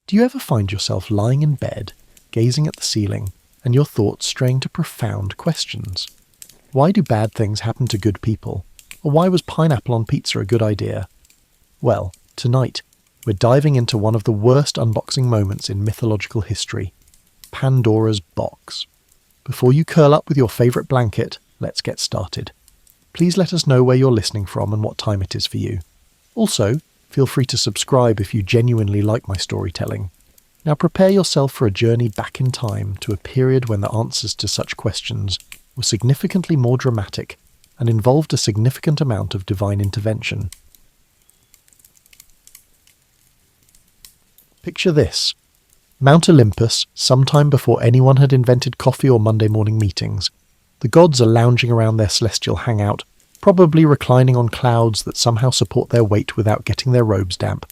Do you ever find yourself lying in bed, gazing at the ceiling, and your thoughts straying to profound questions? Why do bad things happen to good people? Or why was pineapple on pizza a good idea? Well, tonight, we're diving into one of the worst unboxing moments in mythological history, Pandora's box. Before you curl up with your favourite blanket, let's get started. Please let us know where you're listening from and what time it is for you. Also, feel free to subscribe if you genuinely like my storytelling. Now prepare yourself for a journey back in time to a period when the answers to such questions were significantly more dramatic and involved a significant amount of divine intervention. Picture this. Mount Olympus, sometime before anyone had invented coffee or Monday morning meetings. The gods are lounging around their celestial hangout, probably reclining on clouds that somehow support their weight without getting their robes damp.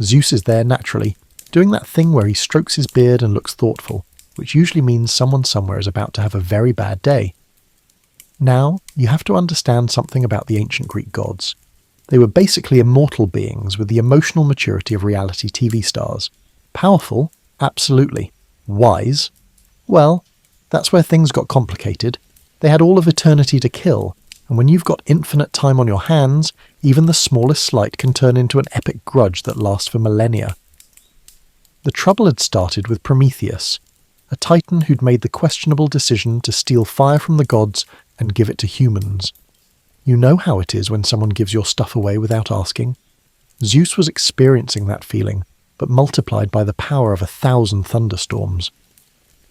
Zeus is there naturally, doing that thing where he strokes his beard and looks thoughtful, which usually means someone somewhere is about to have a very bad day. Now, you have to understand something about the ancient Greek gods. They were basically immortal beings with the emotional maturity of reality TV stars. Powerful? Absolutely. Wise? Well, that's where things got complicated. They had all of eternity to kill, and when you've got infinite time on your hands, even the smallest slight can turn into an epic grudge that lasts for millennia. The trouble had started with Prometheus, a titan who'd made the questionable decision to steal fire from the gods and give it to humans. You know how it is when someone gives your stuff away without asking. Zeus was experiencing that feeling, but multiplied by the power of 1,000 thunderstorms.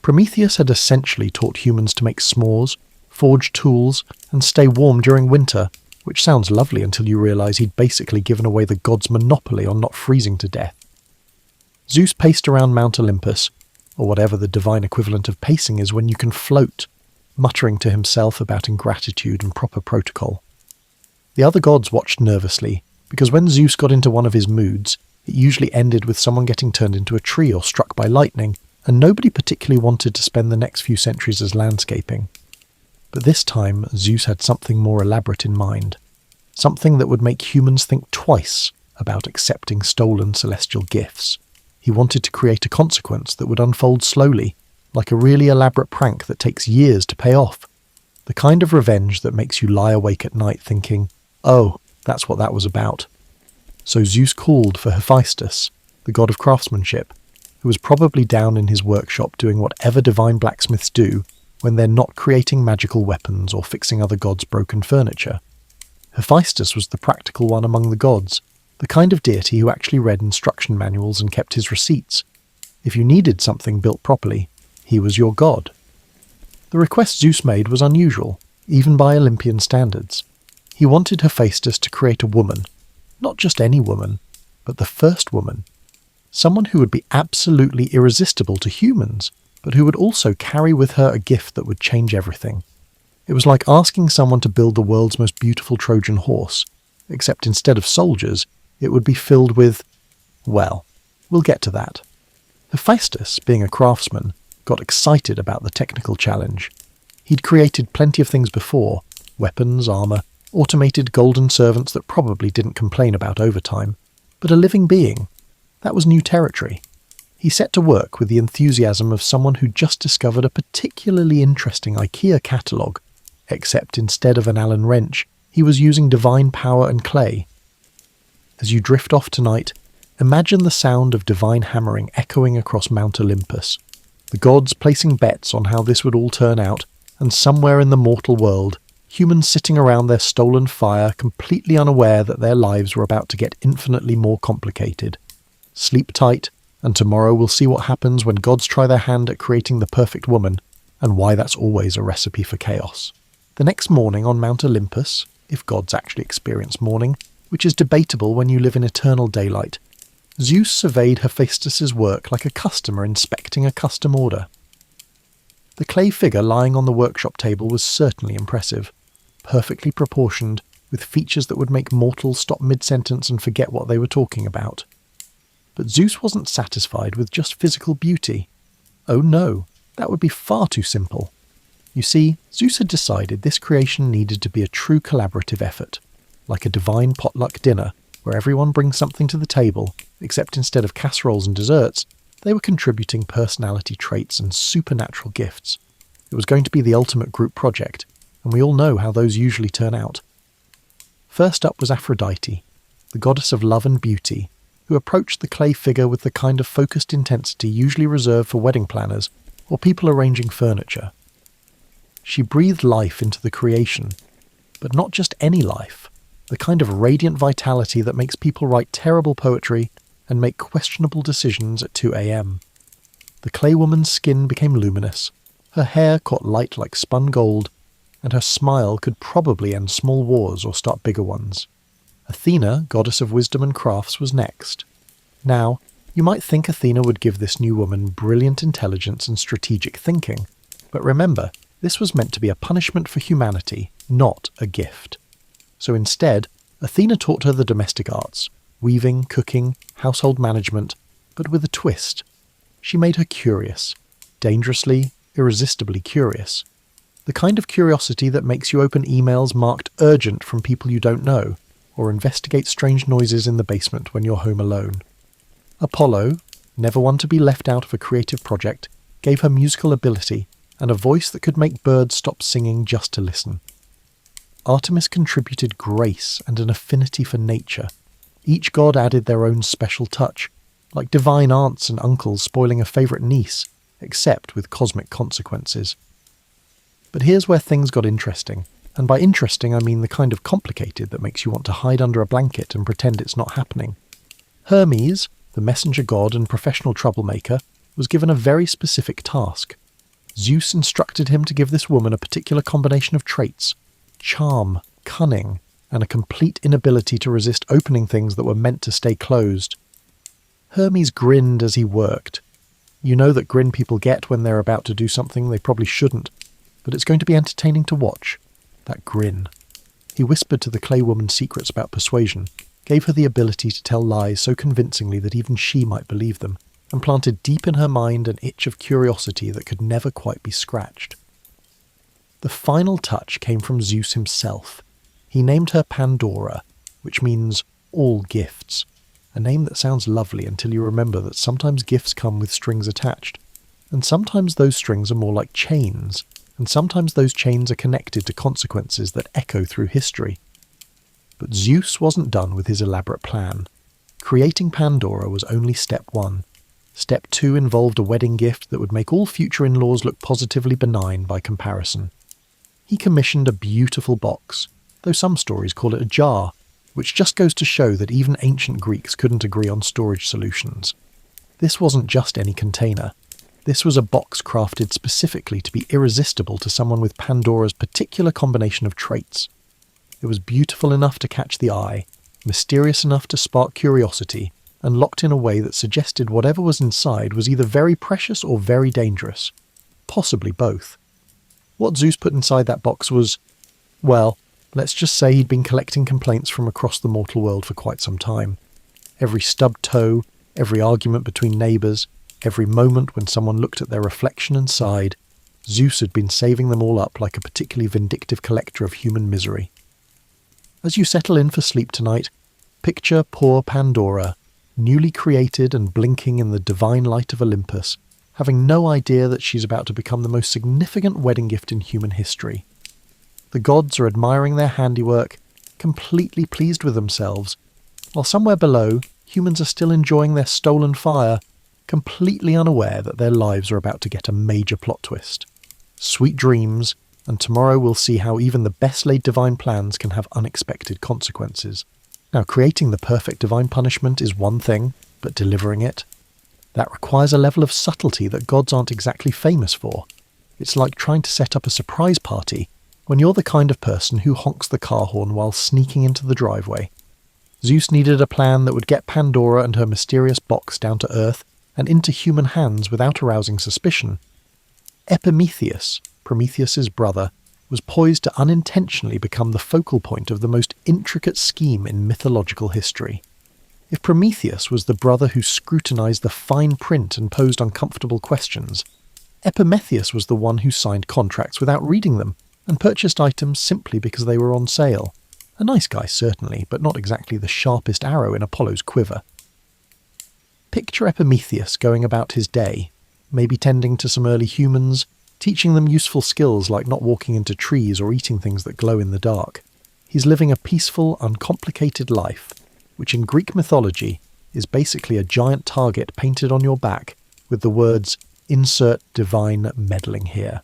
Prometheus had essentially taught humans to make s'mores, forge tools, and stay warm during winter, which sounds lovely until you realise he'd basically given away the gods' monopoly on not freezing to death. Zeus paced around Mount Olympus, or whatever the divine equivalent of pacing is when you can float, muttering to himself about ingratitude and proper protocol. The other gods watched nervously, because when Zeus got into one of his moods, it usually ended with someone getting turned into a tree or struck by lightning, and nobody particularly wanted to spend the next few centuries as landscaping. But this time, Zeus had something more elaborate in mind. Something that would make humans think twice about accepting stolen celestial gifts. He wanted to create a consequence that would unfold slowly, like a really elaborate prank that takes years to pay off. The kind of revenge that makes you lie awake at night thinking, oh, that's what that was about. So Zeus called for Hephaestus, the god of craftsmanship, who was probably down in his workshop doing whatever divine blacksmiths do when they're not creating magical weapons or fixing other gods' broken furniture. Hephaestus was the practical one among the gods, the kind of deity who actually read instruction manuals and kept his receipts. If you needed something built properly, he was your god. The request Zeus made was unusual, even by Olympian standards. He wanted Hephaestus to create a woman, not just any woman, but the first woman. Someone who would be absolutely irresistible to humans, but who would also carry with her a gift that would change everything. It was like asking someone to build the world's most beautiful Trojan horse, except instead of soldiers, it would be filled with, well, we'll get to that. Hephaestus, being a craftsman, got excited about the technical challenge. He'd created plenty of things before, weapons, armour, automated golden servants that probably didn't complain about overtime, but a living being. That was new territory. He set to work with the enthusiasm of someone who just discovered a particularly interesting IKEA catalogue, except instead of an Allen wrench, he was using divine power and clay. As you drift off tonight, imagine the sound of divine hammering echoing across Mount Olympus, the gods placing bets on how this would all turn out, and somewhere in the mortal world, humans sitting around their stolen fire completely unaware that their lives were about to get infinitely more complicated. Sleep tight, and tomorrow we'll see what happens when gods try their hand at creating the perfect woman, and why that's always a recipe for chaos. The next morning on Mount Olympus, if gods actually experience morning, which is debatable when you live in eternal daylight, Zeus surveyed Hephaestus's work like a customer inspecting a custom order. The clay figure lying on the workshop table was certainly impressive, perfectly proportioned, with features that would make mortals stop mid-sentence and forget what they were talking about. But Zeus wasn't satisfied with just physical beauty. Oh no, that would be far too simple. You see, Zeus had decided this creation needed to be a true collaborative effort, like a divine potluck dinner where everyone brings something to the table, except instead of casseroles and desserts, They were contributing personality traits and supernatural gifts. It was going to be the ultimate group project, and we all know how those usually turn out. First up was Aphrodite, the goddess of love and beauty, who approached the clay figure with the kind of focused intensity usually reserved for wedding planners or people arranging furniture. She breathed life into the creation, but not just any life, the kind of radiant vitality that makes people write terrible poetry and make questionable decisions at 2 a.m. The clay woman's skin became luminous, her hair caught light like spun gold, and her smile could probably end small wars or start bigger ones. Athena, goddess of wisdom and crafts, was next. Now, you might think Athena would give this new woman brilliant intelligence and strategic thinking, but remember, this was meant to be a punishment for humanity, not a gift. So instead, Athena taught her the domestic arts, weaving, cooking, household management, but with a twist. She made her curious, dangerously, irresistibly curious. The kind of curiosity that makes you open emails marked urgent from people you don't know, or investigate strange noises in the basement when you're home alone. Apollo, never one to be left out of a creative project, gave her musical ability and a voice that could make birds stop singing just to listen. Artemis contributed grace and an affinity for nature. Each god added their own special touch, like divine aunts and uncles spoiling a favourite niece, except with cosmic consequences. But here's where things got interesting, and by interesting I mean the kind of complicated that makes you want to hide under a blanket and pretend it's not happening. Hermes, the messenger god and professional troublemaker, was given a very specific task. Zeus instructed him to give this woman a particular combination of traits: charm, cunning, and a complete inability to resist opening things that were meant to stay closed. Hermes grinned as he worked. You know that grin people get when they're about to do something they probably shouldn't, but it's going to be entertaining to watch. That grin. He whispered to the clay woman secrets about persuasion, gave her the ability to tell lies so convincingly that even she might believe them, and planted deep in her mind an itch of curiosity that could never quite be scratched. The final touch came from Zeus himself. He named her Pandora, which means all gifts, a name that sounds lovely until you remember that sometimes gifts come with strings attached, and sometimes those strings are more like chains, and sometimes those chains are connected to consequences that echo through history. But Zeus wasn't done with his elaborate plan. Creating Pandora was only step one. Step two involved a wedding gift that would make all future in-laws look positively benign by comparison. He commissioned a beautiful box, though some stories call it a jar, which just goes to show that even ancient Greeks couldn't agree on storage solutions. This wasn't just any container. This was a box crafted specifically to be irresistible to someone with Pandora's particular combination of traits. It was beautiful enough to catch the eye, mysterious enough to spark curiosity, and locked in a way that suggested whatever was inside was either very precious or very dangerous. Possibly both. What Zeus put inside that box was, well, let's just say he'd been collecting complaints from across the mortal world for quite some time. Every stubbed toe, every argument between neighbours, every moment when someone looked at their reflection and sighed, Zeus had been saving them all up like a particularly vindictive collector of human misery. As you settle in for sleep tonight, picture poor Pandora, newly created and blinking in the divine light of Olympus, having no idea that she's about to become the most significant wedding gift in human history. The gods are admiring their handiwork, completely pleased with themselves, while somewhere below, humans are still enjoying their stolen fire, completely unaware that their lives are about to get a major plot twist. Sweet dreams, and tomorrow we'll see how even the best-laid divine plans can have unexpected consequences. Now, creating the perfect divine punishment is one thing, but delivering it? That requires a level of subtlety that gods aren't exactly famous for. It's like trying to set up a surprise party when you're the kind of person who honks the car horn while sneaking into the driveway. Zeus needed a plan that would get Pandora and her mysterious box down to earth and into human hands without arousing suspicion. Epimetheus, Prometheus's brother, was poised to unintentionally become the focal point of the most intricate scheme in mythological history. If Prometheus was the brother who scrutinized the fine print and posed uncomfortable questions, Epimetheus was the one who signed contracts without reading them and purchased items simply because they were on sale. A nice guy, certainly, but not exactly the sharpest arrow in Apollo's quiver. Picture Epimetheus going about his day, maybe tending to some early humans, teaching them useful skills like not walking into trees or eating things that glow in the dark. He's living a peaceful, uncomplicated life, which in Greek mythology is basically a giant target painted on your back with the words, "Insert divine meddling here."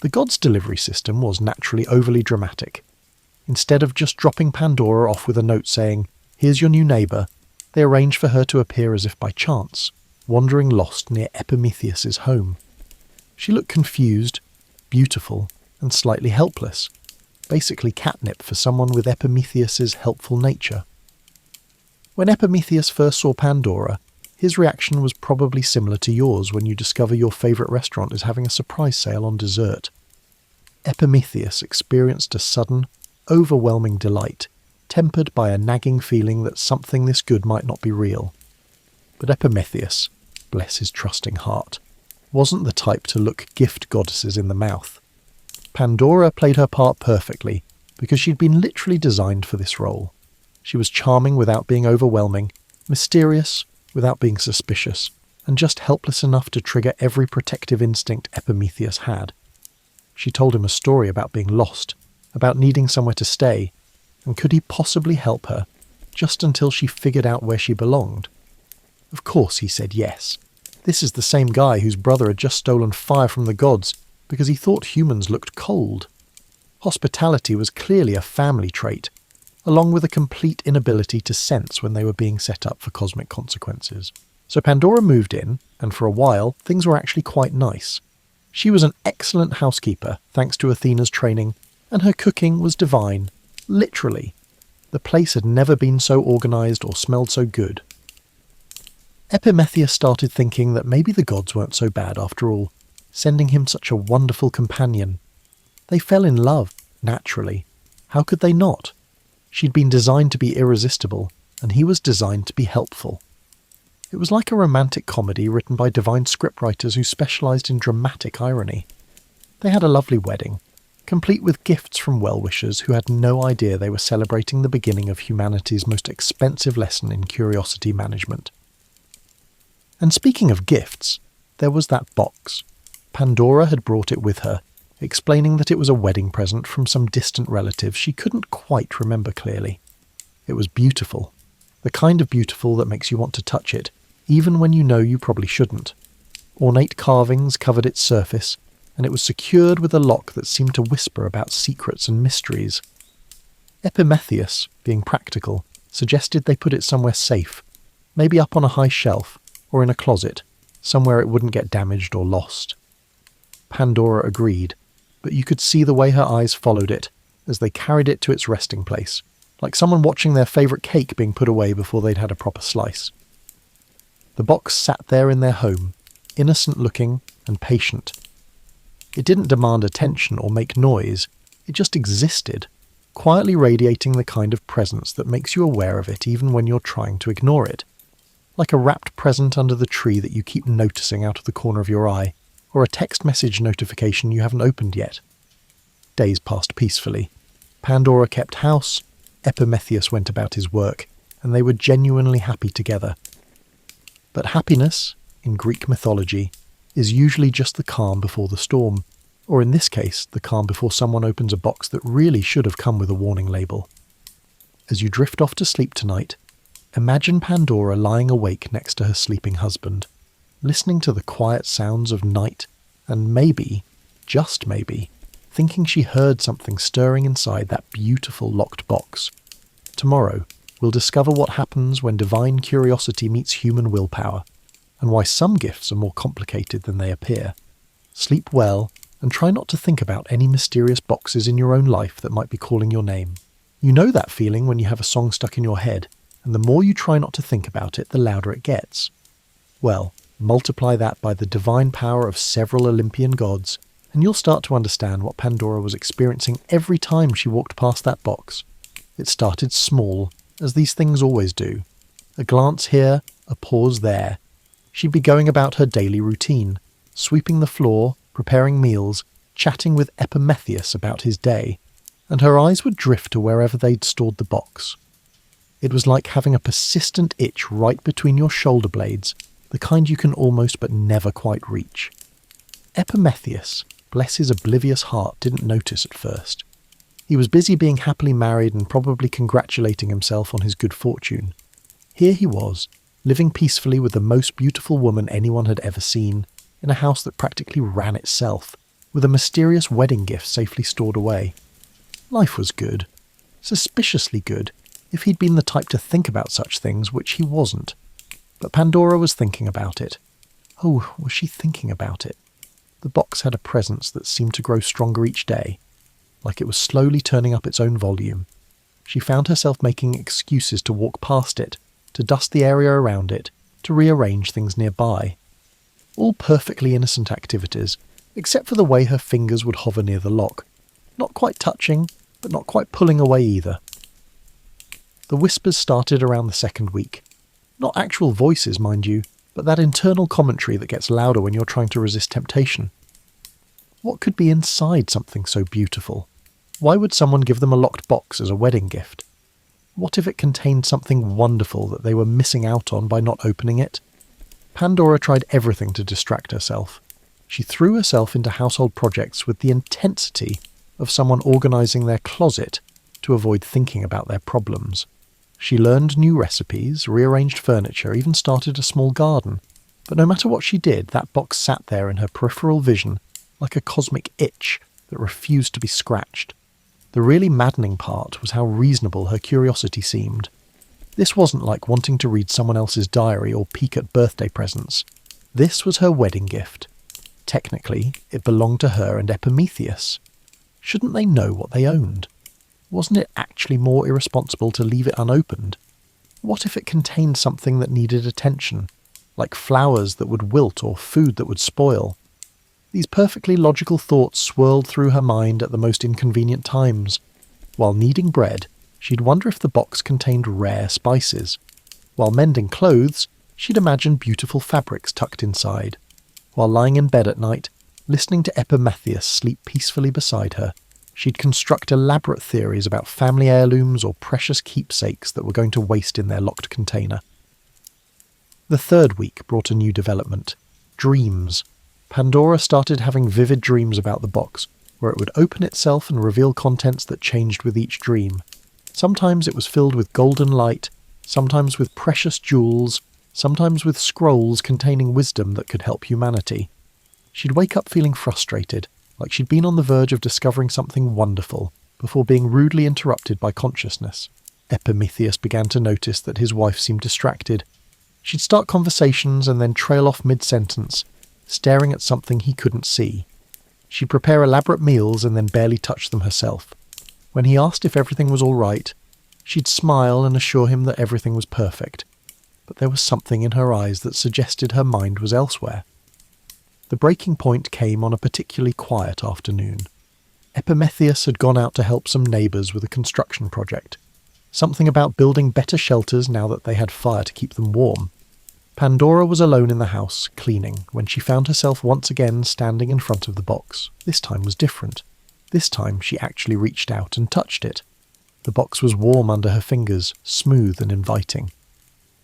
The gods' delivery system was naturally overly dramatic. Instead of just dropping Pandora off with a note saying, "Here's your new neighbour," they arranged for her to appear as if by chance, wandering lost near Epimetheus's home. She looked confused, beautiful, and slightly helpless, basically catnip for someone with Epimetheus's helpful nature. When Epimetheus first saw Pandora, his reaction was probably similar to yours when you discover your favourite restaurant is having a surprise sale on dessert. Epimetheus experienced a sudden, overwhelming delight, tempered by a nagging feeling that something this good might not be real. But Epimetheus, bless his trusting heart, wasn't the type to look gift goddesses in the mouth. Pandora played her part perfectly because she'd been literally designed for this role. She was charming without being overwhelming, mysterious without being suspicious, and just helpless enough to trigger every protective instinct Epimetheus had. She told him a story about being lost, about needing somewhere to stay, and could he possibly help her, just until she figured out where she belonged? Of course he said yes. This is the same guy whose brother had just stolen fire from the gods because he thought humans looked cold. Hospitality was clearly a family trait, along with a complete inability to sense when they were being set up for cosmic consequences. So Pandora moved in, and for a while things were actually quite nice. She was an excellent housekeeper, thanks to Athena's training, and her cooking was divine. Literally. The place had never been so organised or smelled so good. Epimetheus started thinking that maybe the gods weren't so bad after all, sending him such a wonderful companion. They fell in love, naturally. How could they not? She'd been designed to be irresistible, and he was designed to be helpful. It was like a romantic comedy written by divine scriptwriters who specialised in dramatic irony. They had a lovely wedding, complete with gifts from well-wishers who had no idea they were celebrating the beginning of humanity's most expensive lesson in curiosity management. And speaking of gifts, there was that box. Pandora had brought it with her, explaining that it was a wedding present from some distant relative she couldn't quite remember clearly. It was beautiful, the kind of beautiful that makes you want to touch it, even when you know you probably shouldn't. Ornate carvings covered its surface, and it was secured with a lock that seemed to whisper about secrets and mysteries. Epimetheus, being practical, suggested they put it somewhere safe, maybe up on a high shelf, or in a closet, somewhere it wouldn't get damaged or lost. Pandora agreed, but you could see the way her eyes followed it as they carried it to its resting place, like someone watching their favourite cake being put away before they'd had a proper slice. The box sat there in their home, innocent-looking and patient. It didn't demand attention or make noise, it just existed, quietly radiating the kind of presence that makes you aware of it even when you're trying to ignore it. Like a wrapped present under the tree that you keep noticing out of the corner of your eye, or a text message notification you haven't opened yet. Days passed peacefully. Pandora kept house, Epimetheus went about his work, and they were genuinely happy together. But happiness, in Greek mythology, is usually just the calm before the storm, or in this case, the calm before someone opens a box that really should have come with a warning label. As you drift off to sleep tonight, imagine Pandora lying awake next to her sleeping husband, listening to the quiet sounds of night, and maybe, just maybe, thinking she heard something stirring inside that beautiful locked box. Tomorrow, we'll discover what happens when divine curiosity meets human willpower, and why some gifts are more complicated than they appear. Sleep well, and try not to think about any mysterious boxes in your own life that might be calling your name. You know that feeling when you have a song stuck in your head, and the more you try not to think about it, the louder it gets. Well, multiply that by the divine power of several Olympian gods, and you'll start to understand what Pandora was experiencing every time she walked past that box. It started small, as these things always do. A glance here, a pause there. She'd be going about her daily routine, sweeping the floor, preparing meals, chatting with Epimetheus about his day, and her eyes would drift to wherever they'd stored the box. It was like having a persistent itch right between your shoulder blades, the kind you can almost but never quite reach. Epimetheus, bless his oblivious heart, didn't notice at first. He was busy being happily married and probably congratulating himself on his good fortune. Here he was, living peacefully with the most beautiful woman anyone had ever seen, in a house that practically ran itself, with a mysterious wedding gift safely stored away. Life was good. Suspiciously good, if he'd been the type to think about such things, which he wasn't. But Pandora was thinking about it. Oh, was she thinking about it? The box had a presence that seemed to grow stronger each day, like it was slowly turning up its own volume. She found herself making excuses to walk past it, to dust the area around it, to rearrange things nearby. All perfectly innocent activities, except for the way her fingers would hover near the lock. Not quite touching, but not quite pulling away either. The whispers started around the second week. Not actual voices, mind you, but that internal commentary that gets louder when you're trying to resist temptation. What could be inside something so beautiful? Why would someone give them a locked box as a wedding gift? What if it contained something wonderful that they were missing out on by not opening it? Pandora tried everything to distract herself. She threw herself into household projects with the intensity of someone organising their closet to avoid thinking about their problems. She learned new recipes, rearranged furniture, even started a small garden. But no matter what she did, that box sat there in her peripheral vision like a cosmic itch that refused to be scratched. The really maddening part was how reasonable her curiosity seemed. This wasn't like wanting to read someone else's diary or peek at birthday presents. This was her wedding gift. Technically, it belonged to her and Epimetheus. Shouldn't they know what they owned? Wasn't it actually more irresponsible to leave it unopened? What if it contained something that needed attention, like flowers that would wilt or food that would spoil? These perfectly logical thoughts swirled through her mind at the most inconvenient times. While kneading bread, she'd wonder if the box contained rare spices. While mending clothes, she'd imagine beautiful fabrics tucked inside. While lying in bed at night, listening to Epimetheus sleep peacefully beside her, she'd construct elaborate theories about family heirlooms or precious keepsakes that were going to waste in their locked container. The third week brought a new development. Dreams. Pandora started having vivid dreams about the box, where it would open itself and reveal contents that changed with each dream. Sometimes it was filled with golden light, sometimes with precious jewels, sometimes with scrolls containing wisdom that could help humanity. She'd wake up feeling frustrated, like she'd been on the verge of discovering something wonderful, before being rudely interrupted by consciousness. Epimetheus began to notice that his wife seemed distracted. She'd start conversations and then trail off mid-sentence, staring at something he couldn't see. She'd prepare elaborate meals and then barely touch them herself. When he asked if everything was all right, she'd smile and assure him that everything was perfect. But there was something in her eyes that suggested her mind was elsewhere. The breaking point came on a particularly quiet afternoon. Epimetheus had gone out to help some neighbours with a construction project. Something about building better shelters now that they had fire to keep them warm. Pandora was alone in the house, cleaning, when she found herself once again standing in front of the box. This time was different. This time she actually reached out and touched it. The box was warm under her fingers, smooth and inviting.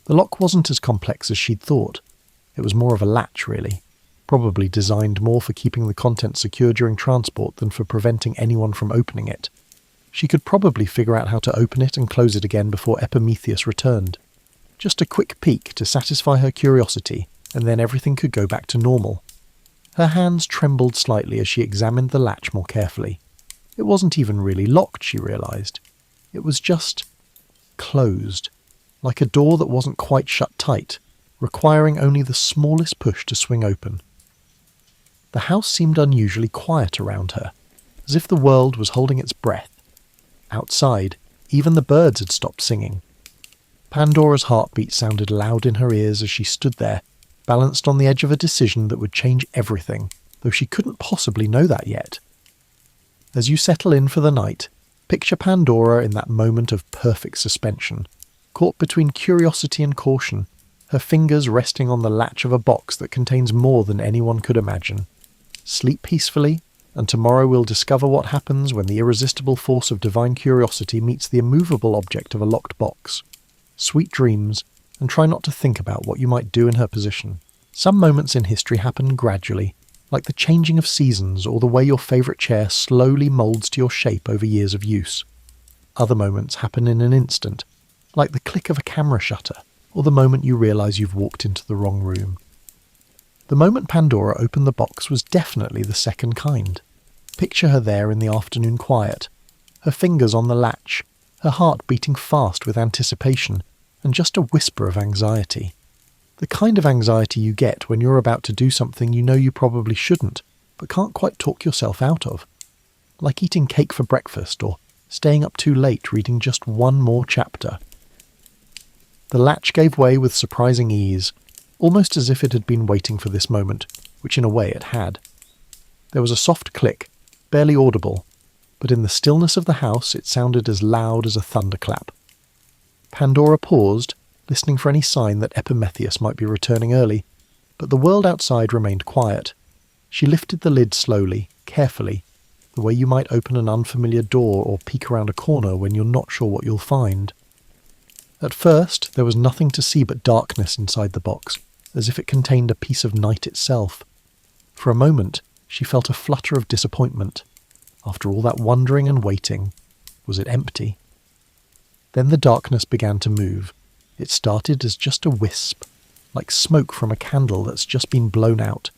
The lock wasn't as complex as she'd thought. It was more of a latch, really. Probably designed more for keeping the contents secure during transport than for preventing anyone from opening it. She could probably figure out how to open it and close it again before Epimetheus returned. Just a quick peek to satisfy her curiosity, and then everything could go back to normal. Her hands trembled slightly as she examined the latch more carefully. It wasn't even really locked, she realised. It was just closed, like a door that wasn't quite shut tight, requiring only the smallest push to swing open. The house seemed unusually quiet around her, as if the world was holding its breath. Outside, even the birds had stopped singing. Pandora's heartbeat sounded loud in her ears as she stood there, balanced on the edge of a decision that would change everything, though she couldn't possibly know that yet. As you settle in for the night, picture Pandora in that moment of perfect suspension, caught between curiosity and caution, her fingers resting on the latch of a box that contains more than anyone could imagine. Sleep peacefully, and tomorrow we'll discover what happens when the irresistible force of divine curiosity meets the immovable object of a locked box. sweet dreams, and try not to think about what you might do in her position. Some moments in history happen gradually, like the changing of seasons or the way your favourite chair slowly moulds to your shape over years of use. Other moments happen in an instant, like the click of a camera shutter, or the moment you realise you've walked into the wrong room. The moment Pandora opened the box was definitely the second kind. Picture her there in the afternoon quiet, her fingers on the latch, her heart beating fast with anticipation, and just a whisper of anxiety. The kind of anxiety you get when you're about to do something you know you probably shouldn't, but can't quite talk yourself out of. Like eating cake for breakfast or staying up too late reading just one more chapter. The latch gave way with surprising ease, almost as if it had been waiting for this moment, which in a way it had. There was a soft click, barely audible, but in the stillness of the house it sounded as loud as a thunderclap. Pandora paused, listening for any sign that Epimetheus might be returning early, but the world outside remained quiet. She lifted the lid slowly, carefully, the way you might open an unfamiliar door or peek around a corner when you're not sure what you'll find. At first, there was nothing to see but darkness inside the box, as if it contained a piece of night itself. For a moment, she felt a flutter of disappointment. After all that wondering and waiting, was it empty? Then the darkness began to move. It started as just a wisp, like smoke from a candle that's just been blown out.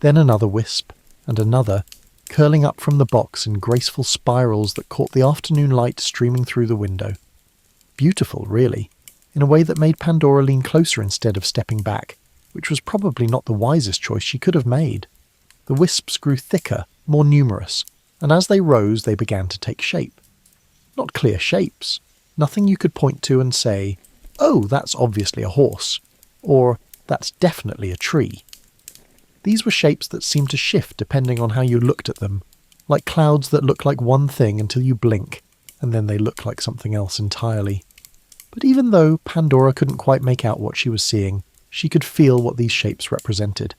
Then another wisp, and another, curling up from the box in graceful spirals that caught the afternoon light streaming through the window. Beautiful, really, in a way that made Pandora lean closer instead of stepping back, which was probably not the wisest choice she could have made. The wisps grew thicker, more numerous, and as they rose they began to take shape. Not clear shapes, nothing you could point to and say, "Oh, that's obviously a horse," or "That's definitely a tree." These were shapes that seemed to shift depending on how you looked at them, like clouds that look like one thing until you blink, and then they look like something else entirely. But even though Pandora couldn't quite make out what she was seeing, she could feel what these shapes represented.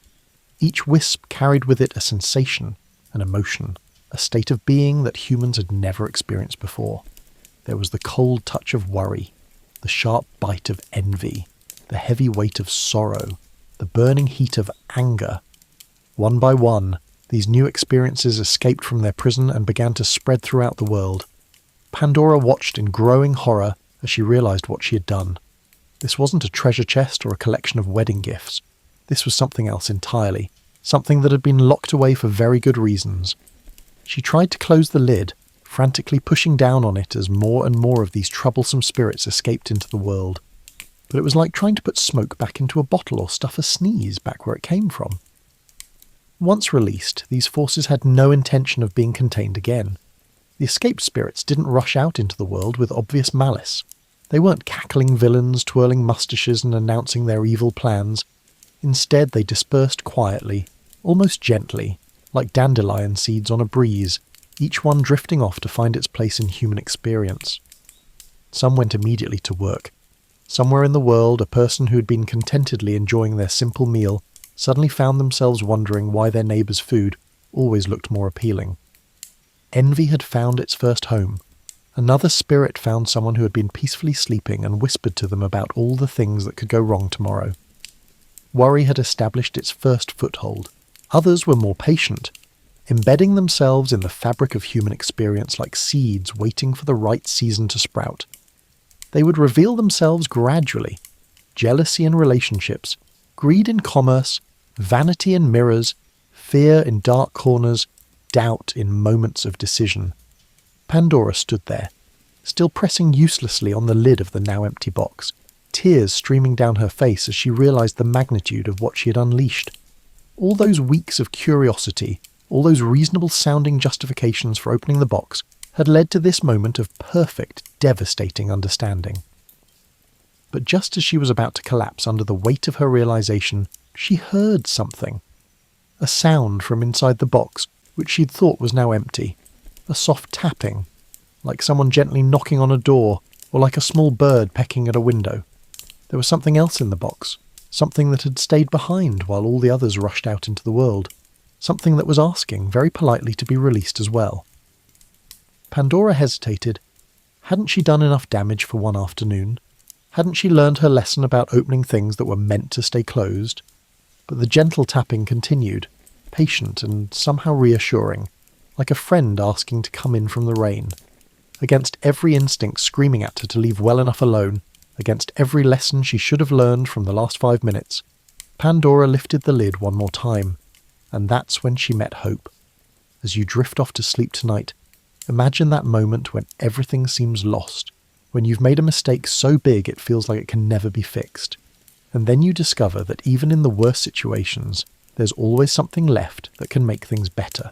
Each wisp carried with it a sensation, an emotion, a state of being that humans had never experienced before. There was the cold touch of worry, the sharp bite of envy, the heavy weight of sorrow, the burning heat of anger. One by one, these new experiences escaped from their prison and began to spread throughout the world. Pandora watched in growing horror as she realized what she had done. This wasn't a treasure chest or a collection of wedding gifts. This was something else entirely, something that had been locked away for very good reasons. She tried to close the lid, frantically pushing down on it as more and more of these troublesome spirits escaped into the world. But it was like trying to put smoke back into a bottle or stuff a sneeze back where it came from. Once released, these forces had no intention of being contained again. The escaped spirits didn't rush out into the world with obvious malice. They weren't cackling villains, twirling moustaches and announcing their evil plans. Instead, they dispersed quietly, almost gently, like dandelion seeds on a breeze, each one drifting off to find its place in human experience. Some went immediately to work. Somewhere in the world, a person who had been contentedly enjoying their simple meal suddenly found themselves wondering why their neighbour's food always looked more appealing. Envy had found its first home. Another spirit found someone who had been peacefully sleeping and whispered to them about all the things that could go wrong tomorrow. Worry had established its first foothold. Others were more patient, embedding themselves in the fabric of human experience like seeds waiting for the right season to sprout. They would reveal themselves gradually. Jealousy in relationships, greed in commerce, vanity in mirrors, fear in dark corners, doubt in moments of decision. Pandora stood there, still pressing uselessly on the lid of the now empty box, tears streaming down her face as she realized the magnitude of what she had unleashed. All those weeks of curiosity, all those reasonable-sounding justifications for opening the box, had led to this moment of perfect, devastating understanding. But just as she was about to collapse under the weight of her realization, she heard something. A sound from inside the box, which she'd thought was now empty. A soft tapping, like someone gently knocking on a door, or like a small bird pecking at a window. There was something else in the box, something that had stayed behind while all the others rushed out into the world, something that was asking very politely to be released as well. Pandora hesitated. Hadn't she done enough damage for one afternoon? Hadn't she learned her lesson about opening things that were meant to stay closed? But the gentle tapping continued, patient and somehow reassuring, like a friend asking to come in from the rain. Against every instinct screaming at her to leave well enough alone, against every lesson she should have learned from the last 5 minutes, Pandora lifted the lid one more time, and that's when she met Hope. As you drift off to sleep tonight, imagine that moment when everything seems lost, when you've made a mistake so big it feels like it can never be fixed. And then you discover that even in the worst situations, there's always something left that can make things better.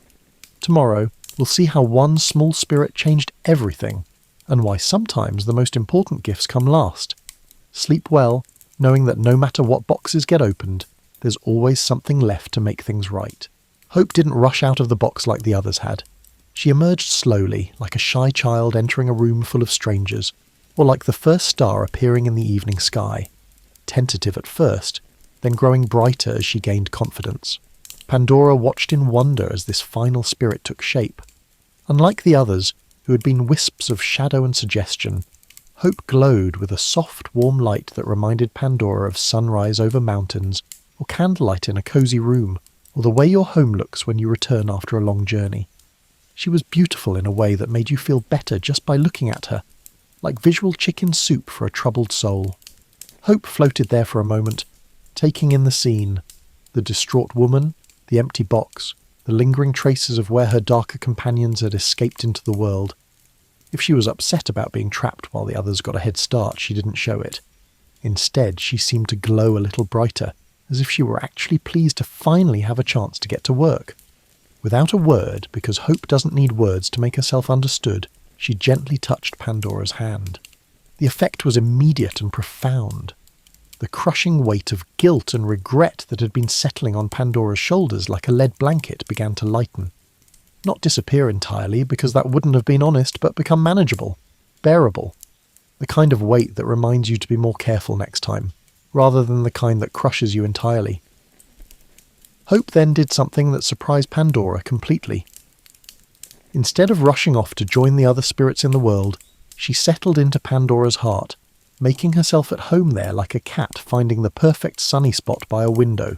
Tomorrow, we'll see how one small spirit changed everything, and why sometimes the most important gifts come last. Sleep well, knowing that no matter what boxes get opened, there's always something left to make things right. Hope didn't rush out of the box like the others had. She emerged slowly, like a shy child entering a room full of strangers, or like the first star appearing in the evening sky. Tentative at first, then growing brighter as she gained confidence. Pandora watched in wonder as this final spirit took shape. Unlike the others, who had been wisps of shadow and suggestion, Hope glowed with a soft, warm light that reminded Pandora of sunrise over mountains, or candlelight in a cosy room, or the way your home looks when you return after a long journey. She was beautiful in a way that made you feel better just by looking at her, like visual chicken soup for a troubled soul. Hope floated there for a moment, taking in the scene, the distraught woman, the empty box, the lingering traces of where her darker companions had escaped into the world. If she was upset about being trapped while the others got a head start, she didn't show it. Instead, she seemed to glow a little brighter, as if she were actually pleased to finally have a chance to get to work. Without a word, because Hope doesn't need words to make herself understood, she gently touched Pandora's hand. The effect was immediate and profound. The crushing weight of guilt and regret that had been settling on Pandora's shoulders like a lead blanket began to lighten. Not disappear entirely, because that wouldn't have been honest, but become manageable, bearable. The kind of weight that reminds you to be more careful next time, rather than the kind that crushes you entirely. Hope then did something that surprised Pandora completely. Instead of rushing off to join the other spirits in the world, she settled into Pandora's heart, making herself at home there like a cat finding the perfect sunny spot by a window.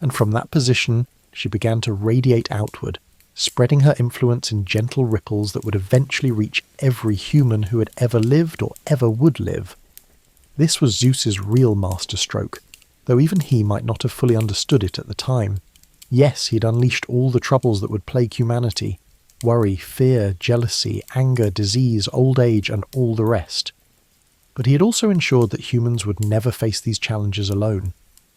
And from that position, she began to radiate outward, spreading her influence in gentle ripples that would eventually reach every human who had ever lived or ever would live. This was Zeus's real masterstroke, though even he might not have fully understood it at the time. Yes, he'd unleashed all the troubles that would plague humanity: worry, fear, jealousy, anger, disease, old age, and all the rest. But he had also ensured that humans would never face these challenges alone.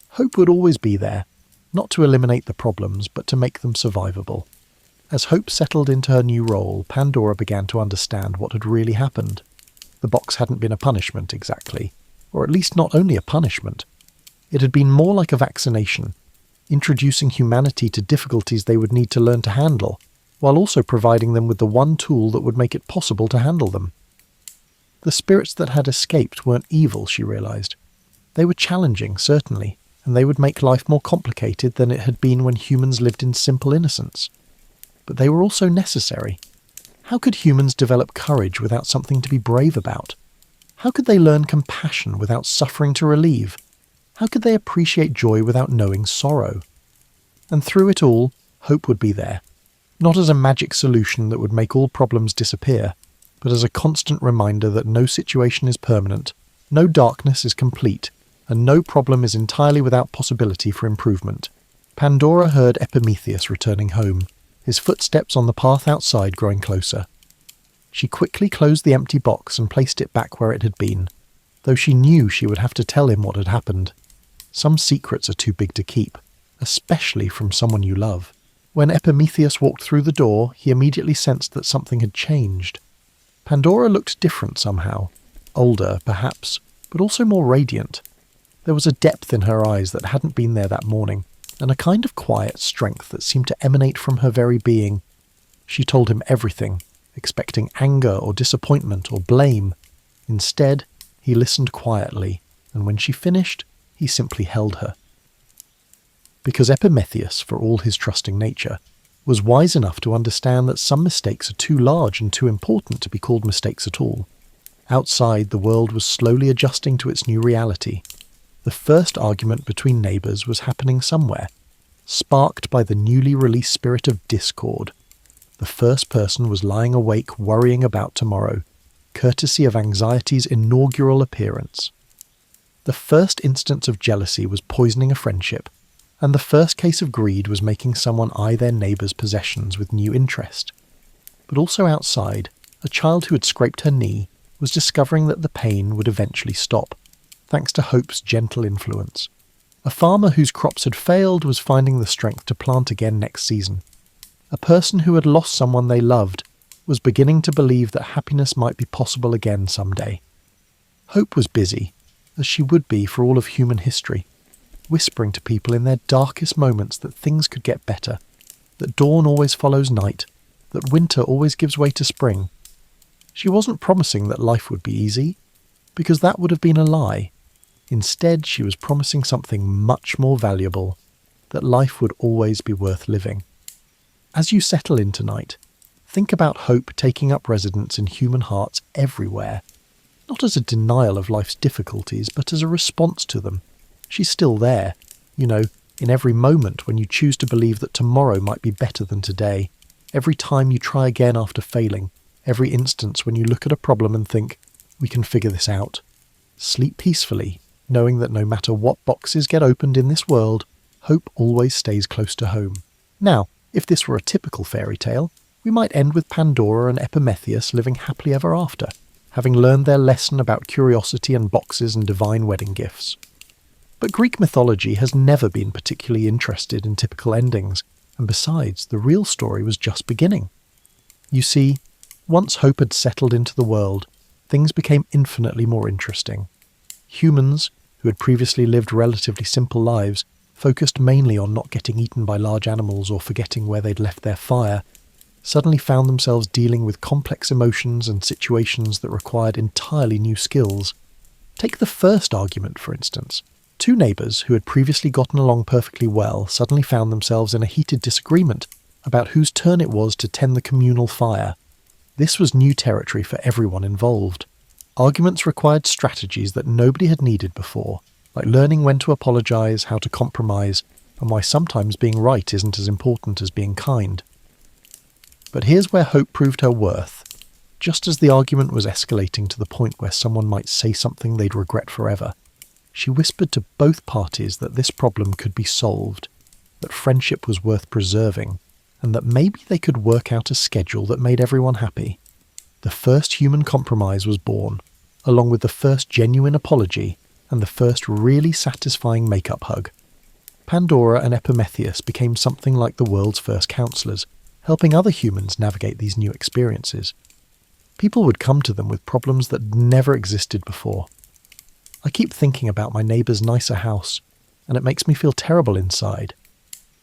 Hope would always be there, not to eliminate the problems, but to make them survivable. As Hope settled into her new role, Pandora began to understand what had really happened. The box hadn't been a punishment exactly, or at least not only a punishment. It had been more like a vaccination, introducing humanity to difficulties they would need to learn to handle, while also providing them with the one tool that would make it possible to handle them. The spirits that had escaped weren't evil, she realized. They were challenging, certainly, and they would make life more complicated than it had been when humans lived in simple innocence. But they were also necessary. How could humans develop courage without something to be brave about? How could they learn compassion without suffering to relieve? How could they appreciate joy without knowing sorrow? And through it all, Hope would be there, not as a magic solution that would make all problems disappear, but as a constant reminder that no situation is permanent, no darkness is complete, and no problem is entirely without possibility for improvement. Pandora heard Epimetheus returning home, his footsteps on the path outside growing closer. She quickly closed the empty box and placed it back where it had been, though she knew she would have to tell him what had happened. Some secrets are too big to keep, especially from someone you love. When Epimetheus walked through the door, he immediately sensed that something had changed. Pandora looked different somehow, older, perhaps, but also more radiant. There was a depth in her eyes that hadn't been there that morning, and a kind of quiet strength that seemed to emanate from her very being. She told him everything, expecting anger or disappointment or blame. Instead, he listened quietly, and when she finished, he simply held her. Because Epimetheus, for all his trusting nature, was wise enough to understand that some mistakes are too large and too important to be called mistakes at all. Outside, the world was slowly adjusting to its new reality. The first argument between neighbours was happening somewhere, sparked by the newly released spirit of discord. The first person was lying awake worrying about tomorrow, courtesy of anxiety's inaugural appearance. The first instance of jealousy was poisoning a friendship, and the first case of greed was making someone eye their neighbour's possessions with new interest. But also outside, a child who had scraped her knee was discovering that the pain would eventually stop, thanks to hope's gentle influence. A farmer whose crops had failed was finding the strength to plant again next season. A person who had lost someone they loved was beginning to believe that happiness might be possible again someday. Hope was busy, as she would be for all of human history, whispering to people in their darkest moments that things could get better, that dawn always follows night, that winter always gives way to spring. She wasn't promising that life would be easy, because that would have been a lie. Instead, she was promising something much more valuable, that life would always be worth living. As you settle in tonight, think about hope taking up residence in human hearts everywhere, not as a denial of life's difficulties, but as a response to them. She's still there, in every moment when you choose to believe that tomorrow might be better than today, every time you try again after failing, every instance when you look at a problem and think, we can figure this out. Sleep peacefully, knowing that no matter what boxes get opened in this world, hope always stays close to home. Now, if this were a typical fairy tale, we might end with Pandora and Epimetheus living happily ever after, having learned their lesson about curiosity and boxes and divine wedding gifts. But Greek mythology has never been particularly interested in typical endings, and besides, the real story was just beginning. You see, once hope had settled into the world, things became infinitely more interesting. Humans, who had previously lived relatively simple lives, focused mainly on not getting eaten by large animals or forgetting where they'd left their fire, suddenly found themselves dealing with complex emotions and situations that required entirely new skills. Take the first argument, for instance. Two neighbours who had previously gotten along perfectly well suddenly found themselves in a heated disagreement about whose turn it was to tend the communal fire. This was new territory for everyone involved. Arguments required strategies that nobody had needed before, like learning when to apologise, how to compromise, and why sometimes being right isn't as important as being kind. But here's where hope proved her worth. Just as the argument was escalating to the point where someone might say something they'd regret forever, she whispered to both parties that this problem could be solved, that friendship was worth preserving, and that maybe they could work out a schedule that made everyone happy. The first human compromise was born, along with the first genuine apology and the first really satisfying make-up hug. Pandora and Epimetheus became something like the world's first counsellors, helping other humans navigate these new experiences. People would come to them with problems that never existed before. I keep thinking about my neighbour's nicer house, and it makes me feel terrible inside.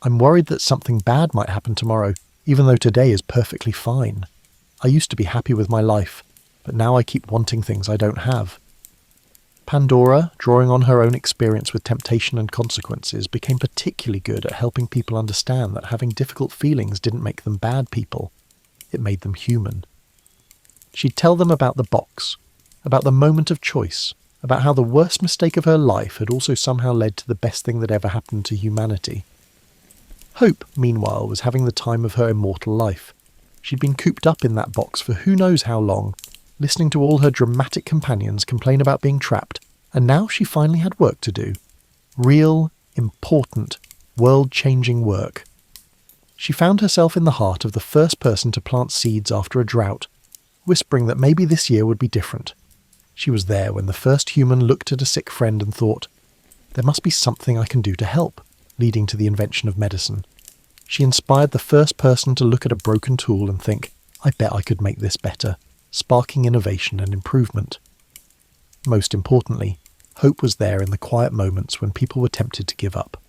I'm worried that something bad might happen tomorrow, even though today is perfectly fine. I used to be happy with my life, but now I keep wanting things I don't have. Pandora, drawing on her own experience with temptation and consequences, became particularly good at helping people understand that having difficult feelings didn't make them bad people. It made them human. She'd tell them about the box, about the moment of choice, about how the worst mistake of her life had also somehow led to the best thing that ever happened to humanity. Hope, meanwhile, was having the time of her immortal life. She'd been cooped up in that box for who knows how long, listening to all her dramatic companions complain about being trapped, and now she finally had work to do. Real, important, world-changing work. She found herself in the heart of the first person to plant seeds after a drought, whispering that maybe this year would be different. She was there when the first human looked at a sick friend and thought, there must be something I can do to help, leading to the invention of medicine. She inspired the first person to look at a broken tool and think, I bet I could make this better, sparking innovation and improvement. Most importantly, hope was there in the quiet moments when people were tempted to give up.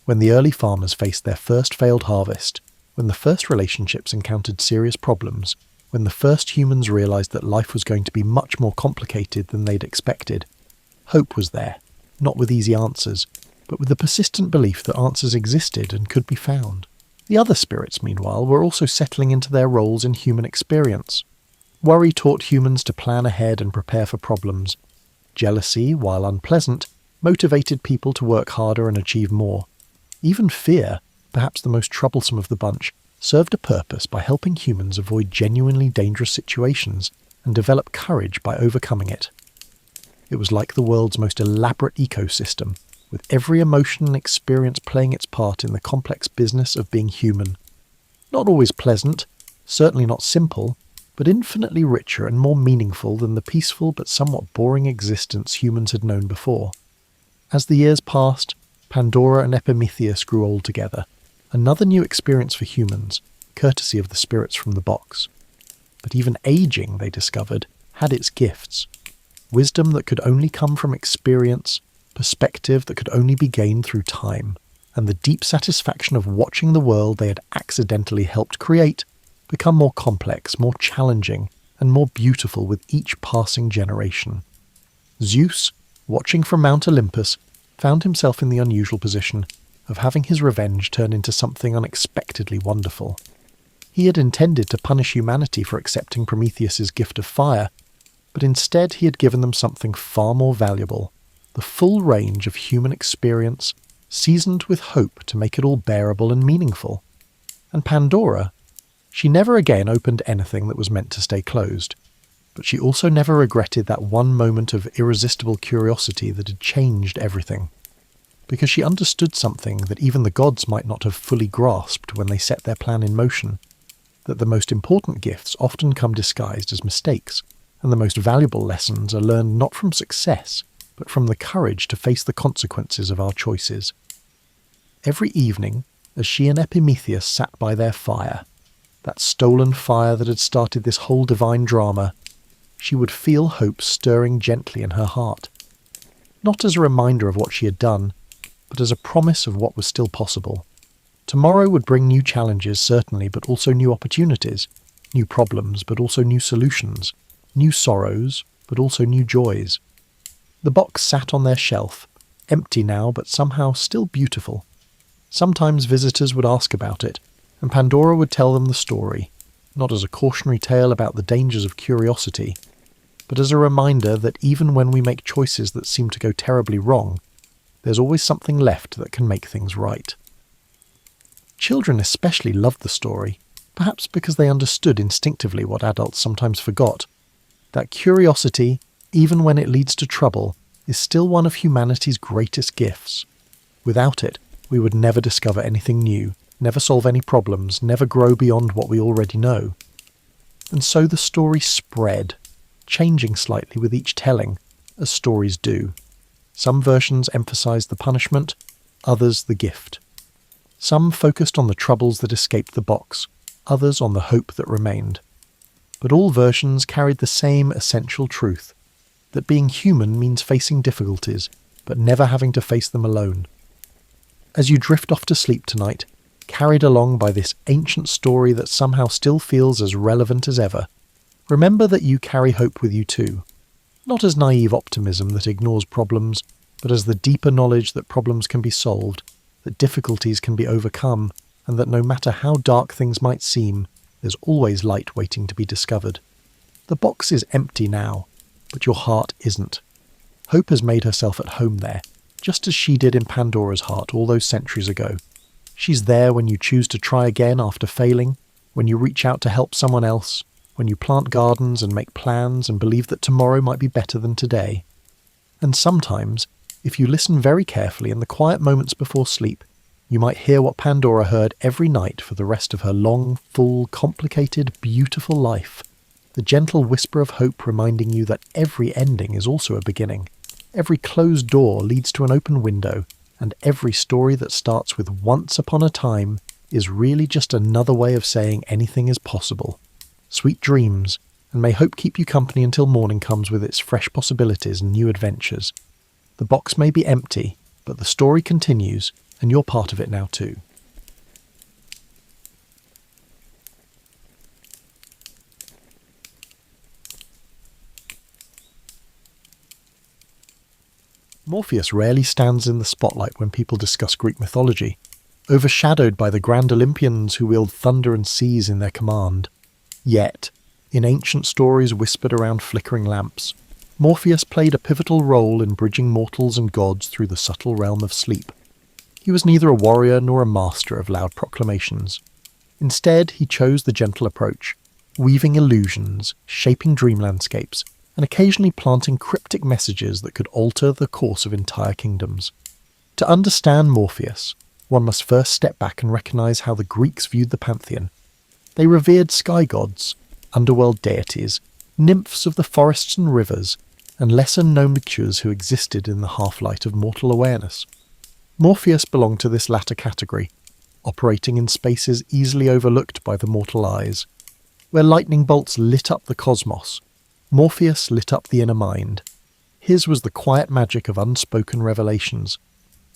When the early farmers faced their first failed harvest, when the first relationships encountered serious problems, when the first humans realised that life was going to be much more complicated than they'd expected, hope was there, not with easy answers, but with the persistent belief that answers existed and could be found. The other spirits, meanwhile, were also settling into their roles in human experience. Worry taught humans to plan ahead and prepare for problems. Jealousy, while unpleasant, motivated people to work harder and achieve more. Even fear, perhaps the most troublesome of the bunch, served a purpose by helping humans avoid genuinely dangerous situations and develop courage by overcoming it. It was like the world's most elaborate ecosystem, with every emotion and experience playing its part in the complex business of being human. Not always pleasant, certainly not simple, but infinitely richer and more meaningful than the peaceful but somewhat boring existence humans had known before. As the years passed, Pandora and Epimetheus grew old together, another new experience for humans, courtesy of the spirits from the box. But even aging, they discovered, had its gifts. Wisdom that could only come from experience, perspective that could only be gained through time, and the deep satisfaction of watching the world they had accidentally helped create become more complex, more challenging, and more beautiful with each passing generation. Zeus, watching from Mount Olympus, found himself in the unusual position of having his revenge turn into something unexpectedly wonderful. He had intended to punish humanity for accepting Prometheus's gift of fire, but instead he had given them something far more valuable, the full range of human experience, seasoned with hope to make it all bearable and meaningful. And Pandora, she never again opened anything that was meant to stay closed, but she also never regretted that one moment of irresistible curiosity that had changed everything, because she understood something that even the gods might not have fully grasped when they set their plan in motion, that the most important gifts often come disguised as mistakes, and the most valuable lessons are learned not from success, but from the courage to face the consequences of our choices. Every evening, as she and Epimetheus sat by their fire, that stolen fire that had started this whole divine drama, she would feel hope stirring gently in her heart. Not as a reminder of what she had done, but as a promise of what was still possible. Tomorrow would bring new challenges, certainly, but also new opportunities, new problems, but also new solutions, new sorrows, but also new joys. The box sat on their shelf, empty now, but somehow still beautiful. Sometimes visitors would ask about it, and Pandora would tell them the story, not as a cautionary tale about the dangers of curiosity, but as a reminder that even when we make choices that seem to go terribly wrong, there's always something left that can make things right. Children especially loved the story, perhaps because they understood instinctively what adults sometimes forgot, that curiosity, even when it leads to trouble, is still one of humanity's greatest gifts. Without it, we would never discover anything new, never solve any problems, never grow beyond what we already know. And so the story spread, changing slightly with each telling, as stories do. Some versions emphasized the punishment, others the gift. Some focused on the troubles that escaped the box, others on the hope that remained. But all versions carried the same essential truth, that being human means facing difficulties, but never having to face them alone. As you drift off to sleep tonight, carried along by this ancient story that somehow still feels as relevant as ever, remember that you carry hope with you too. Not as naive optimism that ignores problems, but as the deeper knowledge that problems can be solved, that difficulties can be overcome, and that no matter how dark things might seem, there's always light waiting to be discovered. The box is empty now, but your heart isn't. Hope has made herself at home there, just as she did in Pandora's heart all those centuries ago. She's there when you choose to try again after failing, when you reach out to help someone else, when you plant gardens and make plans and believe that tomorrow might be better than today. And sometimes, if you listen very carefully in the quiet moments before sleep, you might hear what Pandora heard every night for the rest of her long, full, complicated, beautiful life. The gentle whisper of hope reminding you that every ending is also a beginning. Every closed door leads to an open window, and every story that starts with "once upon a time" is really just another way of saying anything is possible. Sweet dreams, and may hope keep you company until morning comes with its fresh possibilities and new adventures. The box may be empty, but the story continues, and you're part of it now too. Morpheus rarely stands in the spotlight when people discuss Greek mythology, overshadowed by the grand Olympians who wield thunder and seas in their command. Yet, In ancient stories whispered around flickering lamps, Morpheus played a pivotal role in bridging mortals and gods through the subtle realm of sleep. He was neither a warrior nor a master of loud proclamations. Instead, he chose the gentle approach, weaving illusions, shaping dream landscapes, and occasionally planting cryptic messages that could alter the course of entire kingdoms. To understand Morpheus, one must first step back and recognize how the Greeks viewed the pantheon. They revered sky gods, underworld deities, nymphs of the forests and rivers, and lesser-known creatures who existed in the half-light of mortal awareness. Morpheus belonged to this latter category, operating in spaces easily overlooked by the mortal eyes. Where lightning bolts lit up the cosmos, Morpheus lit up the inner mind. His was the quiet magic of unspoken revelations.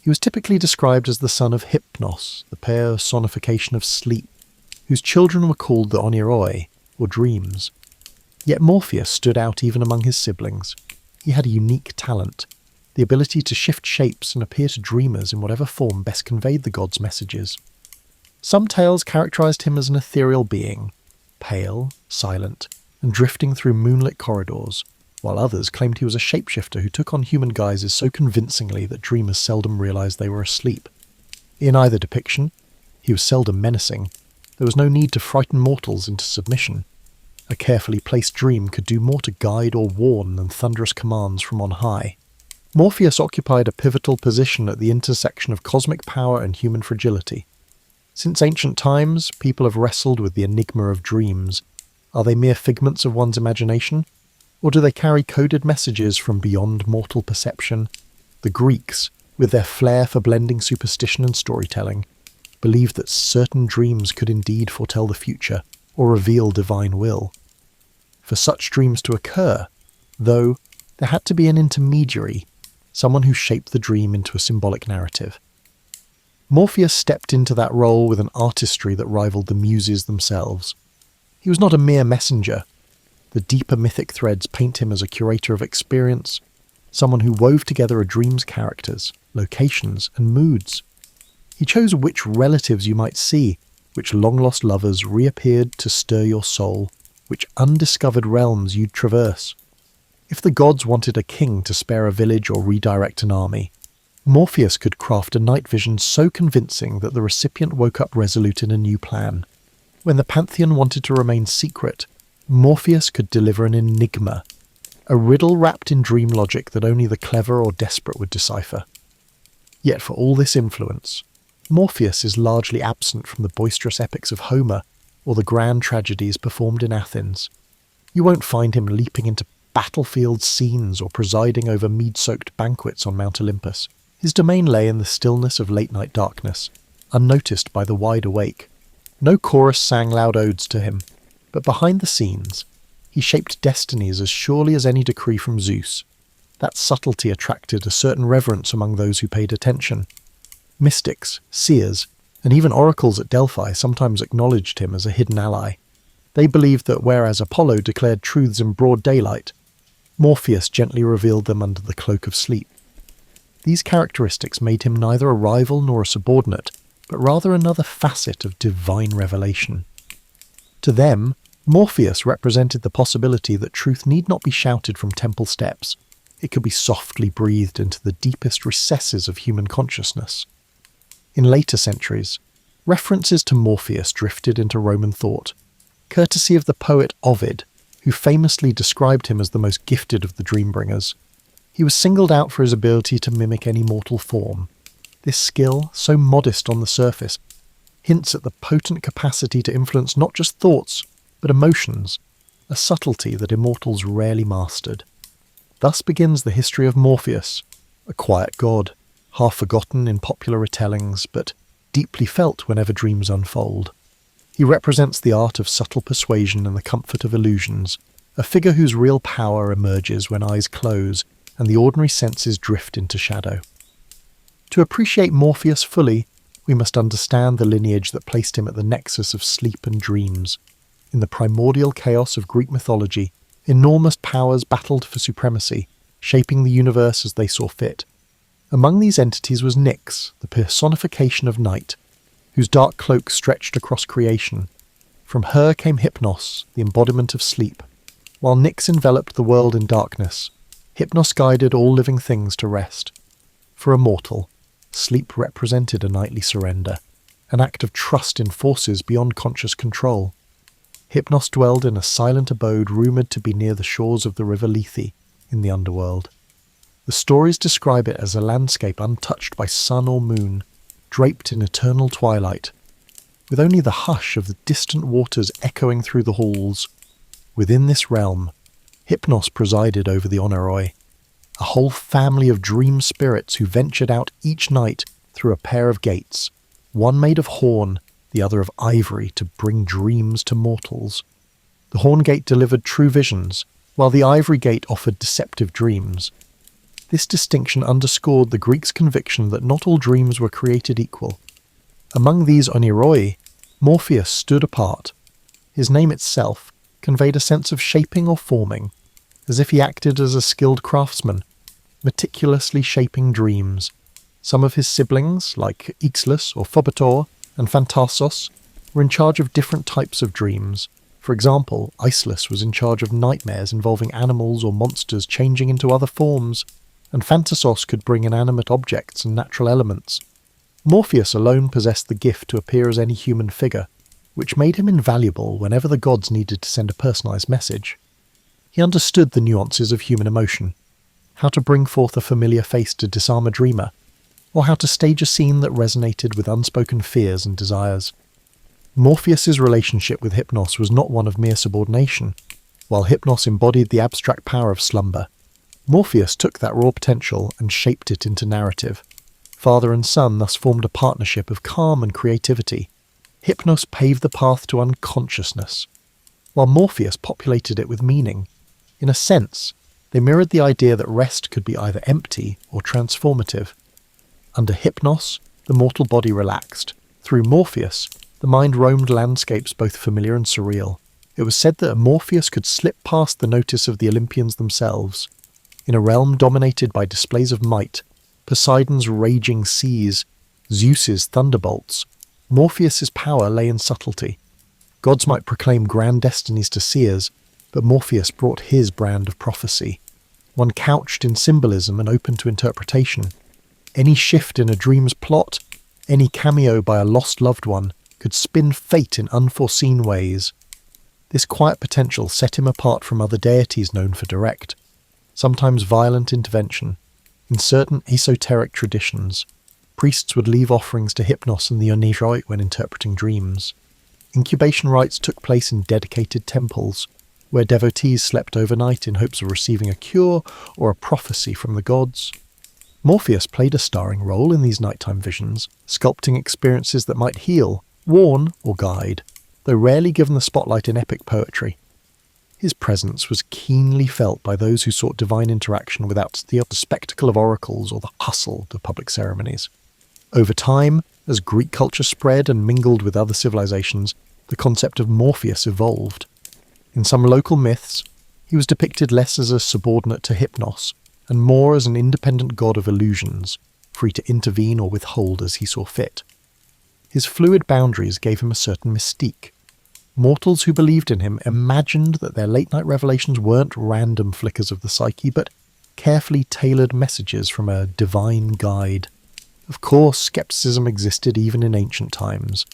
He was typically described as the son of Hypnos, the personification of sleep, whose children were called the Oniroi, or dreams. Yet Morpheus stood out even among his siblings. He had a unique talent, the ability to shift shapes and appear to dreamers in whatever form best conveyed the gods' messages. Some tales characterized him as an ethereal being, pale, silent, and drifting through moonlit corridors, while others claimed he was a shapeshifter who took on human guises so convincingly that dreamers seldom realized they were asleep. In either depiction, he was seldom menacing. There was no need to frighten mortals into submission. A carefully placed dream could do more to guide or warn than thunderous commands from on high. Morpheus occupied a pivotal position at the intersection of cosmic power and human fragility. Since ancient times, people have wrestled with the enigma of dreams. Are they mere figments of one's imagination? Or do they carry coded messages from beyond mortal perception? The Greeks, with their flair for blending superstition and storytelling, believed that certain dreams could indeed foretell the future or reveal divine will. For such dreams to occur, though, there had to be an intermediary, someone who shaped the dream into a symbolic narrative. Morpheus stepped into that role with an artistry that rivaled the muses themselves. He was not a mere messenger. The deeper mythic threads paint him as a curator of experience, someone who wove together a dream's characters, locations, and moods. He chose which relatives you might see, which long-lost lovers reappeared to stir your soul, which undiscovered realms you'd traverse. If the gods wanted a king to spare a village or redirect an army, Morpheus could craft a night vision so convincing that the recipient woke up resolute in a new plan. When the pantheon wanted to remain secret, Morpheus could deliver an enigma, a riddle wrapped in dream logic that only the clever or desperate would decipher. Yet for all this influence, Morpheus is largely absent from the boisterous epics of Homer or the grand tragedies performed in Athens. You won't find him leaping into battlefield scenes or presiding over mead-soaked banquets on Mount Olympus. His domain lay in the stillness of late-night darkness, unnoticed by the wide awake. No chorus sang loud odes to him, but behind the scenes, he shaped destinies as surely as any decree from Zeus. That subtlety attracted a certain reverence among those who paid attention. Mystics, seers, and even oracles at Delphi sometimes acknowledged him as a hidden ally. They believed that whereas Apollo declared truths in broad daylight, Morpheus gently revealed them under the cloak of sleep. These characteristics made him neither a rival nor a subordinate, but rather another facet of divine revelation. To them, Morpheus represented the possibility that truth need not be shouted from temple steps. It could be softly breathed into the deepest recesses of human consciousness. In later centuries, references to Morpheus drifted into Roman thought, courtesy of the poet Ovid, who famously described him as the most gifted of the dream-bringers. He was singled out for his ability to mimic any mortal form. This skill, so modest on the surface, hints at the potent capacity to influence not just thoughts, but emotions, a subtlety that immortals rarely mastered. Thus begins the history of Morpheus, a quiet god, half forgotten in popular retellings, but deeply felt whenever dreams unfold. He represents the art of subtle persuasion and the comfort of illusions, a figure whose real power emerges when eyes close and the ordinary senses drift into shadow. To appreciate Morpheus fully, we must understand the lineage that placed him at the nexus of sleep and dreams. In the primordial chaos of Greek mythology, enormous powers battled for supremacy, shaping the universe as they saw fit. Among these entities was Nyx, the personification of night, whose dark cloak stretched across creation. From her came Hypnos, the embodiment of sleep. While Nyx enveloped the world in darkness, Hypnos guided all living things to rest. For a mortal, sleep represented a nightly surrender, an act of trust in forces beyond conscious control. Hypnos dwelled in a silent abode rumoured to be near the shores of the river Lethe in the underworld. The stories describe it as a landscape untouched by sun or moon, draped in eternal twilight, with only the hush of the distant waters echoing through the halls. Within this realm, Hypnos presided over the Oneiroi, a whole family of dream spirits who ventured out each night through a pair of gates, one made of horn, the other of ivory, to bring dreams to mortals. The horn gate delivered true visions, while the ivory gate offered deceptive dreams. This distinction underscored the Greeks' conviction that not all dreams were created equal. Among these Oneiroi, Morpheus stood apart. His name itself conveyed a sense of shaping or forming, as if he acted as a skilled craftsman, meticulously shaping dreams. Some of his siblings, like Ixlus or Phobator and Phantasos, were in charge of different types of dreams. For example, Icelus was in charge of nightmares involving animals or monsters changing into other forms, and Phantasos could bring inanimate objects and natural elements. Morpheus alone possessed the gift to appear as any human figure, which made him invaluable whenever the gods needed to send a personalised message. He understood the nuances of human emotion, how to bring forth a familiar face to disarm a dreamer, or how to stage a scene that resonated with unspoken fears and desires. Morpheus's relationship with Hypnos was not one of mere subordination. While Hypnos embodied the abstract power of slumber, Morpheus took that raw potential and shaped it into narrative. Father and son thus formed a partnership of calm and creativity. Hypnos paved the path to unconsciousness, while Morpheus populated it with meaning. In a sense, they mirrored the idea that rest could be either empty or transformative. Under Hypnos, the mortal body relaxed. Through Morpheus, the mind roamed landscapes both familiar and surreal. It was said that Morpheus could slip past the notice of the Olympians themselves. In a realm dominated by displays of might, Poseidon's raging seas, Zeus's thunderbolts, Morpheus's power lay in subtlety. Gods might proclaim grand destinies to seers, but Morpheus brought his brand of prophecy, one couched in symbolism and open to interpretation. Any shift in a dream's plot, any cameo by a lost loved one, could spin fate in unforeseen ways. This quiet potential set him apart from other deities known for direct, sometimes violent intervention. In certain esoteric traditions, priests would leave offerings to Hypnos and the Oneiroi when interpreting dreams. Incubation rites took place in dedicated temples, where devotees slept overnight in hopes of receiving a cure or a prophecy from the gods. Morpheus played a starring role in these nighttime visions, sculpting experiences that might heal, warn, or guide, though rarely given the spotlight in epic poetry. His presence was keenly felt by those who sought divine interaction without the spectacle of oracles or the hustle of public ceremonies. Over time, as Greek culture spread and mingled with other civilizations, the concept of Morpheus evolved. In some local myths, he was depicted less as a subordinate to Hypnos, and more as an independent god of illusions, free to intervene or withhold as he saw fit. His fluid boundaries gave him a certain mystique. Mortals who believed in him imagined that their late-night revelations weren't random flickers of the psyche, but carefully tailored messages from a divine guide. Of course, skepticism existed even in ancient times.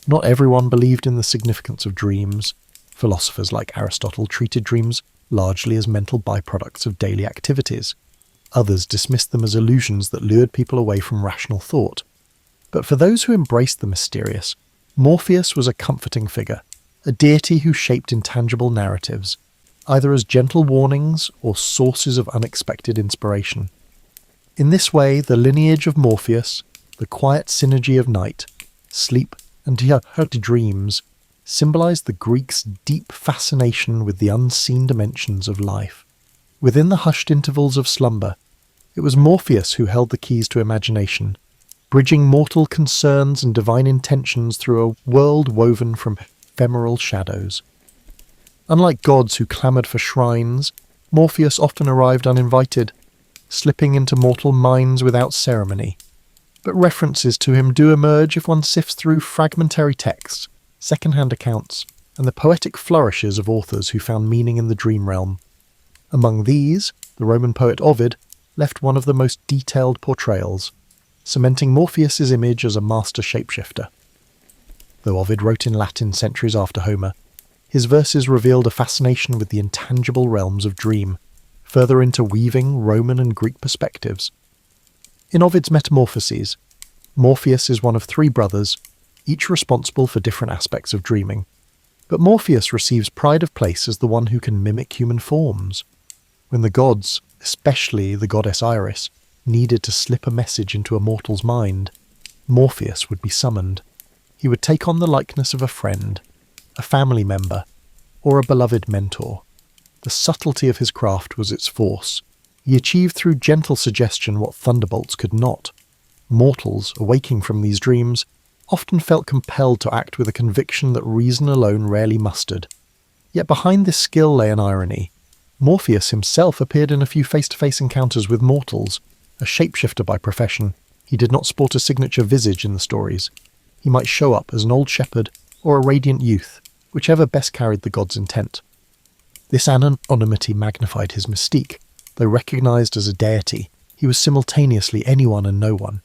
Not everyone believed in the significance of dreams. Philosophers like Aristotle treated dreams largely as mental byproducts of daily activities. Others dismissed them as illusions that lured people away from rational thought. But for those who embraced the mysterious, Morpheus was a comforting figure, a deity who shaped intangible narratives, either as gentle warnings or sources of unexpected inspiration. In this way, the lineage of Morpheus, the quiet synergy of night, sleep, and dreams, symbolized the Greeks' deep fascination with the unseen dimensions of life. Within the hushed intervals of slumber, it was Morpheus who held the keys to imagination, bridging mortal concerns and divine intentions through a world woven from ephemeral shadows. Unlike gods who clamoured for shrines, Morpheus often arrived uninvited, slipping into mortal minds without ceremony. But references to him do emerge if one sifts through fragmentary texts, second-hand accounts, and the poetic flourishes of authors who found meaning in the dream realm. Among these, the Roman poet Ovid left one of the most detailed portrayals, cementing Morpheus's image as a master shapeshifter. Though Ovid wrote in Latin centuries after Homer, his verses revealed a fascination with the intangible realms of dream, further interweaving Roman and Greek perspectives. In Ovid's Metamorphoses, Morpheus is one of three brothers, each responsible for different aspects of dreaming. But Morpheus receives pride of place as the one who can mimic human forms. When the gods, especially the goddess Iris, needed to slip a message into a mortal's mind, Morpheus would be summoned. He would take on the likeness of a friend, a family member, or a beloved mentor. The subtlety of his craft was its force. He achieved through gentle suggestion what thunderbolts could not. Mortals, awaking from these dreams, often felt compelled to act with a conviction that reason alone rarely mustered. Yet behind this skill lay an irony. Morpheus himself appeared in a few face-to-face encounters with mortals. A shapeshifter by profession, he did not sport a signature visage in the stories. He might show up as an old shepherd or a radiant youth, whichever best carried the god's intent. This anonymity magnified his mystique. Though recognized as a deity, he was simultaneously anyone and no one.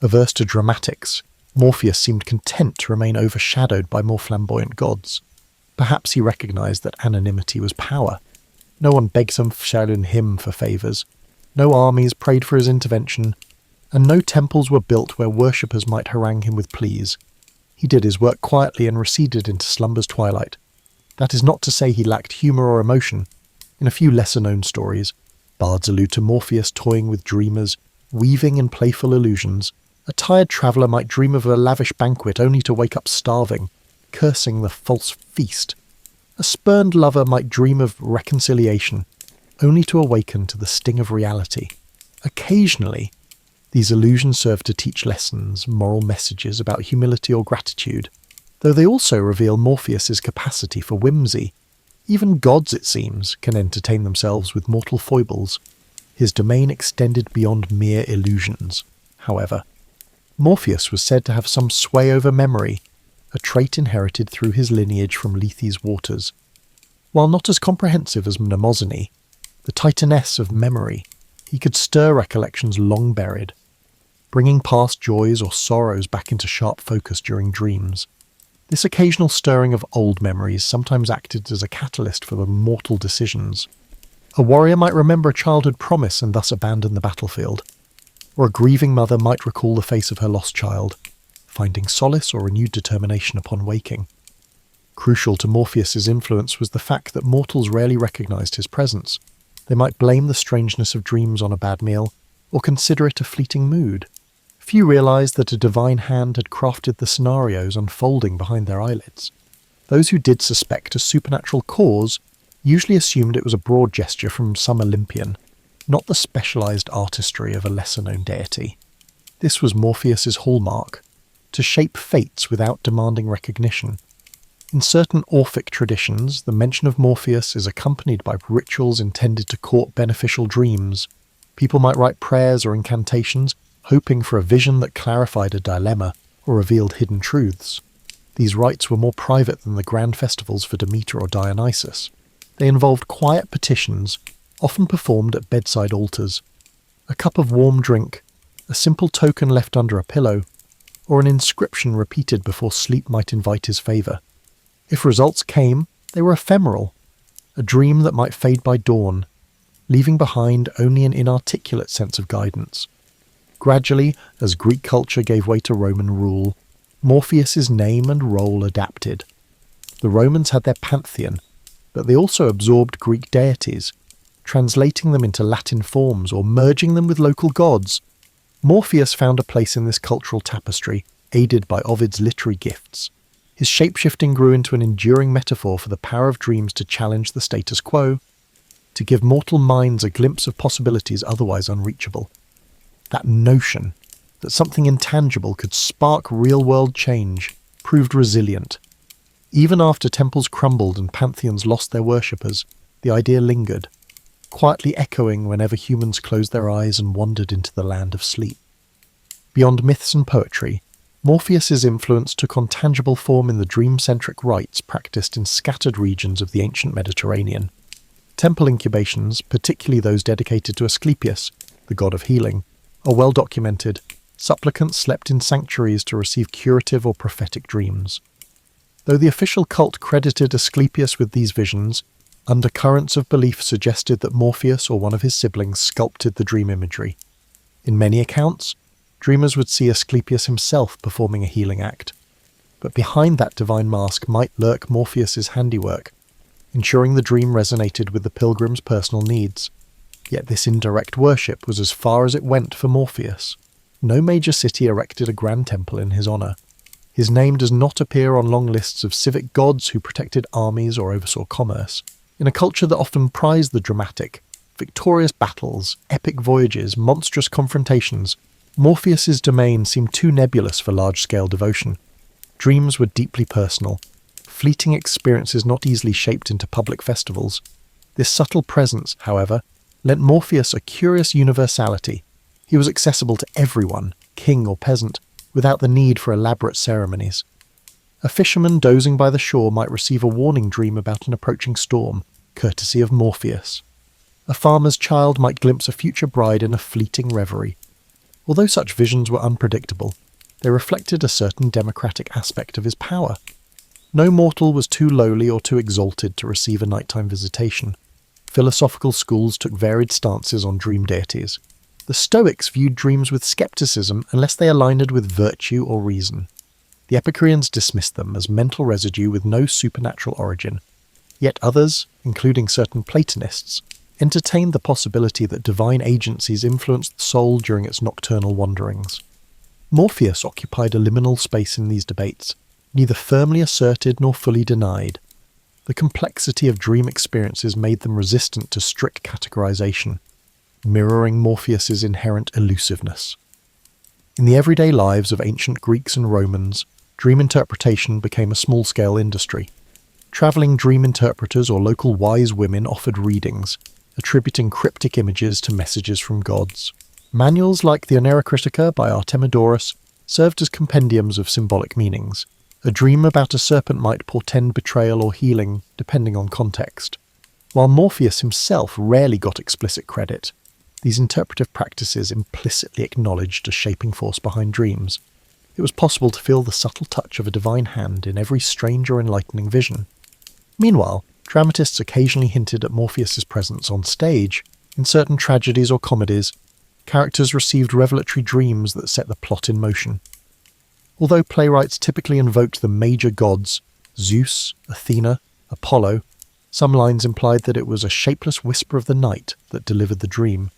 Averse to dramatics, Morpheus seemed content to remain overshadowed by more flamboyant gods. Perhaps he recognized that anonymity was power. No one begged some him for favours. No armies prayed for his intervention, and no temples were built where worshippers might harangue him with pleas. He did his work quietly and receded into slumber's twilight. That is not to say he lacked humour or emotion. In a few lesser-known stories, bards allude to Morpheus toying with dreamers, weaving in playful illusions. A tired traveller might dream of a lavish banquet only to wake up starving, cursing the false feast. A spurned lover might dream of reconciliation, only to awaken to the sting of reality. Occasionally, these illusions serve to teach lessons, moral messages about humility or gratitude, though they also reveal Morpheus's capacity for whimsy. Even gods, it seems, can entertain themselves with mortal foibles. His domain extended beyond mere illusions, however. Morpheus was said to have some sway over memory, a trait inherited through his lineage from Lethe's waters. While not as comprehensive as Mnemosyne, the titaness of memory, he could stir recollections long buried, bringing past joys or sorrows back into sharp focus during dreams. This occasional stirring of old memories sometimes acted as a catalyst for the mortal decisions. A warrior might remember a childhood promise and thus abandon the battlefield, or a grieving mother might recall the face of her lost child, finding solace or renewed determination upon waking. Crucial to Morpheus's influence was the fact that mortals rarely recognized his presence. They might blame the strangeness of dreams on a bad meal, or consider it a fleeting mood. Few realized that a divine hand had crafted the scenarios unfolding behind their eyelids. Those who did suspect a supernatural cause usually assumed it was a broad gesture from some Olympian, not the specialized artistry of a lesser-known deity. This was Morpheus's hallmark, to shape fates without demanding recognition. In certain Orphic traditions, the mention of Morpheus is accompanied by rituals intended to court beneficial dreams. People might write prayers or incantations, hoping for a vision that clarified a dilemma or revealed hidden truths. These rites were more private than the grand festivals for Demeter or Dionysus. They involved quiet petitions, often performed at bedside altars. A cup of warm drink, a simple token left under a pillow, or an inscription repeated before sleep might invite his favour. If results came, they were ephemeral, a dream that might fade by dawn, leaving behind only an inarticulate sense of guidance. Gradually, as Greek culture gave way to Roman rule, Morpheus's name and role adapted. The Romans had their pantheon, but they also absorbed Greek deities, translating them into Latin forms or merging them with local gods. Morpheus found a place in this cultural tapestry, aided by Ovid's literary gifts. His shapeshifting grew into an enduring metaphor for the power of dreams to challenge the status quo, to give mortal minds a glimpse of possibilities otherwise unreachable. That notion that something intangible could spark real-world change proved resilient. Even after temples crumbled and pantheons lost their worshippers, the idea lingered, quietly echoing whenever humans closed their eyes and wandered into the land of sleep. Beyond myths and poetry, Morpheus's influence took on tangible form in the dream-centric rites practiced in scattered regions of the ancient Mediterranean. Temple incubations, particularly those dedicated to Asclepius, the god of healing, are well documented. Supplicants slept in sanctuaries to receive curative or prophetic dreams. Though the official cult credited Asclepius with these visions, undercurrents of belief suggested that Morpheus or one of his siblings sculpted the dream imagery. In many accounts, dreamers would see Asclepius himself performing a healing act. But behind that divine mask might lurk Morpheus's handiwork, ensuring the dream resonated with the pilgrim's personal needs. Yet this indirect worship was as far as it went for Morpheus. No major city erected a grand temple in his honour. His name does not appear on long lists of civic gods who protected armies or oversaw commerce. In a culture that often prized the dramatic, victorious battles, epic voyages, monstrous confrontations, Morpheus's domain seemed too nebulous for large-scale devotion. Dreams were deeply personal, fleeting experiences not easily shaped into public festivals. This subtle presence, however, lent Morpheus a curious universality. He was accessible to everyone, king or peasant, without the need for elaborate ceremonies. A fisherman dozing by the shore might receive a warning dream about an approaching storm, courtesy of Morpheus. A farmer's child might glimpse a future bride in a fleeting reverie. Although such visions were unpredictable, they reflected a certain democratic aspect of his power. No mortal was too lowly or too exalted to receive a nighttime visitation. Philosophical schools took varied stances on dream deities. The Stoics viewed dreams with skepticism unless they aligned with virtue or reason. The Epicureans dismissed them as mental residue with no supernatural origin. Yet others, including certain Platonists, entertained the possibility that divine agencies influenced the soul during its nocturnal wanderings. Morpheus occupied a liminal space in these debates, neither firmly asserted nor fully denied. The complexity of dream experiences made them resistant to strict categorization, mirroring Morpheus's inherent elusiveness. In the everyday lives of ancient Greeks and Romans, dream interpretation became a small-scale industry. Travelling dream interpreters or local wise women offered readings, attributing cryptic images to messages from gods. Manuals like the Critica by Artemidorus served as compendiums of symbolic meanings. A dream about a serpent might portend betrayal or healing, depending on context. While Morpheus himself rarely got explicit credit, these interpretive practices implicitly acknowledged a shaping force behind dreams. It was possible to feel the subtle touch of a divine hand in every strange or enlightening vision. Meanwhile, dramatists occasionally hinted at Morpheus's presence on stage. In certain tragedies or comedies, characters received revelatory dreams that set the plot in motion. Although playwrights typically invoked the major gods, Zeus, Athena, Apollo, some lines implied that it was a shapeless whisper of the night that delivered the dream.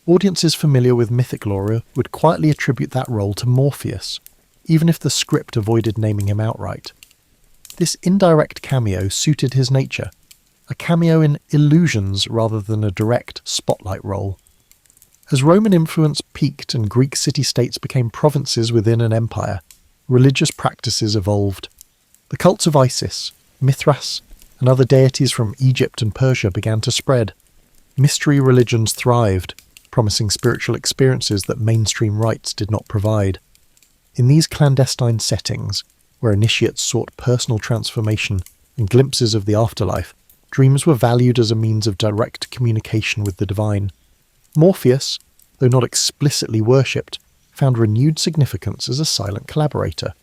Audiences familiar with mythic lore would quietly attribute that role to Morpheus, even if the script avoided naming him outright. This indirect cameo suited his nature, a cameo in illusions rather than a direct spotlight role. As Roman influence peaked and Greek city-states became provinces within an empire, religious practices evolved. The cults of Isis, Mithras, and other deities from Egypt and Persia began to spread. Mystery religions thrived, promising spiritual experiences that mainstream rites did not provide. In these clandestine settings, where initiates sought personal transformation and glimpses of the afterlife, dreams were valued as a means of direct communication with the divine. Morpheus, though not explicitly worshipped, found renewed significance as a silent collaborator.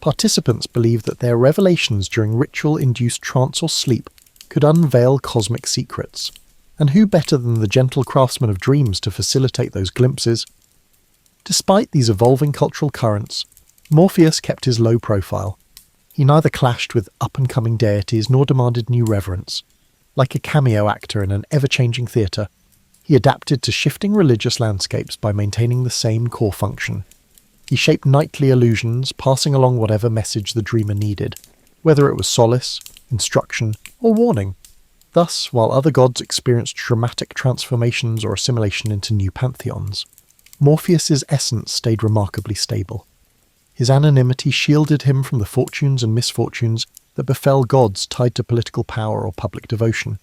Participants believed that their revelations during ritual-induced trance or sleep could unveil cosmic secrets. And who better than the gentle craftsman of dreams to facilitate those glimpses? Despite these evolving cultural currents, Morpheus kept his low profile. He neither clashed with up-and-coming deities nor demanded new reverence. Like a cameo actor in an ever-changing theatre, he adapted to shifting religious landscapes by maintaining the same core function. He shaped nightly illusions, passing along whatever message the dreamer needed, whether it was solace, instruction, or warning. Thus, while other gods experienced dramatic transformations or assimilation into new pantheons, Morpheus's essence stayed remarkably stable. His anonymity shielded him from the fortunes and misfortunes that befell gods tied to political power or public devotion.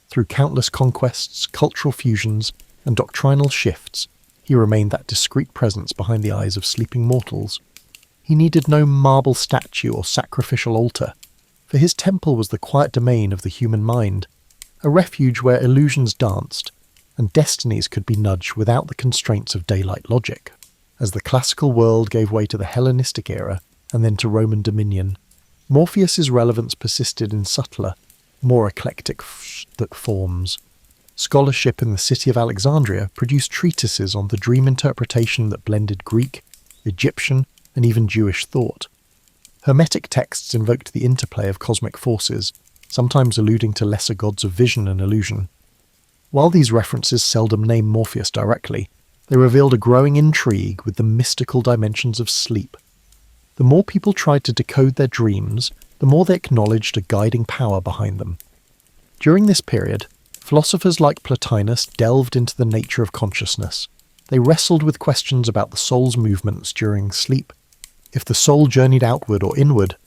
Through countless conquests, cultural fusions, and doctrinal shifts, he remained that discreet presence behind the eyes of sleeping mortals. He needed no marble statue or sacrificial altar, for his temple was the quiet domain of the human mind, a refuge where illusions danced and destinies could be nudged without the constraints of daylight logic. As the classical world gave way to the Hellenistic era and then to Roman dominion, Morpheus's relevance persisted in subtler, more eclectic forms. Scholarship in the city of Alexandria produced treatises on the dream interpretation that blended Greek, Egyptian, and even Jewish thought. Hermetic texts invoked the interplay of cosmic forces, sometimes alluding to lesser gods of vision and illusion. While these references seldom name Morpheus directly, they revealed a growing intrigue with the mystical dimensions of sleep. The more people tried to decode their dreams, the more they acknowledged a guiding power behind them. During this period, philosophers like Plotinus delved into the nature of consciousness. They wrestled with questions about the soul's movements during sleep. If the soul journeyed outward or inward,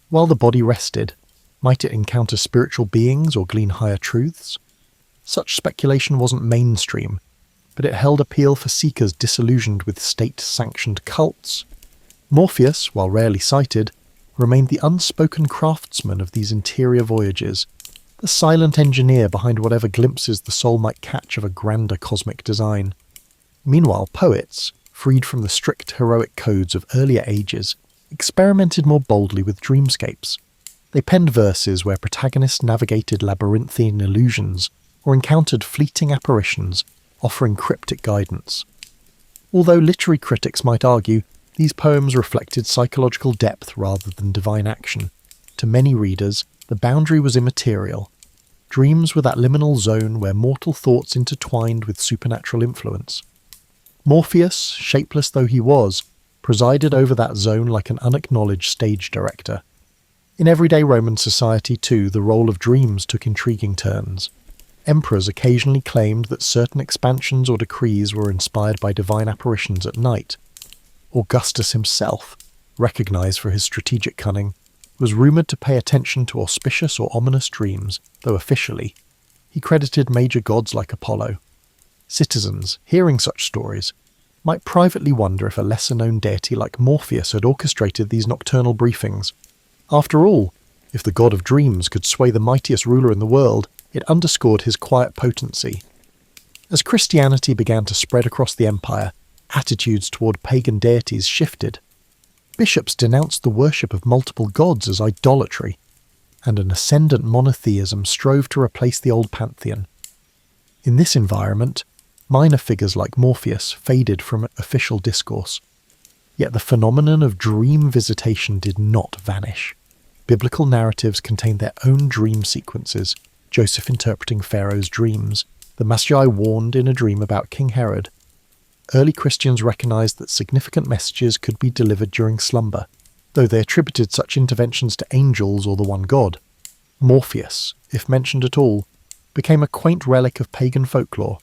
while the body rested, might it encounter spiritual beings or glean higher truths? Such speculation wasn't mainstream, but it held appeal for seekers disillusioned with state-sanctioned cults. Morpheus, while rarely cited, remained the unspoken craftsman of these interior voyages, the silent engineer behind whatever glimpses the soul might catch of a grander cosmic design. Meanwhile, poets, freed from the strict heroic codes of earlier ages, experimented more boldly with dreamscapes. They penned verses where protagonists navigated labyrinthine illusions or encountered fleeting apparitions, offering cryptic guidance. Although literary critics might argue, these poems reflected psychological depth rather than divine action. To many readers, the boundary was immaterial. Dreams were that liminal zone where mortal thoughts intertwined with supernatural influence. Morpheus, shapeless though he was, presided over that zone like an unacknowledged stage director. In everyday Roman society, too, the role of dreams took intriguing turns. Emperors occasionally claimed that certain expansions or decrees were inspired by divine apparitions at night. Augustus himself, recognized for his strategic cunning, was rumoured to pay attention to auspicious or ominous dreams, though officially, he credited major gods like Apollo. Citizens, hearing such stories, might privately wonder if a lesser-known deity like Morpheus had orchestrated these nocturnal briefings. After all, if the god of dreams could sway the mightiest ruler in the world, it underscored his quiet potency. As Christianity began to spread across the empire, attitudes toward pagan deities shifted. Bishops denounced the worship of multiple gods as idolatry, and an ascendant monotheism strove to replace the old pantheon. In this environment, minor figures like Morpheus faded from official discourse. Yet the phenomenon of dream visitation did not vanish. Biblical narratives contained their own dream sequences, Joseph interpreting Pharaoh's dreams, the Magi warned in a dream about King Herod. Early Christians recognized that significant messages could be delivered during slumber, though they attributed such interventions to angels or the one god. Morpheus, if mentioned at all, became a quaint relic of pagan folklore.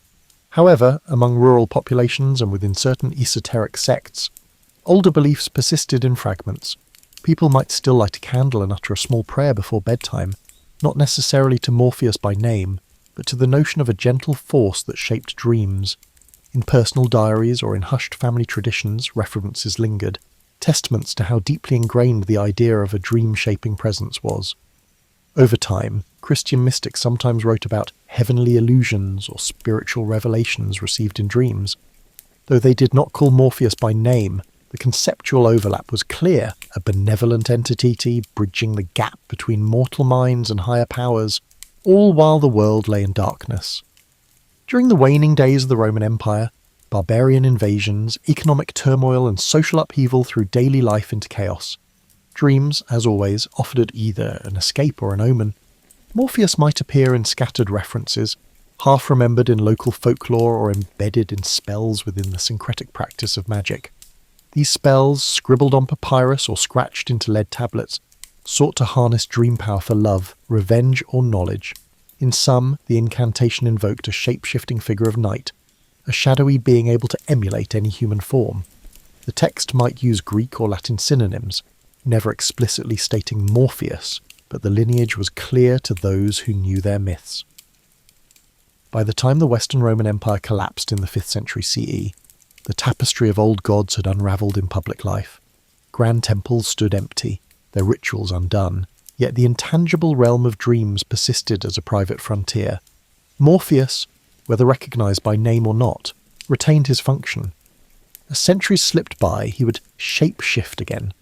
However, among rural populations and within certain esoteric sects, older beliefs persisted in fragments. People might still light a candle and utter a small prayer before bedtime, not necessarily to Morpheus by name, but to the notion of a gentle force that shaped dreams. In personal diaries or in hushed family traditions, references lingered, testaments to how deeply ingrained the idea of a dream-shaping presence was. Over time, Christian mystics sometimes wrote about heavenly illusions or spiritual revelations received in dreams. Though they did not call Morpheus by name, the conceptual overlap was clear, a benevolent entity bridging the gap between mortal minds and higher powers, all while the world lay in darkness. During the waning days of the Roman Empire, barbarian invasions, economic turmoil and social upheaval threw daily life into chaos. Dreams, as always, offered either an escape or an omen. Morpheus might appear in scattered references, half remembered in local folklore or embedded in spells within the syncretic practice of magic. These spells, scribbled on papyrus or scratched into lead tablets, sought to harness dream power for love, revenge or knowledge. In some, the incantation invoked a shape-shifting figure of night, a shadowy being able to emulate any human form. The text might use Greek or Latin synonyms, never explicitly stating Morpheus, but the lineage was clear to those who knew their myths. By the time the Western Roman Empire collapsed in the 5th century CE, the tapestry of old gods had unravelled in public life. Grand temples stood empty, their rituals undone, yet the intangible realm of dreams persisted as a private frontier. Morpheus, whether recognised by name or not, retained his function. As centuries slipped by, he would shape-shift again,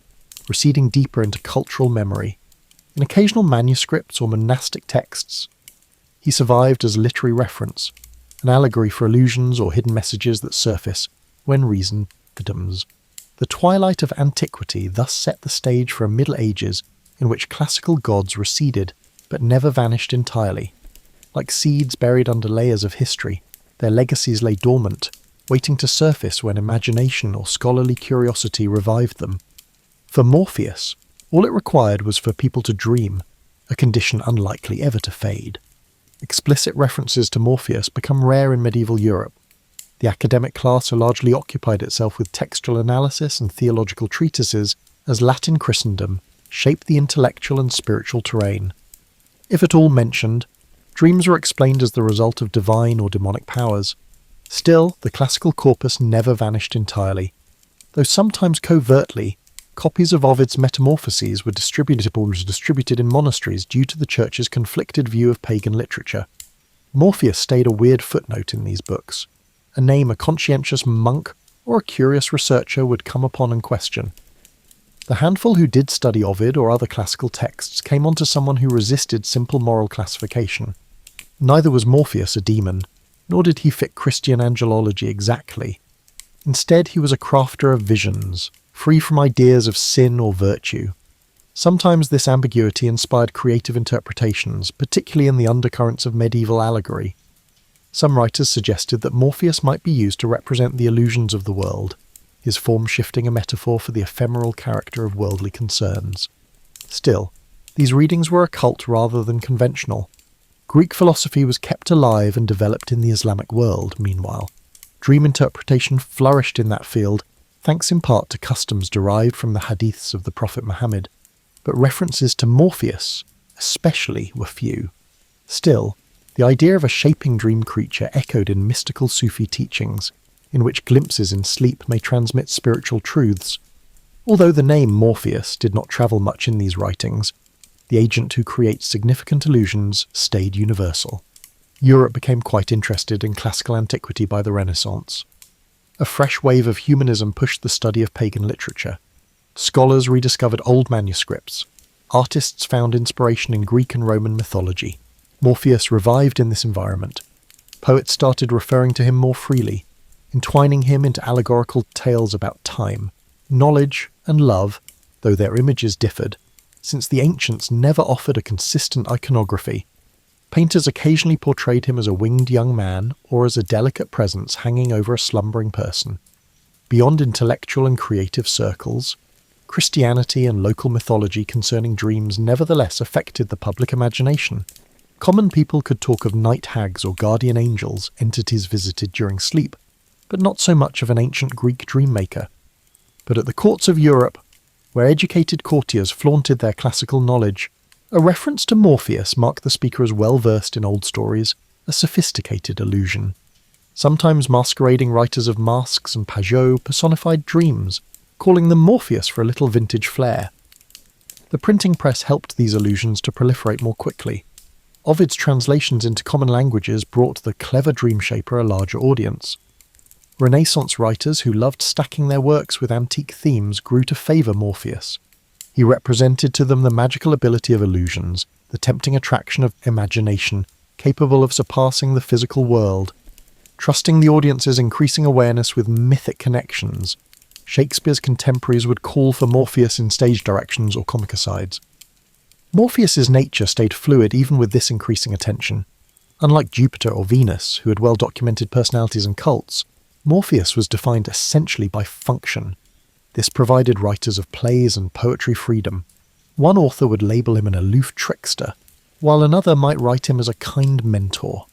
receding deeper into cultural memory. In occasional manuscripts or monastic texts, he survived as literary reference, an allegory for illusions or hidden messages that surface when reason dims. The twilight of antiquity thus set the stage for a Middle Ages in which classical gods receded but never vanished entirely. Like seeds buried under layers of history, their legacies lay dormant, waiting to surface when imagination or scholarly curiosity revived them. For Morpheus, all it required was for people to dream, a condition unlikely ever to fade. Explicit references to Morpheus become rare in medieval Europe. The academic class largely occupied itself with textual analysis and theological treatises as Latin Christendom shaped the intellectual and spiritual terrain. If at all mentioned, dreams were explained as the result of divine or demonic powers. Still, the classical corpus never vanished entirely. Though sometimes covertly, copies of Ovid's Metamorphoses were distributed in monasteries due to the church's conflicted view of pagan literature. Morpheus stayed a weird footnote in these books, a name a conscientious monk or a curious researcher would come upon and question. The handful who did study Ovid or other classical texts came onto someone who resisted simple moral classification. Neither was Morpheus a demon, nor did he fit Christian angelology exactly. Instead, he was a crafter of visions, free from ideas of sin or virtue. Sometimes this ambiguity inspired creative interpretations, particularly in the undercurrents of medieval allegory. Some writers suggested that Morpheus might be used to represent the illusions of the world, his form shifting a metaphor for the ephemeral character of worldly concerns. Still, these readings were occult rather than conventional. Greek philosophy was kept alive and developed in the Islamic world, meanwhile. Dream interpretation flourished in that field, thanks in part to customs derived from the hadiths of the Prophet Muhammad, but references to Morpheus, especially, were few. Still, the idea of a shaping dream creature echoed in mystical Sufi teachings, in which glimpses in sleep may transmit spiritual truths. Although the name Morpheus did not travel much in these writings, the agent who creates significant illusions stayed universal. Europe became quite interested in classical antiquity by the Renaissance. A fresh wave of humanism pushed the study of pagan literature. Scholars rediscovered old manuscripts. Artists found inspiration in Greek and Roman mythology. Morpheus revived in this environment. Poets started referring to him more freely, entwining him into allegorical tales about time, knowledge, and love, though their images differed, since the ancients never offered a consistent iconography. Painters occasionally portrayed him as a winged young man or as a delicate presence hanging over a slumbering person. Beyond intellectual and creative circles, Christianity and local mythology concerning dreams nevertheless affected the public imagination. Common people could talk of night hags or guardian angels, entities visited during sleep, but not so much of an ancient Greek dream maker. But at the courts of Europe, where educated courtiers flaunted their classical knowledge, a reference to Morpheus marked the speaker as well-versed in old stories, a sophisticated illusion. Sometimes masquerading writers of masques and pageaux personified dreams, calling them Morpheus for a little vintage flair. The printing press helped these illusions to proliferate more quickly. Ovid's translations into common languages brought the clever dream shaper a larger audience. Renaissance writers who loved stacking their works with antique themes grew to favour Morpheus. He represented to them the magical ability of illusions, the tempting attraction of imagination, capable of surpassing the physical world. Trusting the audience's increasing awareness with mythic connections, Shakespeare's contemporaries would call for Morpheus in stage directions or comic asides. Morpheus's nature stayed fluid even with this increasing attention. Unlike Jupiter or Venus, who had well-documented personalities and cults, Morpheus was defined essentially by function. This provided writers of plays and poetry freedom. One author would label him an aloof trickster, while another might write him as a kind mentor.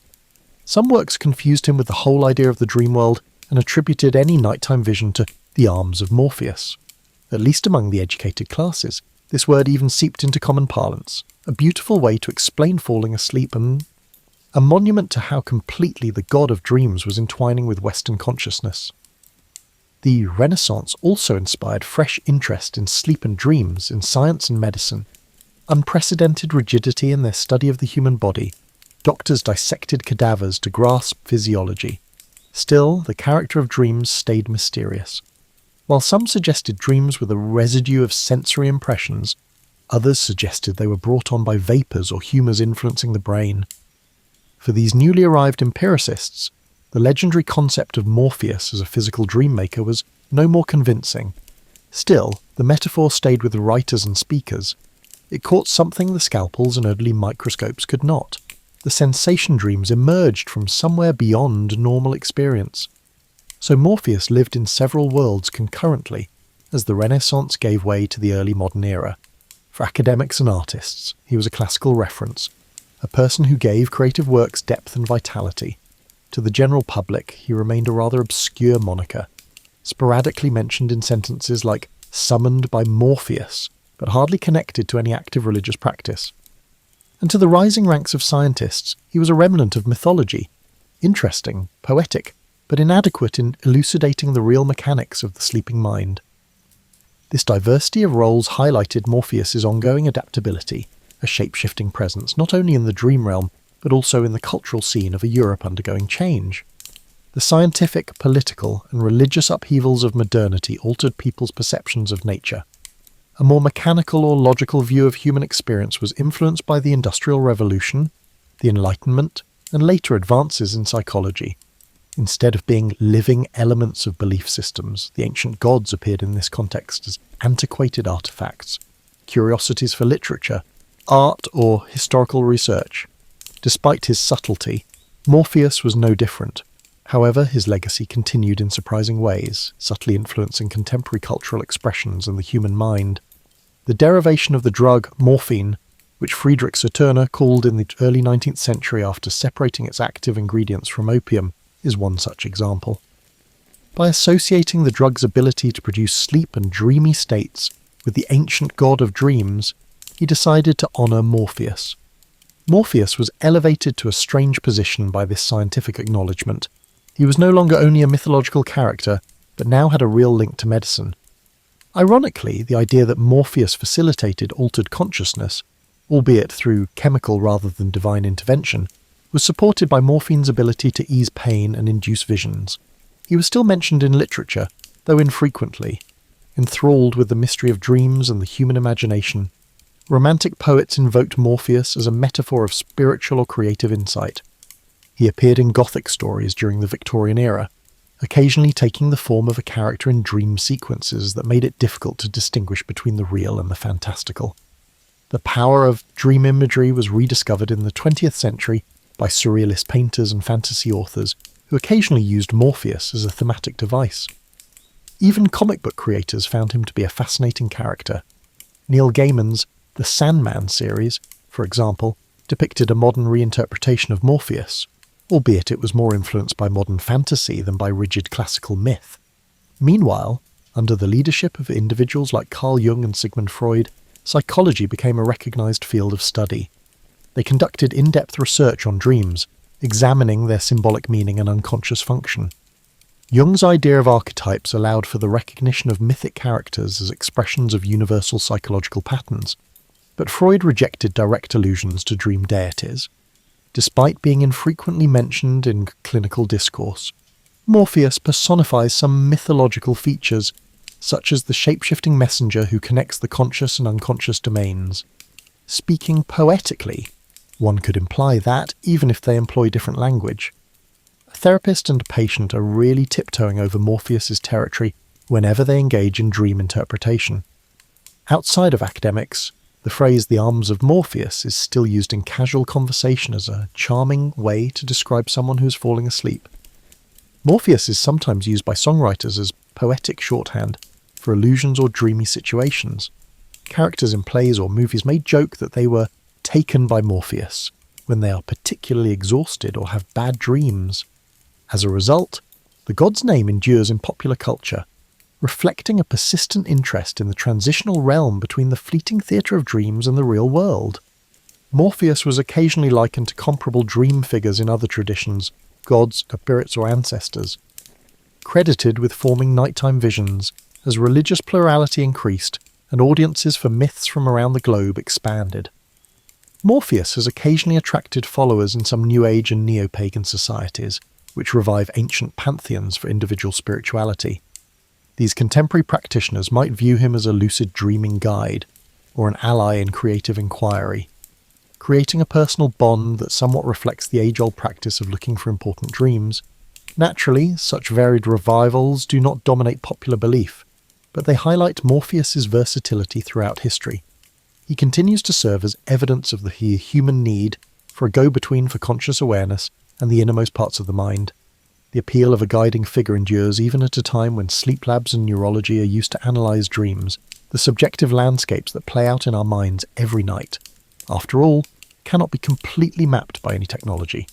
Some works confused him with the whole idea of the dream world and attributed any nighttime vision to the arms of Morpheus. At least among the educated classes, this word even seeped into common parlance, a beautiful way to explain falling asleep and a monument to how completely the god of dreams was entwining with Western consciousness. The Renaissance also inspired fresh interest in sleep and dreams in science and medicine. Unprecedented rigidity in their study of the human body, doctors dissected cadavers to grasp physiology. Still, the character of dreams stayed mysterious. While some suggested dreams were the residue of sensory impressions, others suggested they were brought on by vapours or humours influencing the brain. For these newly arrived empiricists, the legendary concept of Morpheus as a physical dream maker was no more convincing. Still, the metaphor stayed with the writers and speakers. It caught something the scalpels and early microscopes could not. The sensation dreams emerged from somewhere beyond normal experience. So Morpheus lived in several worlds concurrently, as the Renaissance gave way to the early modern era. For academics and artists, he was a classical reference, a person who gave creative works depth and vitality. To the general public, he remained a rather obscure moniker, sporadically mentioned in sentences like "summoned by Morpheus," but hardly connected to any active religious practice. And to the rising ranks of scientists, he was a remnant of mythology, interesting, poetic, but inadequate in elucidating the real mechanics of the sleeping mind. This diversity of roles highlighted Morpheus's ongoing adaptability, a shape-shifting presence not only in the dream realm, but also in the cultural scene of a Europe undergoing change. The scientific, political, and religious upheavals of modernity altered people's perceptions of nature. A more mechanical or logical view of human experience was influenced by the Industrial Revolution, the Enlightenment, and later advances in psychology. Instead of being living elements of belief systems, the ancient gods appeared in this context as antiquated artifacts, curiosities for literature, art, or historical research. Despite his subtlety, Morpheus was no different. However, his legacy continued in surprising ways, subtly influencing contemporary cultural expressions and the human mind. The derivation of the drug morphine, which Friedrich Serturner called in the early 19th century after separating its active ingredients from opium, is one such example. By associating the drug's ability to produce sleep and dreamy states with the ancient god of dreams, he decided to honour Morpheus. Morpheus was elevated to a strange position by this scientific acknowledgement. He was no longer only a mythological character, but now had a real link to medicine. Ironically, the idea that Morpheus facilitated altered consciousness, albeit through chemical rather than divine intervention, was supported by morphine's ability to ease pain and induce visions. He was still mentioned in literature, though infrequently. Enthralled with the mystery of dreams and the human imagination, romantic poets invoked Morpheus as a metaphor of spiritual or creative insight. He appeared in Gothic stories during the Victorian era, occasionally taking the form of a character in dream sequences that made it difficult to distinguish between the real and the fantastical. The power of dream imagery was rediscovered in the 20th century by surrealist painters and fantasy authors who occasionally used Morpheus as a thematic device. Even comic book creators found him to be a fascinating character. Neil Gaiman's The Sandman series, for example, depicted a modern reinterpretation of Morpheus, albeit it was more influenced by modern fantasy than by rigid classical myth. Meanwhile, under the leadership of individuals like Carl Jung and Sigmund Freud, psychology became a recognized field of study. They conducted in-depth research on dreams, examining their symbolic meaning and unconscious function. Jung's idea of archetypes allowed for the recognition of mythic characters as expressions of universal psychological patterns, but Freud rejected direct allusions to dream deities. Despite being infrequently mentioned in clinical discourse, Morpheus personifies some mythological features, such as the shape-shifting messenger who connects the conscious and unconscious domains. Speaking poetically, one could imply that, even if they employ different language. A therapist and a patient are really tiptoeing over Morpheus's territory whenever they engage in dream interpretation. Outside of academics, the phrase "the arms of Morpheus" is still used in casual conversation as a charming way to describe someone who is falling asleep. Morpheus is sometimes used by songwriters as poetic shorthand for allusions or dreamy situations. Characters in plays or movies may joke that they were taken by Morpheus when they are particularly exhausted or have bad dreams. As a result, the god's name endures in popular culture, reflecting a persistent interest in the transitional realm between the fleeting theatre of dreams and the real world. Morpheus was occasionally likened to comparable dream figures in other traditions, gods, spirits, or ancestors. credited with forming nighttime visions as religious plurality increased and audiences for myths from around the globe expanded. Morpheus has occasionally attracted followers in some New Age and neo-pagan societies, which revive ancient pantheons for individual spirituality. These contemporary practitioners might view him as a lucid dreaming guide, or an ally in creative inquiry, creating a personal bond that somewhat reflects the age-old practice of looking for important dreams. Naturally, such varied revivals do not dominate popular belief, but they highlight Morpheus's versatility throughout history. He continues to serve as evidence of the human need for a go-between for conscious awareness and the innermost parts of the mind. The appeal of a guiding figure endures even at a time when sleep labs and neurology are used to analyze dreams, the subjective landscapes that play out in our minds every night. After all, cannot be completely mapped by any technology.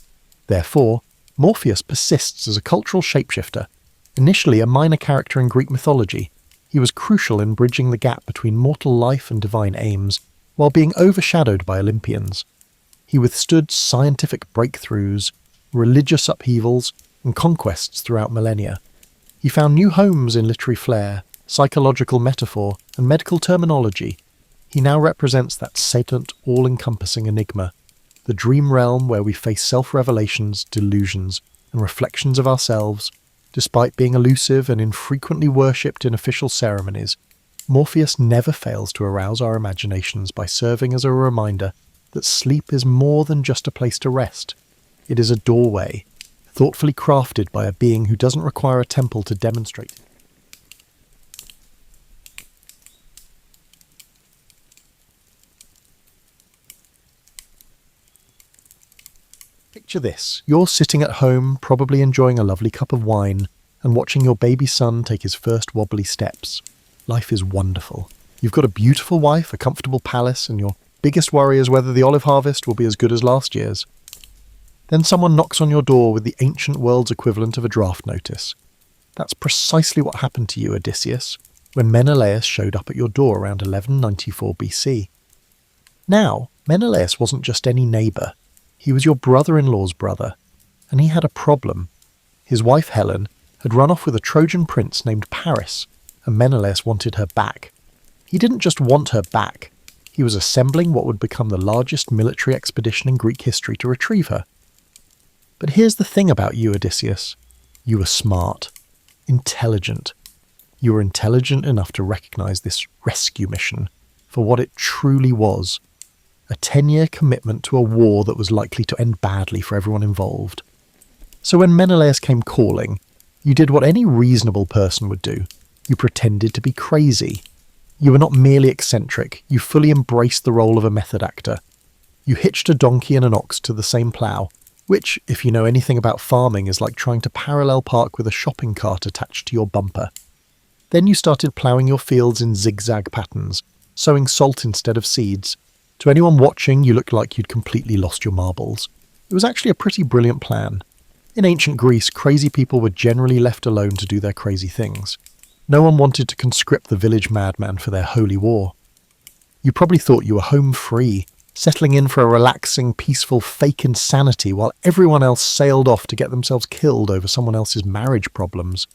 Therefore, Morpheus persists as a cultural shapeshifter. Initially a minor character in Greek mythology, he was crucial in bridging the gap between mortal life and divine aims, while being overshadowed by Olympians. He withstood scientific breakthroughs, religious upheavals, and conquests throughout millennia. He found new homes in literary flair, psychological metaphor, and medical terminology. He now represents that sedent, all-encompassing enigma, the dream realm where we face self-revelations, delusions, and reflections of ourselves. Despite being elusive and infrequently worshipped in official ceremonies, Morpheus never fails to arouse our imaginations by serving as a reminder that sleep is more than just a place to rest. It is a doorway, thoughtfully crafted by a being who doesn't require a temple to demonstrate it. Picture this, you're sitting at home, probably enjoying a lovely cup of wine, and watching your baby son take his first wobbly steps. Life is wonderful. You've got a beautiful wife, a comfortable palace, and your biggest worry is whether the olive harvest will be as good as last year's. Then someone knocks on your door with the ancient world's equivalent of a draft notice. That's precisely what happened to you, Odysseus, when Menelaus showed up at your door around 1194 BC. Now, Menelaus wasn't just any neighbour. He was your brother-in-law's brother, and he had a problem. His wife Helen had run off with a Trojan prince named Paris, and Menelaus wanted her back. He didn't just want her back, he was assembling what would become the largest military expedition in Greek history to retrieve her. But here's the thing about you, Odysseus. You were smart, intelligent. You were intelligent enough to recognise this rescue mission for what it truly was. A 10-year commitment to a war that was likely to end badly for everyone involved. So when Menelaus came calling, you did what any reasonable person would do. You pretended to be crazy. You were not merely eccentric, you fully embraced the role of a method actor. You hitched a donkey and an ox to the same plough, which, if you know anything about farming, is like trying to parallel park with a shopping cart attached to your bumper. Then you started ploughing your fields in zigzag patterns, sowing salt instead of seeds. To anyone watching, you looked like you'd completely lost your marbles. It was actually a pretty brilliant plan. In ancient Greece, crazy people were generally left alone to do their crazy things. No one wanted to conscript the village madman for their holy war. You probably thought you were home free, settling in for a relaxing, peaceful fake insanity while everyone else sailed off to get themselves killed over someone else's marriage problems.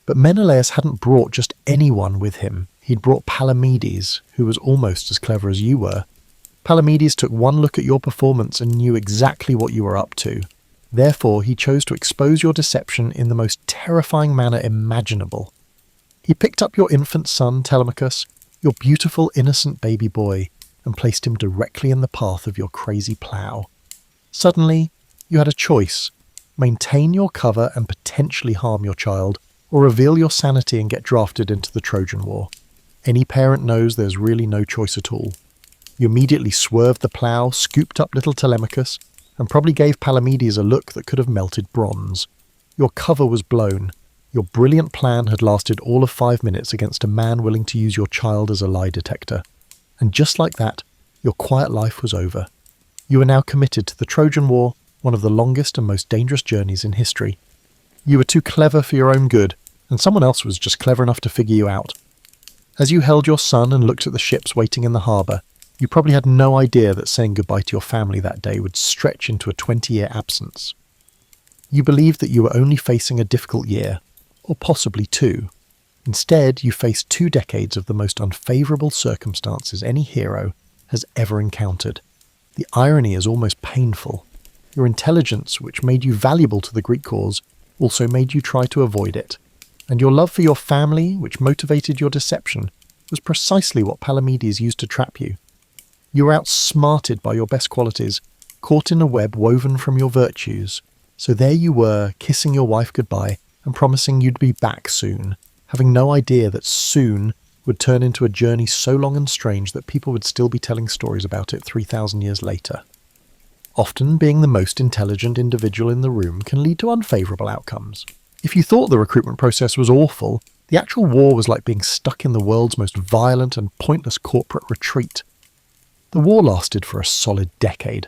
But Menelaus hadn't brought just anyone with him. He'd brought Palamedes, who was almost as clever as you were. Palamedes took one look at your performance and knew exactly what you were up to. Therefore, he chose to expose your deception in the most terrifying manner imaginable. He picked up your infant son, Telemachus, your beautiful, innocent baby boy, and placed him directly in the path of your crazy plough. Suddenly, you had a choice: maintain your cover and potentially harm your child, or reveal your sanity and get drafted into the Trojan War. Any parent knows there's really no choice at all. You immediately swerved the plough, scooped up little Telemachus, and probably gave Palamedes a look that could have melted bronze. Your cover was blown. Your brilliant plan had lasted all of 5 minutes against a man willing to use your child as a lie detector. And just like that, your quiet life was over. You were now committed to the Trojan War, one of the longest and most dangerous journeys in history. You were too clever for your own good, and someone else was just clever enough to figure you out. As you held your son and looked at the ships waiting in the harbour, you probably had no idea that saying goodbye to your family that day would stretch into a 20-year absence. You believed that you were only facing a difficult year, or possibly 2. Instead, you face 2 decades of the most unfavourable circumstances any hero has ever encountered. The irony is almost painful. Your intelligence, which made you valuable to the Greek cause, also made you try to avoid it. And your love for your family, which motivated your deception, was precisely what Palamedes used to trap you. You were outsmarted by your best qualities, caught in a web woven from your virtues. So there you were, kissing your wife goodbye and promising you'd be back soon, having no idea that soon would turn into a journey so long and strange that people would still be telling stories about it 3,000 years later. Often, being the most intelligent individual in the room can lead to unfavourable outcomes. If you thought the recruitment process was awful, the actual war was like being stuck in the world's most violent and pointless corporate retreat. The war lasted for a solid decade.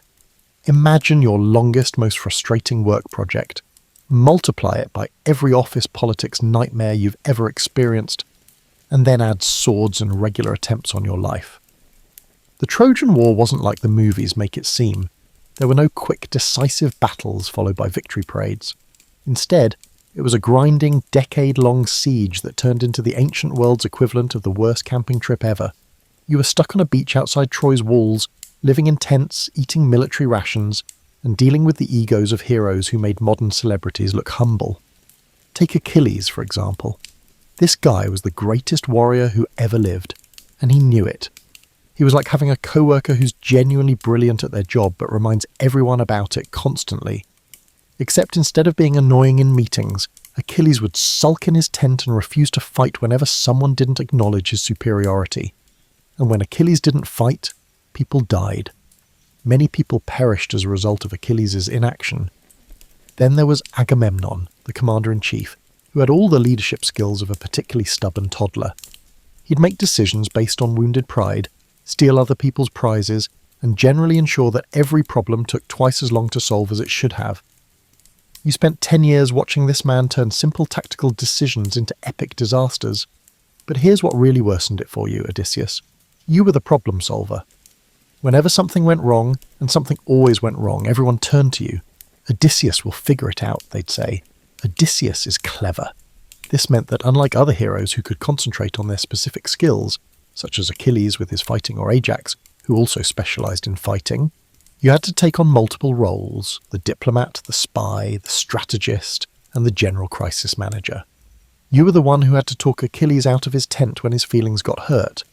Imagine your longest, most frustrating work project. Multiply it by every office politics nightmare you've ever experienced, and then add swords and regular attempts on your life. The Trojan War wasn't like the movies make it seem. There were no quick, decisive battles followed by victory parades. Instead, it was a grinding, decade-long siege that turned into the ancient world's equivalent of the worst camping trip ever. You were stuck on a beach outside Troy's walls, living in tents, eating military rations, and dealing with the egos of heroes who made modern celebrities look humble. Take Achilles, for example. This guy was the greatest warrior who ever lived, and he knew it. He was like having a co-worker who's genuinely brilliant at their job but reminds everyone about it constantly. Except instead of being annoying in meetings, Achilles would sulk in his tent and refuse to fight whenever someone didn't acknowledge his superiority. And when Achilles didn't fight, people died. Many people perished as a result of Achilles' inaction. Then there was Agamemnon, the commander-in-chief, who had all the leadership skills of a particularly stubborn toddler. He'd make decisions based on wounded pride, steal other people's prizes, and generally ensure that every problem took twice as long to solve as it should have. You spent 10 years watching this man turn simple tactical decisions into epic disasters. But here's what really worsened it for you, Odysseus. You were the problem solver. Whenever something went wrong, and something always went wrong, everyone turned to you. Odysseus will figure it out, they'd say. Odysseus is clever. This meant that unlike other heroes who could concentrate on their specific skills, such as Achilles with his fighting or Ajax, who also specialised in fighting, you had to take on multiple roles: the diplomat, the spy, the strategist, and the general crisis manager. You were the one who had to talk Achilles out of his tent when his feelings got hurt.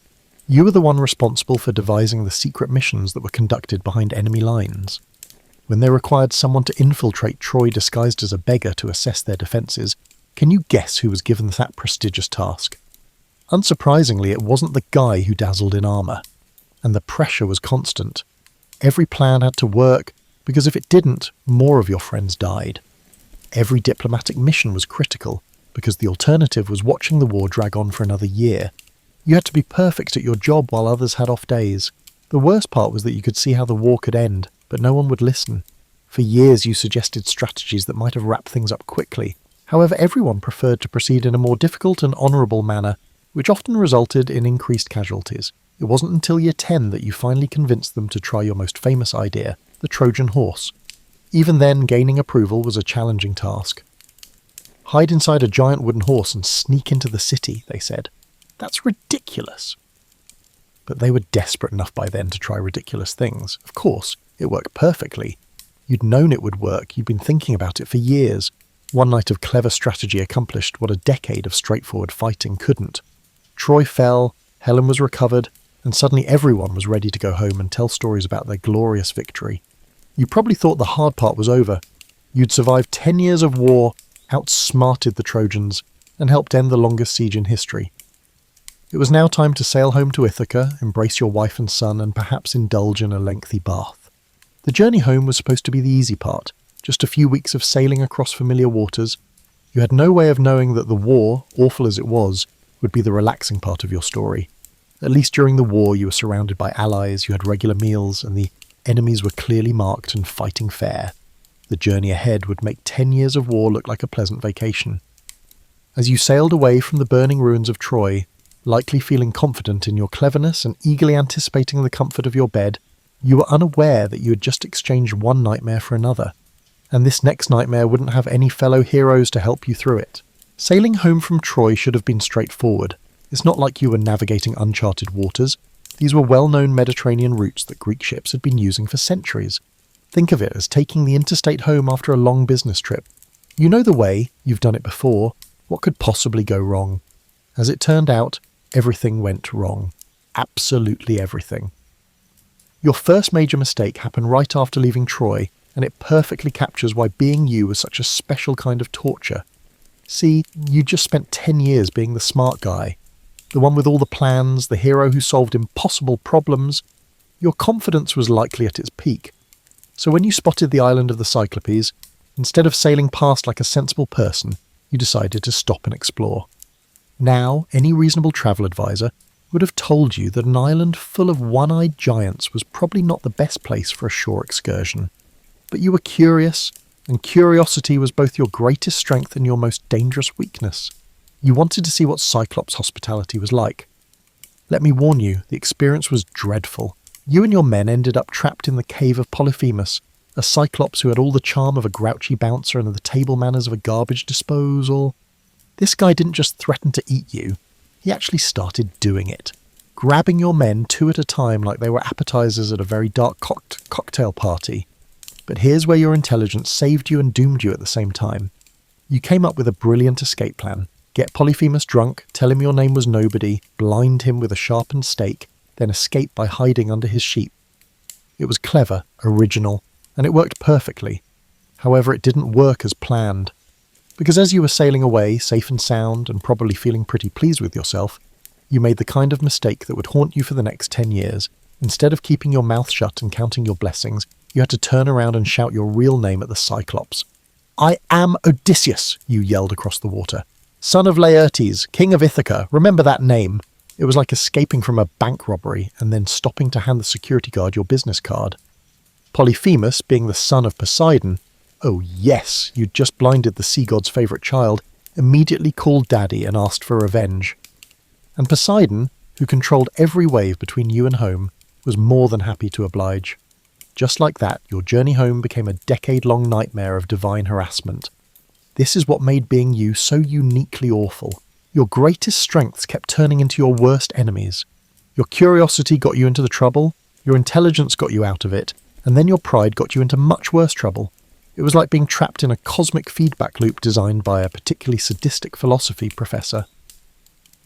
You were the one responsible for devising the secret missions that were conducted behind enemy lines. When they required someone to infiltrate Troy disguised as a beggar to assess their defences, can you guess who was given that prestigious task? Unsurprisingly, it wasn't the guy who dazzled in armour. And the pressure was constant. Every plan had to work, because if it didn't, more of your friends died. Every diplomatic mission was critical, because the alternative was watching the war drag on for another year. You had to be perfect at your job while others had off days. The worst part was that you could see how the war could end, but no one would listen. For years you suggested strategies that might have wrapped things up quickly. However, everyone preferred to proceed in a more difficult and honourable manner, which often resulted in increased casualties. It wasn't until year 10 that you finally convinced them to try your most famous idea, the Trojan horse. Even then, gaining approval was a challenging task. Hide inside a giant wooden horse and sneak into the city, they said. That's ridiculous. But they were desperate enough by then to try ridiculous things. Of course, it worked perfectly. You'd known it would work, you'd been thinking about it for years. One night of clever strategy accomplished what a decade of straightforward fighting couldn't. Troy fell, Helen was recovered, and suddenly everyone was ready to go home and tell stories about their glorious victory. You probably thought the hard part was over. You'd survived 10 years of war, outsmarted the Trojans, and helped end the longest siege in history. It was now time to sail home to Ithaca, embrace your wife and son, and perhaps indulge in a lengthy bath. The journey home was supposed to be the easy part, just a few weeks of sailing across familiar waters. You had no way of knowing that the war, awful as it was, would be the relaxing part of your story. At least during the war you were surrounded by allies, you had regular meals, and the enemies were clearly marked and fighting fair. The journey ahead would make 10 years of war look like a pleasant vacation. As you sailed away from the burning ruins of Troy, likely feeling confident in your cleverness and eagerly anticipating the comfort of your bed, you were unaware that you had just exchanged one nightmare for another, and this next nightmare wouldn't have any fellow heroes to help you through it. Sailing home from Troy should have been straightforward. It's not like you were navigating uncharted waters. These were well-known Mediterranean routes that Greek ships had been using for centuries. Think of it as taking the interstate home after a long business trip. You know the way, you've done it before. What could possibly go wrong? As it turned out, everything went wrong. Absolutely everything. Your first major mistake happened right after leaving Troy, and it perfectly captures why being you was such a special kind of torture. See, you just spent 10 years being the smart guy, the one with all the plans, the hero who solved impossible problems. Your confidence was likely at its peak. So when you spotted the island of the Cyclopes, instead of sailing past like a sensible person, you decided to stop and explore. Now, any reasonable travel advisor would have told you that an island full of one-eyed giants was probably not the best place for a shore excursion. But you were curious, and curiosity was both your greatest strength and your most dangerous weakness. You wanted to see what Cyclops hospitality was like. Let me warn you, the experience was dreadful. You and your men ended up trapped in the cave of Polyphemus, a Cyclops who had all the charm of a grouchy bouncer and the table manners of a garbage disposal. This guy didn't just threaten to eat you, he actually started doing it, grabbing your men 2 at a time like they were appetizers at a very dark cocktail party. But here's where your intelligence saved you and doomed you at the same time. You came up with a brilliant escape plan. Get Polyphemus drunk, tell him your name was nobody, blind him with a sharpened stake, then escape by hiding under his sheep. It was clever, original, and it worked perfectly. However, it didn't work as planned. Because as you were sailing away, safe and sound, and probably feeling pretty pleased with yourself, you made the kind of mistake that would haunt you for the next 10 years. Instead of keeping your mouth shut and counting your blessings, you had to turn around and shout your real name at the Cyclops. "I am Odysseus," you yelled across the water. "Son of Laertes, king of Ithaca, remember that name." It was like escaping from a bank robbery and then stopping to hand the security guard your business card. Polyphemus, being the son of Poseidon, oh yes, you'd just blinded the sea god's favourite child, immediately called Daddy and asked for revenge. And Poseidon, who controlled every wave between you and home, was more than happy to oblige. Just like that, your journey home became a decade-long nightmare of divine harassment. This is what made being you so uniquely awful. Your greatest strengths kept turning into your worst enemies. Your curiosity got you into the trouble, your intelligence got you out of it, and then your pride got you into much worse trouble. It was like being trapped in a cosmic feedback loop designed by a particularly sadistic philosophy professor.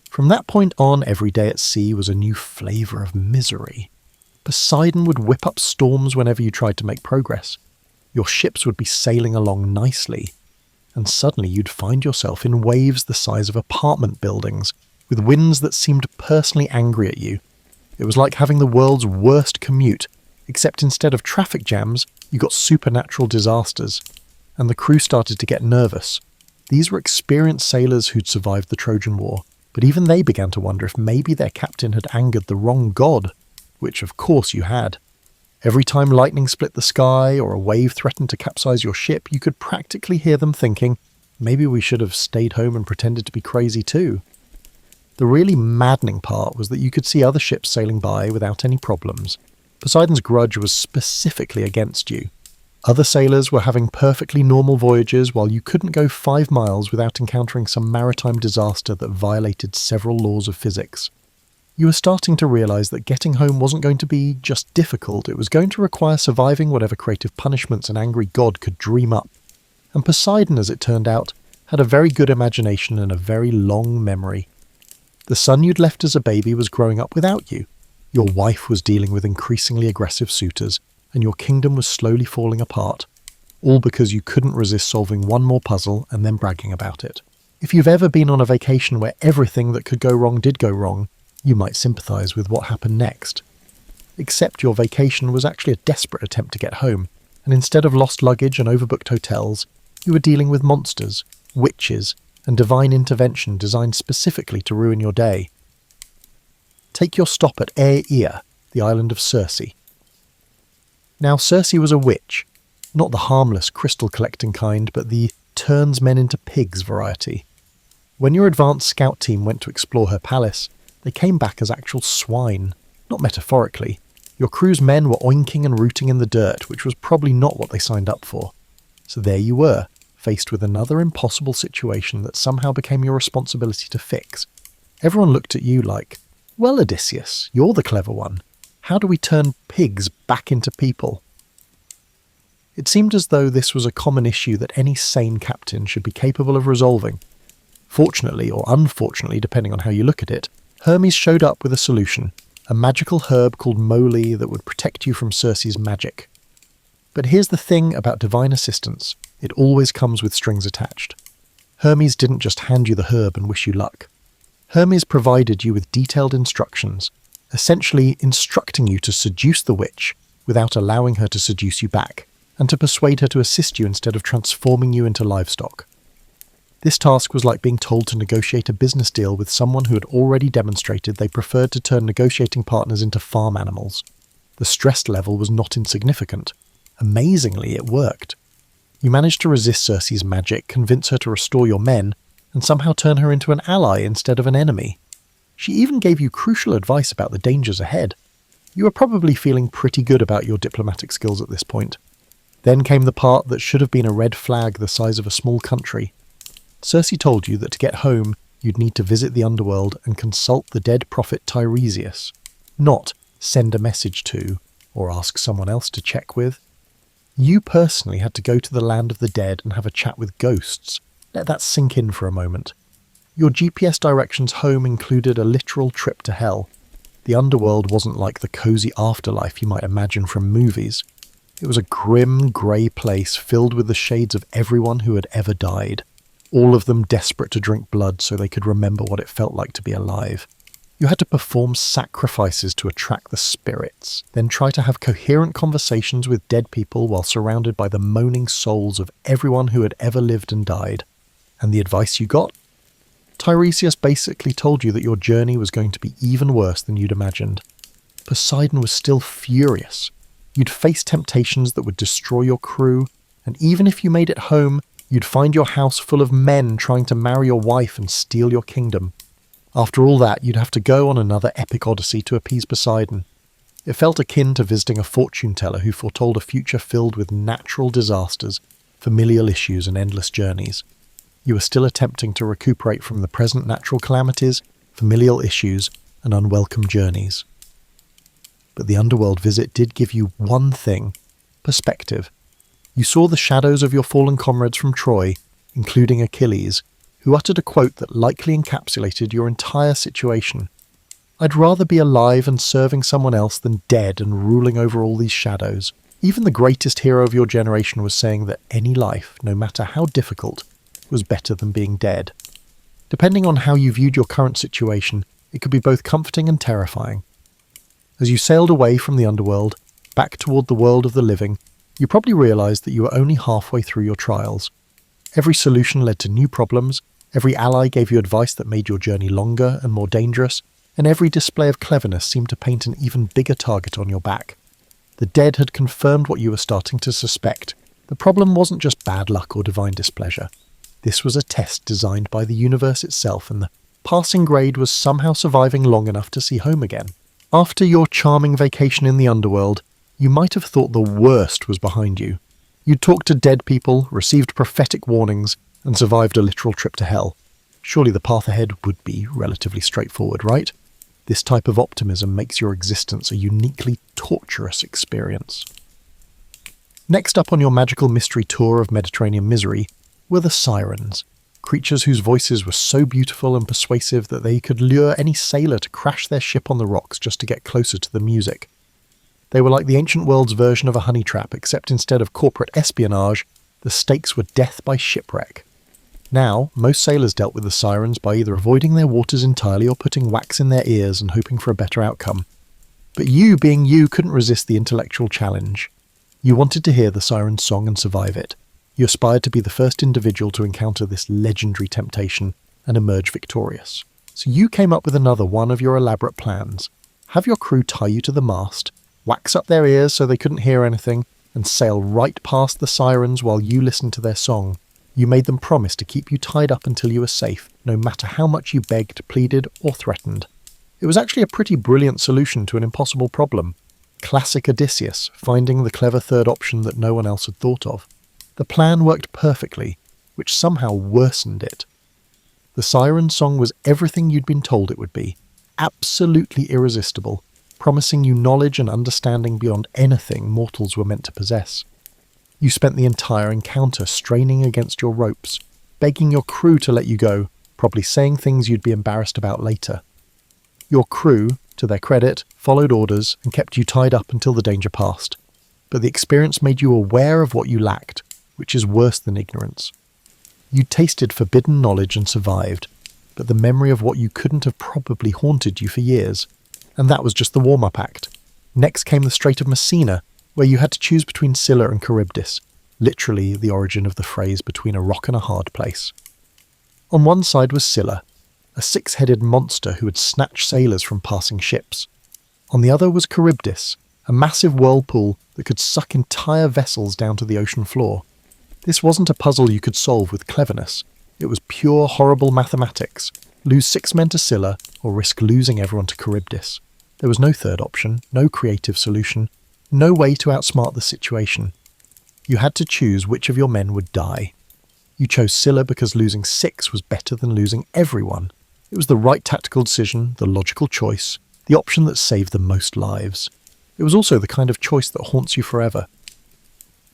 From that point on, every day at sea was a new flavour of misery. Poseidon would whip up storms whenever you tried to make progress. Your ships would be sailing along nicely, and suddenly you'd find yourself in waves the size of apartment buildings, with winds that seemed personally angry at you. It was like having the world's worst commute, except instead of traffic jams, you got supernatural disasters, and the crew started to get nervous. These were experienced sailors who'd survived the Trojan War, but even they began to wonder if maybe their captain had angered the wrong god, which of course you had. Every time lightning split the sky or a wave threatened to capsize your ship, you could practically hear them thinking, maybe we should have stayed home and pretended to be crazy too. The really maddening part was that you could see other ships sailing by without any problems. Poseidon's grudge was specifically against you. Other sailors were having perfectly normal voyages while you couldn't go 5 miles without encountering some maritime disaster that violated several laws of physics. You were starting to realise that getting home wasn't going to be just difficult, it was going to require surviving whatever creative punishments an angry god could dream up. And Poseidon, as it turned out, had a very good imagination and a very long memory. The son you'd left as a baby was growing up without you. Your wife was dealing with increasingly aggressive suitors, and your kingdom was slowly falling apart, all because you couldn't resist solving one more puzzle and then bragging about it. If you've ever been on a vacation where everything that could go wrong did go wrong, you might sympathise with what happened next. Except your vacation was actually a desperate attempt to get home, and instead of lost luggage and overbooked hotels, you were dealing with monsters, witches, and divine intervention designed specifically to ruin your day. Take your stop at Aea, the island of Circe. Now, Circe was a witch, not the harmless crystal-collecting kind, but the turns men into pigs variety. When your advanced scout team went to explore her palace, they came back as actual swine, not metaphorically. Your crew's men were oinking and rooting in the dirt, which was probably not what they signed up for. So there you were, faced with another impossible situation that somehow became your responsibility to fix. Everyone looked at you like, "Well, Odysseus, you're the clever one. How do we turn pigs back into people?" It seemed as though this was a common issue that any sane captain should be capable of resolving. Fortunately, or unfortunately, depending on how you look at it, Hermes showed up with a solution, a magical herb called moly that would protect you from Circe's magic. But here's the thing about divine assistance, it always comes with strings attached. Hermes didn't just hand you the herb and wish you luck. Hermes provided you with detailed instructions, essentially instructing you to seduce the witch without allowing her to seduce you back, and to persuade her to assist you instead of transforming you into livestock. This task was like being told to negotiate a business deal with someone who had already demonstrated they preferred to turn negotiating partners into farm animals. The stress level was not insignificant. Amazingly, it worked. You managed to resist Circe's magic, convince her to restore your men, and somehow turn her into an ally instead of an enemy. She even gave you crucial advice about the dangers ahead. You were probably feeling pretty good about your diplomatic skills at this point. Then came the part that should have been a red flag the size of a small country. Circe told you that to get home, you'd need to visit the underworld and consult the dead prophet Tiresias, not send a message to or ask someone else to check with. You personally had to go to the land of the dead and have a chat with ghosts. Let that sink in for a moment. Your GPS directions home included a literal trip to hell. The underworld wasn't like the cozy afterlife you might imagine from movies. It was a grim, grey place filled with the shades of everyone who had ever died, all of them desperate to drink blood so they could remember what it felt like to be alive. You had to perform sacrifices to attract the spirits, then try to have coherent conversations with dead people while surrounded by the moaning souls of everyone who had ever lived and died. And the advice you got? Tiresias basically told you that your journey was going to be even worse than you'd imagined. Poseidon was still furious. You'd face temptations that would destroy your crew, and even if you made it home, you'd find your house full of men trying to marry your wife and steal your kingdom. After all that, you'd have to go on another epic odyssey to appease Poseidon. It felt akin to visiting a fortune teller who foretold a future filled with natural disasters, familial issues and endless journeys. You were still attempting to recuperate from the present natural calamities, familial issues, and unwelcome journeys. But the underworld visit did give you one thing: perspective. You saw the shadows of your fallen comrades from Troy, including Achilles, who uttered a quote that likely encapsulated your entire situation. "I'd rather be alive and serving someone else than dead and ruling over all these shadows." Even the greatest hero of your generation was saying that any life, no matter how difficult, was better than being dead. Depending on how you viewed your current situation, it could be both comforting and terrifying. As you sailed away from the underworld, back toward the world of the living, you probably realized that you were only halfway through your trials. Every solution led to new problems, every ally gave you advice that made your journey longer and more dangerous, and every display of cleverness seemed to paint an even bigger target on your back. The dead had confirmed what you were starting to suspect. The problem wasn't just bad luck or divine displeasure. This was a test designed by the universe itself, and the passing grade was somehow surviving long enough to see home again. After your charming vacation in the underworld, you might have thought the worst was behind you. You'd talked to dead people, received prophetic warnings, and survived a literal trip to hell. Surely the path ahead would be relatively straightforward, right? This type of optimism makes your existence a uniquely torturous experience. Next up on your magical mystery tour of Mediterranean misery were the sirens, creatures whose voices were so beautiful and persuasive that they could lure any sailor to crash their ship on the rocks just to get closer to the music. They were like the ancient world's version of a honey trap, except instead of corporate espionage, the stakes were death by shipwreck. Now, most sailors dealt with the sirens by either avoiding their waters entirely or putting wax in their ears and hoping for a better outcome. But you, being you, couldn't resist the intellectual challenge. You wanted to hear the siren's song and survive it. You aspired to be the first individual to encounter this legendary temptation and emerge victorious. So you came up with another one of your elaborate plans. Have your crew tie you to the mast, wax up their ears so they couldn't hear anything, and sail right past the sirens while you listened to their song. You made them promise to keep you tied up until you were safe, no matter how much you begged, pleaded, or threatened. It was actually a pretty brilliant solution to an impossible problem. Classic Odysseus, finding the clever third option that no one else had thought of. The plan worked perfectly, which somehow worsened it. The siren song was everything you'd been told it would be, absolutely irresistible, promising you knowledge and understanding beyond anything mortals were meant to possess. You spent the entire encounter straining against your ropes, begging your crew to let you go, probably saying things you'd be embarrassed about later. Your crew, to their credit, followed orders and kept you tied up until the danger passed. But the experience made you aware of what you lacked, which is worse than ignorance. You tasted forbidden knowledge and survived, but the memory of what you couldn't have probably haunted you for years. And that was just the warm-up act. Next came the Strait of Messina, where you had to choose between Scylla and Charybdis, literally the origin of the phrase between a rock and a hard place. On one side was Scylla, a six-headed monster who would snatch sailors from passing ships. On the other was Charybdis, a massive whirlpool that could suck entire vessels down to the ocean floor. This wasn't a puzzle you could solve with cleverness. It was pure horrible mathematics. Lose 6 men to Scylla, or risk losing everyone to Charybdis. There was no third option, no creative solution, no way to outsmart the situation. You had to choose which of your men would die. You chose Scylla because losing 6 was better than losing everyone. It was the right tactical decision, the logical choice, the option that saved the most lives. It was also the kind of choice that haunts you forever.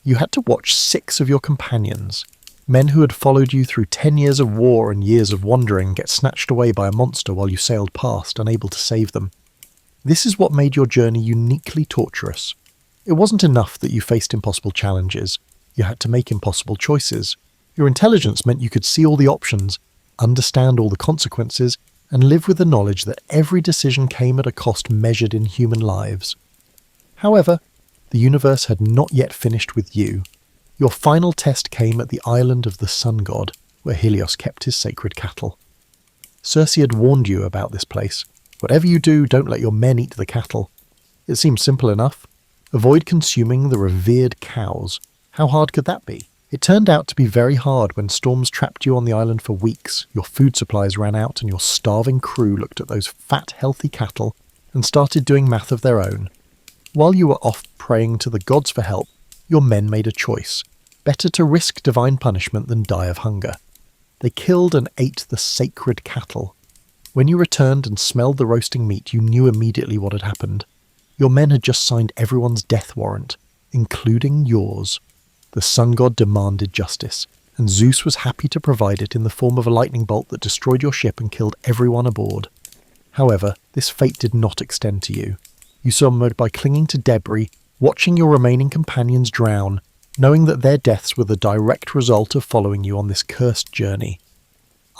You had to watch 6 of your companions, men who had followed you through 10 years of war and years of wandering, get snatched away by a monster while you sailed past, unable to save them. This is what made your journey uniquely torturous. It wasn't enough that you faced impossible challenges. You had to make impossible choices. Your intelligence meant you could see all the options, understand all the consequences, and live with the knowledge that every decision came at a cost measured in human lives. However, the universe had not yet finished with you. Your final test came at the island of the sun god, where Helios kept his sacred cattle. Circe had warned you about this place. Whatever you do, don't let your men eat the cattle. It seemed simple enough. Avoid consuming the revered cows. How hard could that be? It turned out to be very hard when storms trapped you on the island for weeks, your food supplies ran out, and your starving crew looked at those fat, healthy cattle and started doing math of their own. While you were off praying to the gods for help, your men made a choice. Better to risk divine punishment than die of hunger. They killed and ate the sacred cattle. When you returned and smelled the roasting meat, you knew immediately what had happened. Your men had just signed everyone's death warrant, including yours. The sun god demanded justice, and Zeus was happy to provide it in the form of a lightning bolt that destroyed your ship and killed everyone aboard. However, this fate did not extend to you. You suffered by clinging to debris, watching your remaining companions drown, knowing that their deaths were the direct result of following you on this cursed journey.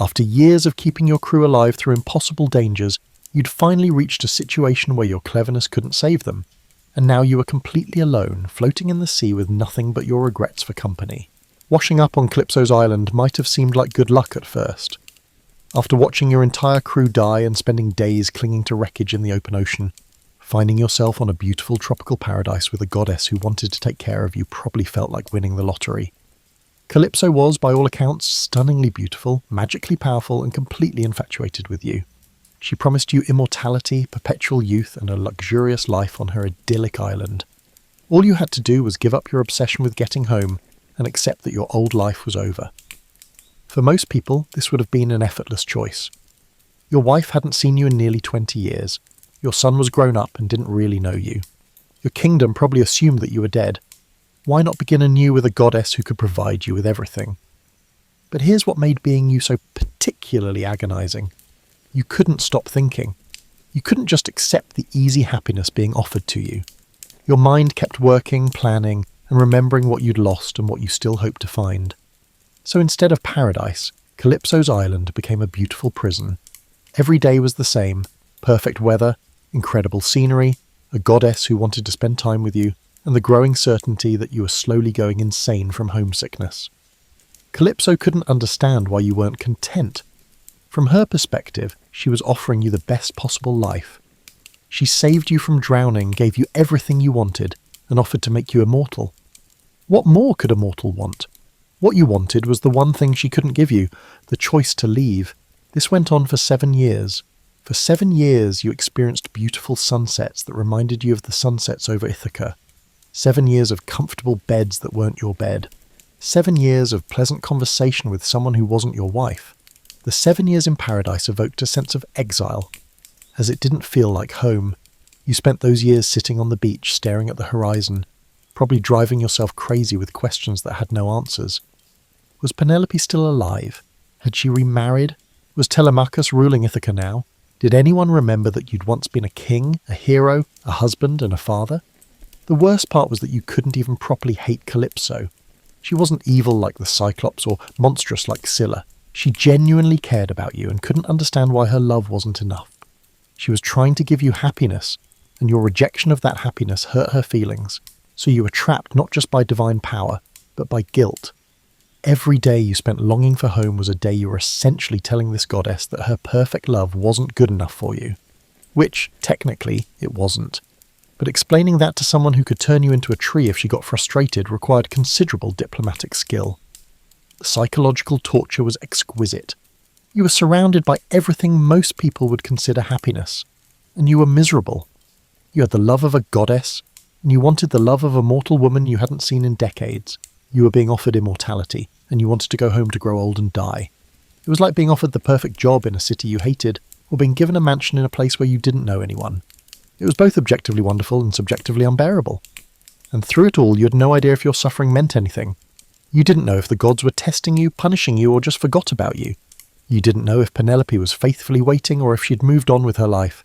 After years of keeping your crew alive through impossible dangers, you'd finally reached a situation where your cleverness couldn't save them, and now you were completely alone, floating in the sea with nothing but your regrets for company. Washing up on Calypso's island might have seemed like good luck at first. After watching your entire crew die and spending days clinging to wreckage in the open ocean, finding yourself on a beautiful tropical paradise with a goddess who wanted to take care of you probably felt like winning the lottery. Calypso was, by all accounts, stunningly beautiful, magically powerful, and completely infatuated with you. She promised you immortality, perpetual youth, and a luxurious life on her idyllic island. All you had to do was give up your obsession with getting home and accept that your old life was over. For most people, this would have been an effortless choice. Your wife hadn't seen you in nearly 20 years. Your son was grown up and didn't really know you. Your kingdom probably assumed that you were dead. Why not begin anew with a goddess who could provide you with everything? But here's what made being you so particularly agonizing. You couldn't stop thinking. You couldn't just accept the easy happiness being offered to you. Your mind kept working, planning, and remembering what you'd lost and what you still hoped to find. So instead of paradise, Calypso's island became a beautiful prison. Every day was the same. Perfect weather, incredible scenery, a goddess who wanted to spend time with you, and the growing certainty that you were slowly going insane from homesickness. Calypso couldn't understand why you weren't content. From her perspective, she was offering you the best possible life. She saved you from drowning, gave you everything you wanted, and offered to make you immortal. What more could a mortal want? What you wanted was the one thing she couldn't give you, the choice to leave. This went on for 7 years. For 7 years you experienced beautiful sunsets that reminded you of the sunsets over Ithaca. 7 years of comfortable beds that weren't your bed. 7 years of pleasant conversation with someone who wasn't your wife. The 7 years in paradise evoked a sense of exile, as it didn't feel like home. You spent those years sitting on the beach staring at the horizon, probably driving yourself crazy with questions that had no answers. Was Penelope still alive? Had she remarried? Was Telemachus ruling Ithaca now? Did anyone remember that you'd once been a king, a hero, a husband and a father? The worst part was that you couldn't even properly hate Calypso. She wasn't evil like the Cyclops or monstrous like Scylla. She genuinely cared about you and couldn't understand why her love wasn't enough. She was trying to give you happiness, and your rejection of that happiness hurt her feelings, so you were trapped not just by divine power, but by guilt. Every day you spent longing for home was a day you were essentially telling this goddess that her perfect love wasn't good enough for you. Which, technically, it wasn't. But explaining that to someone who could turn you into a tree if she got frustrated required considerable diplomatic skill. The psychological torture was exquisite. You were surrounded by everything most people would consider happiness, and you were miserable. You had the love of a goddess, and you wanted the love of a mortal woman you hadn't seen in decades. You were being offered immortality, and you wanted to go home to grow old and die. It was like being offered the perfect job in a city you hated, or being given a mansion in a place where you didn't know anyone. It was both objectively wonderful and subjectively unbearable. And through it all, you had no idea if your suffering meant anything. You didn't know if the gods were testing you, punishing you, or just forgot about you. You didn't know if Penelope was faithfully waiting or if she'd moved on with her life.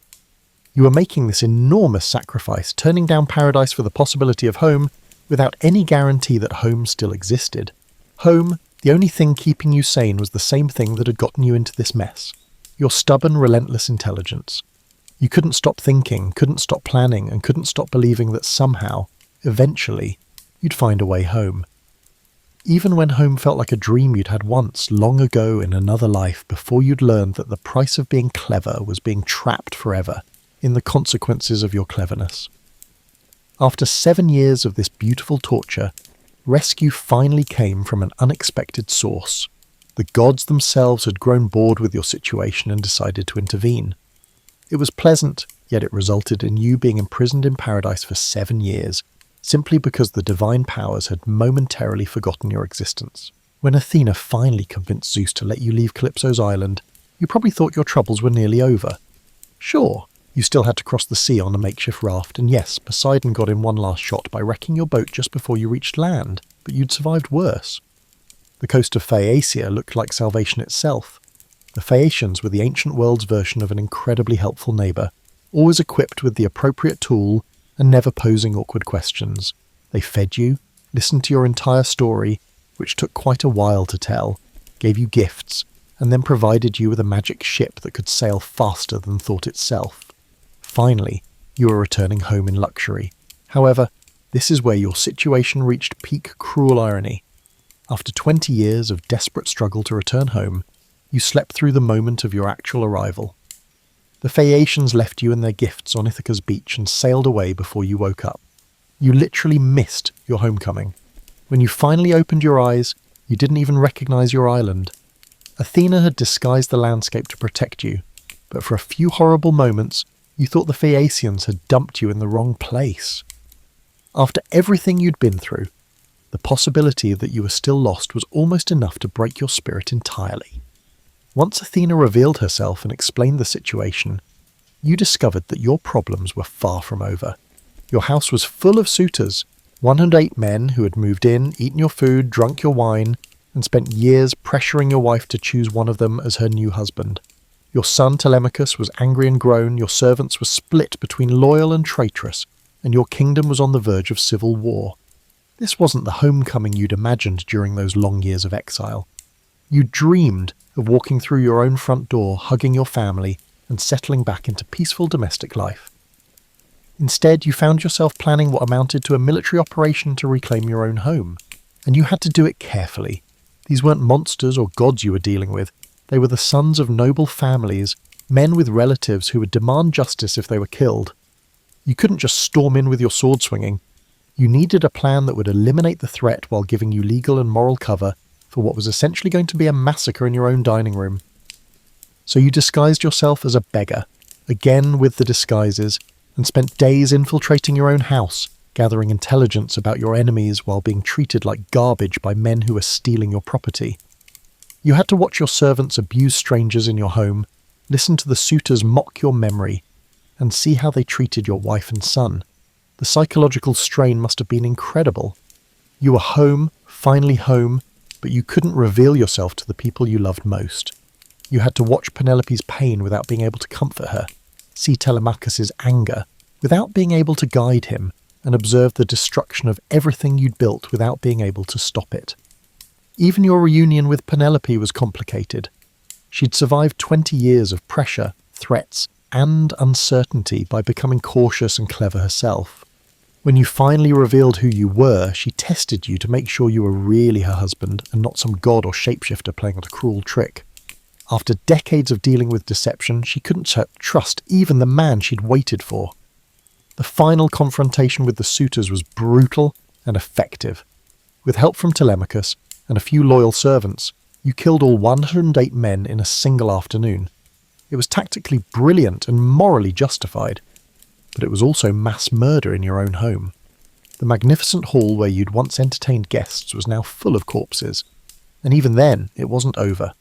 You were making this enormous sacrifice, turning down paradise for the possibility of home, without any guarantee that home still existed. Home, the only thing keeping you sane, was the same thing that had gotten you into this mess. Your stubborn, relentless intelligence. You couldn't stop thinking, couldn't stop planning, and couldn't stop believing that somehow, eventually, you'd find a way home. Even when home felt like a dream you'd had once, long ago in another life, before you'd learned that the price of being clever was being trapped forever in the consequences of your cleverness. After 7 years of this beautiful torture, rescue finally came from an unexpected source. The gods themselves had grown bored with your situation and decided to intervene. It was pleasant, yet it resulted in you being imprisoned in paradise for 7 years, simply because the divine powers had momentarily forgotten your existence. When Athena finally convinced Zeus to let you leave Calypso's island, you probably thought your troubles were nearly over. Sure, you still had to cross the sea on a makeshift raft, and yes, Poseidon got in one last shot by wrecking your boat just before you reached land, but you'd survived worse. The coast of Phaeacia looked like salvation itself. The Phaeacians were the ancient world's version of an incredibly helpful neighbour, always equipped with the appropriate tool and never posing awkward questions. They fed you, listened to your entire story, which took quite a while to tell, gave you gifts, and then provided you with a magic ship that could sail faster than thought itself. Finally, you were returning home in luxury. However, this is where your situation reached peak cruel irony. After 20 years of desperate struggle to return home, you slept through the moment of your actual arrival. The Phaeacians left you and their gifts on Ithaca's beach and sailed away before you woke up. You literally missed your homecoming. When you finally opened your eyes, you didn't even recognize your island. Athena had disguised the landscape to protect you, but for a few horrible moments, you thought the Phaeacians had dumped you in the wrong place. After everything you'd been through, the possibility that you were still lost was almost enough to break your spirit entirely. Once Athena revealed herself and explained the situation, you discovered that your problems were far from over. Your house was full of suitors, 108 men who had moved in, eaten your food, drunk your wine, and spent years pressuring your wife to choose one of them as her new husband. Your son Telemachus was angry and grown, your servants were split between loyal and traitorous, and your kingdom was on the verge of civil war. This wasn't the homecoming you'd imagined during those long years of exile. You dreamed of walking through your own front door, hugging your family, and settling back into peaceful domestic life. Instead, you found yourself planning what amounted to a military operation to reclaim your own home, and you had to do it carefully. These weren't monsters or gods you were dealing with. They were the sons of noble families, men with relatives who would demand justice if they were killed. You couldn't just storm in with your sword swinging. You needed a plan that would eliminate the threat while giving you legal and moral cover for what was essentially going to be a massacre in your own dining room. So you disguised yourself as a beggar, again with the disguises, and spent days infiltrating your own house, gathering intelligence about your enemies while being treated like garbage by men who were stealing your property. You had to watch your servants abuse strangers in your home, listen to the suitors mock your memory, and see how they treated your wife and son. The psychological strain must have been incredible. You were home, finally home, but you couldn't reveal yourself to the people you loved most. You had to watch Penelope's pain without being able to comfort her, see Telemachus's anger without being able to guide him, and observe the destruction of everything you'd built without being able to stop it. Even your reunion with Penelope was complicated. She'd survived 20 years of pressure, threats, and uncertainty by becoming cautious and clever herself. When you finally revealed who you were, she tested you to make sure you were really her husband and not some god or shapeshifter playing a cruel trick. After decades of dealing with deception, she couldn't trust even the man she'd waited for. The final confrontation with the suitors was brutal and effective. With help from Telemachus and a few loyal servants, you killed all 108 men in a single afternoon. It was tactically brilliant and morally justified, but it was also mass murder in your own home. The magnificent hall where you'd once entertained guests was now full of corpses, and even then it wasn't over.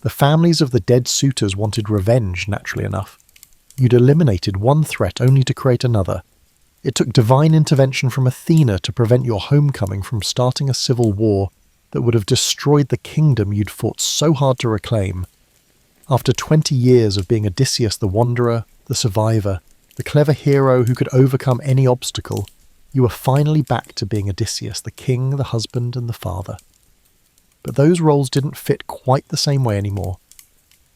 The families of the dead suitors wanted revenge, naturally enough. You'd eliminated one threat only to create another. It took divine intervention from Athena to prevent your homecoming from starting a civil war that would have destroyed the kingdom you'd fought so hard to reclaim. After 20 years of being Odysseus the wanderer, the survivor, the clever hero who could overcome any obstacle, you were finally back to being Odysseus, the king, the husband, and the father. But those roles didn't fit quite the same way anymore.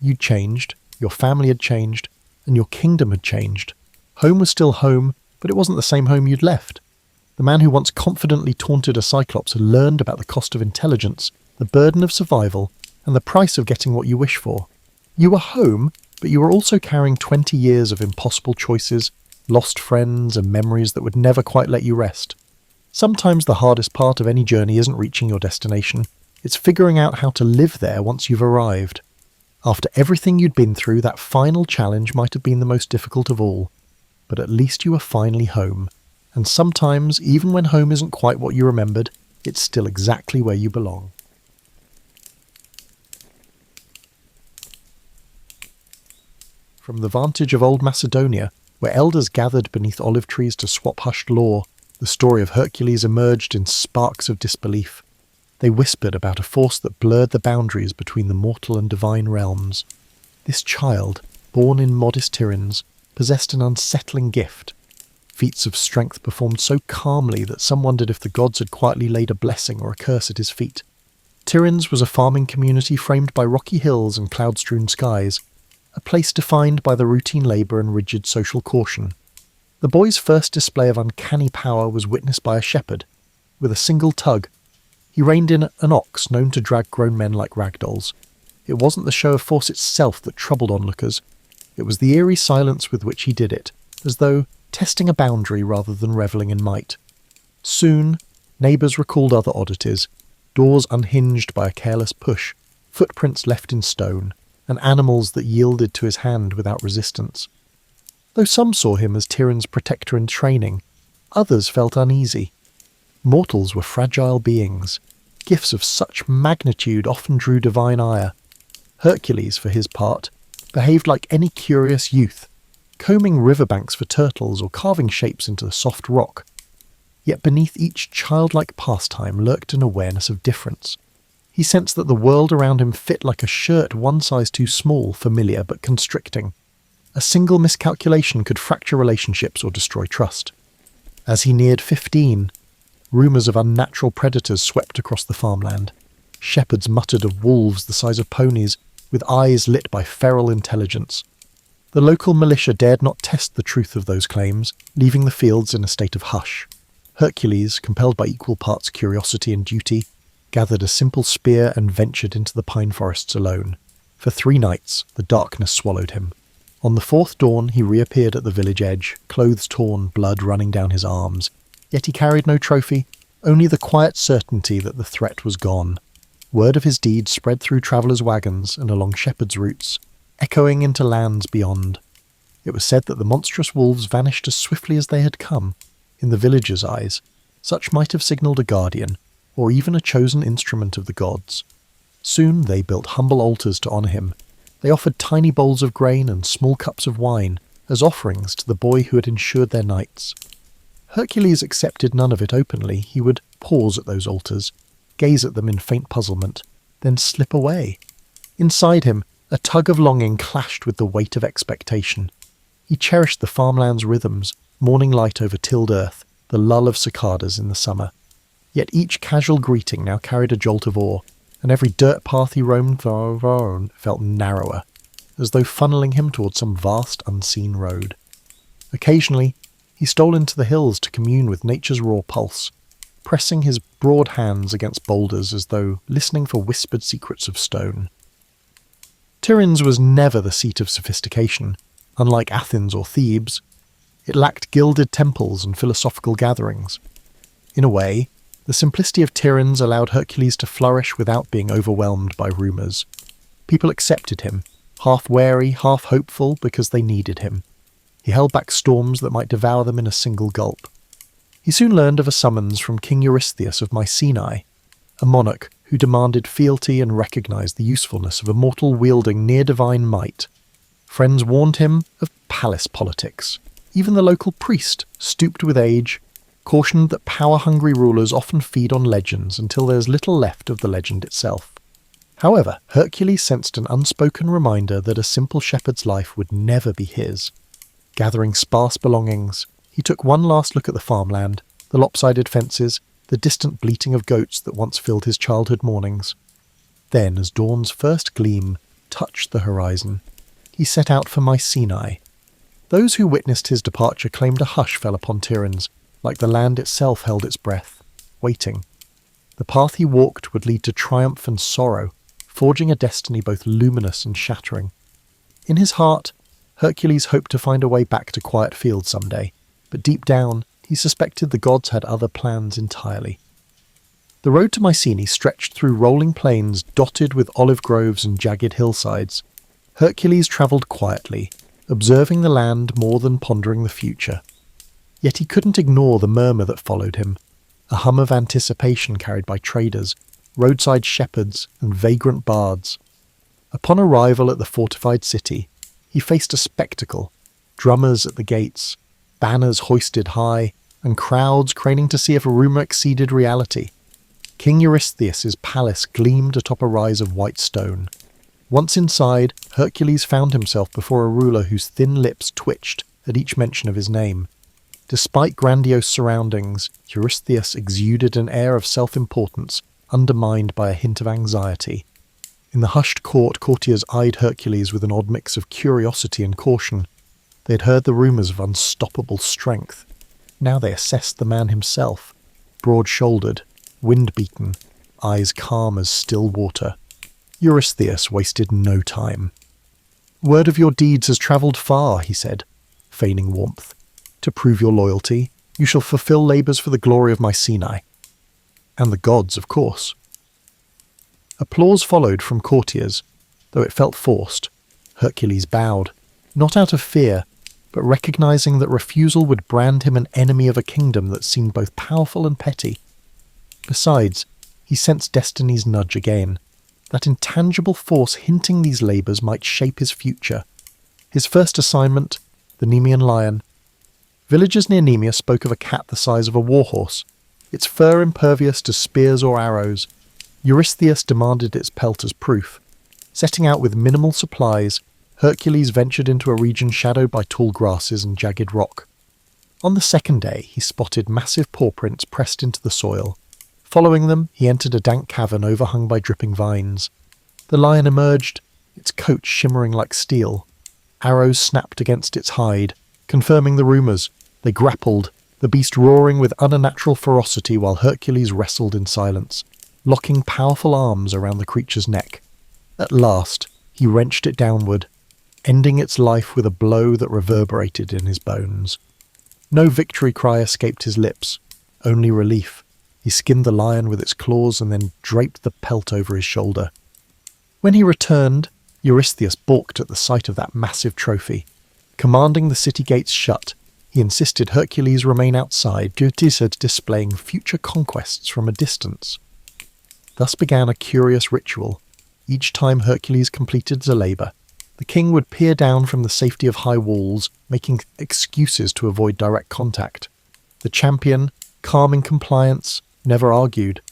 You'd changed, your family had changed, and your kingdom had changed. Home was still home, but it wasn't the same home you'd left. The man who once confidently taunted a Cyclops had learned about the cost of intelligence, the burden of survival, and the price of getting what you wish for. You were home, but you were also carrying 20 years of impossible choices, lost friends, and memories that would never quite let you rest. Sometimes the hardest part of any journey isn't reaching your destination, it's figuring out how to live there once you've arrived. After everything you'd been through, that final challenge might have been the most difficult of all. But at least you were finally home. And sometimes, even when home isn't quite what you remembered, it's still exactly where you belong. From the vantage of old Macedonia, where elders gathered beneath olive trees to swap hushed lore, the story of Hercules emerged in sparks of disbelief. They whispered about a force that blurred the boundaries between the mortal and divine realms. This child, born in modest Tiryns, possessed an unsettling gift. Feats of strength performed so calmly that some wondered if the gods had quietly laid a blessing or a curse at his feet. Tiryns was a farming community framed by rocky hills and cloud-strewn skies, a place defined by the routine labour and rigid social caution. The boy's first display of uncanny power was witnessed by a shepherd. With a single tug, he reined in an ox known to drag grown men like ragdolls. It wasn't the show of force itself that troubled onlookers. It was the eerie silence with which he did it, as though testing a boundary rather than revelling in might. Soon, neighbours recalled other oddities, doors unhinged by a careless push, footprints left in stone, and animals that yielded to his hand without resistance. Though some saw him as Tiryns' protector in training, others felt uneasy. Mortals were fragile beings. Gifts of such magnitude often drew divine ire. Hercules, for his part, behaved like any curious youth, combing riverbanks for turtles or carving shapes into the soft rock. Yet beneath each childlike pastime lurked an awareness of difference. He sensed that the world around him fit like a shirt one size too small, familiar but constricting. A single miscalculation could fracture relationships or destroy trust. As he neared 15, rumours of unnatural predators swept across the farmland. Shepherds muttered of wolves the size of ponies, with eyes lit by feral intelligence. The local militia dared not test the truth of those claims, leaving the fields in a state of hush. Hercules, compelled by equal parts curiosity and duty, gathered a simple spear and ventured into the pine forests alone. For 3 nights, the darkness swallowed him. On the 4th dawn, he reappeared at the village edge, clothes torn, blood running down his arms. Yet he carried no trophy, only the quiet certainty that the threat was gone. Word of his deeds spread through travellers' wagons and along shepherds' routes, echoing into lands beyond. It was said that the monstrous wolves vanished as swiftly as they had come. In the villagers' eyes, such might have signalled a guardian, or even a chosen instrument of the gods. Soon they built humble altars to honour him. They offered tiny bowls of grain and small cups of wine as offerings to the boy who had ensured their nights. Hercules accepted none of it openly. He would pause at those altars, gaze at them in faint puzzlement, then slip away. Inside him, a tug of longing clashed with the weight of expectation. He cherished the farmland's rhythms, morning light over tilled earth, the lull of cicadas in the summer. Yet each casual greeting now carried a jolt of awe, and every dirt path he roamed felt narrower, as though funneling him towards some vast unseen road. Occasionally, he stole into the hills to commune with nature's raw pulse, pressing his broad hands against boulders as though listening for whispered secrets of stone. Tiryns was never the seat of sophistication, unlike Athens or Thebes. It lacked gilded temples and philosophical gatherings. In a way, the simplicity of Tiryns allowed Hercules to flourish without being overwhelmed by rumours. People accepted him, half wary, half hopeful, because they needed him. He held back storms that might devour them in a single gulp. He soon learned of a summons from King Eurystheus of Mycenae, a monarch who demanded fealty and recognised the usefulness of a mortal wielding near-divine might. Friends warned him of palace politics. Even the local priest, stooped with age, cautioned that power-hungry rulers often feed on legends until there is little left of the legend itself. However, Hercules sensed an unspoken reminder that a simple shepherd's life would never be his. Gathering sparse belongings, he took one last look at the farmland, the lopsided fences, the distant bleating of goats that once filled his childhood mornings. Then, as dawn's first gleam touched the horizon, he set out for Mycenae. Those who witnessed his departure claimed a hush fell upon Tiryns, like the land itself held its breath, waiting. The path he walked would lead to triumph and sorrow, forging a destiny both luminous and shattering. In his heart, Hercules hoped to find a way back to quiet fields someday, but deep down, he suspected the gods had other plans entirely. The road to Mycenae stretched through rolling plains dotted with olive groves and jagged hillsides. Hercules travelled quietly, observing the land more than pondering the future. Yet he couldn't ignore the murmur that followed him, a hum of anticipation carried by traders, roadside shepherds, and vagrant bards. Upon arrival at the fortified city, he faced a spectacle: drummers at the gates, banners hoisted high, and crowds craning to see if a rumour exceeded reality. King Eurystheus's palace gleamed atop a rise of white stone. Once inside, Hercules found himself before a ruler whose thin lips twitched at each mention of his name. Despite grandiose surroundings, Eurystheus exuded an air of self-importance, undermined by a hint of anxiety. In the hushed court, courtiers eyed Hercules with an odd mix of curiosity and caution. They had heard the rumours of unstoppable strength. Now they assessed the man himself, broad-shouldered, wind-beaten, eyes calm as still water. Eurystheus wasted no time. "Word of your deeds has travelled far," he said, feigning warmth. "To prove your loyalty, you shall fulfil labours for the glory of Mycenae. And the gods, of course." Applause followed from courtiers, though it felt forced. Hercules bowed, not out of fear, but recognising that refusal would brand him an enemy of a kingdom that seemed both powerful and petty. Besides, he sensed destiny's nudge again, that intangible force hinting these labours might shape his future. His first assignment, the Nemean lion. Villagers near Nemea spoke of a cat the size of a warhorse, its fur impervious to spears or arrows. Eurystheus demanded its pelt as proof. Setting out with minimal supplies, Hercules ventured into a region shadowed by tall grasses and jagged rock. On the second day, he spotted massive paw prints pressed into the soil. Following them, he entered a dank cavern overhung by dripping vines. The lion emerged, its coat shimmering like steel. Arrows snapped against its hide, confirming the rumours. They grappled, the beast roaring with unnatural ferocity while Hercules wrestled in silence, locking powerful arms around the creature's neck. At last, he wrenched it downward, ending its life with a blow that reverberated in his bones. No victory cry escaped his lips, only relief. He skinned the lion with its claws and then draped the pelt over his shoulder. When he returned, Eurystheus balked at the sight of that massive trophy. Commanding the city gates shut, He insisted Hercules remain outside due to his displaying future conquests from a distance. Thus began a curious ritual. Each time Hercules completed a labour, the king would peer down from the safety of high walls, making excuses to avoid direct contact. The champion, calm in compliance, never argued.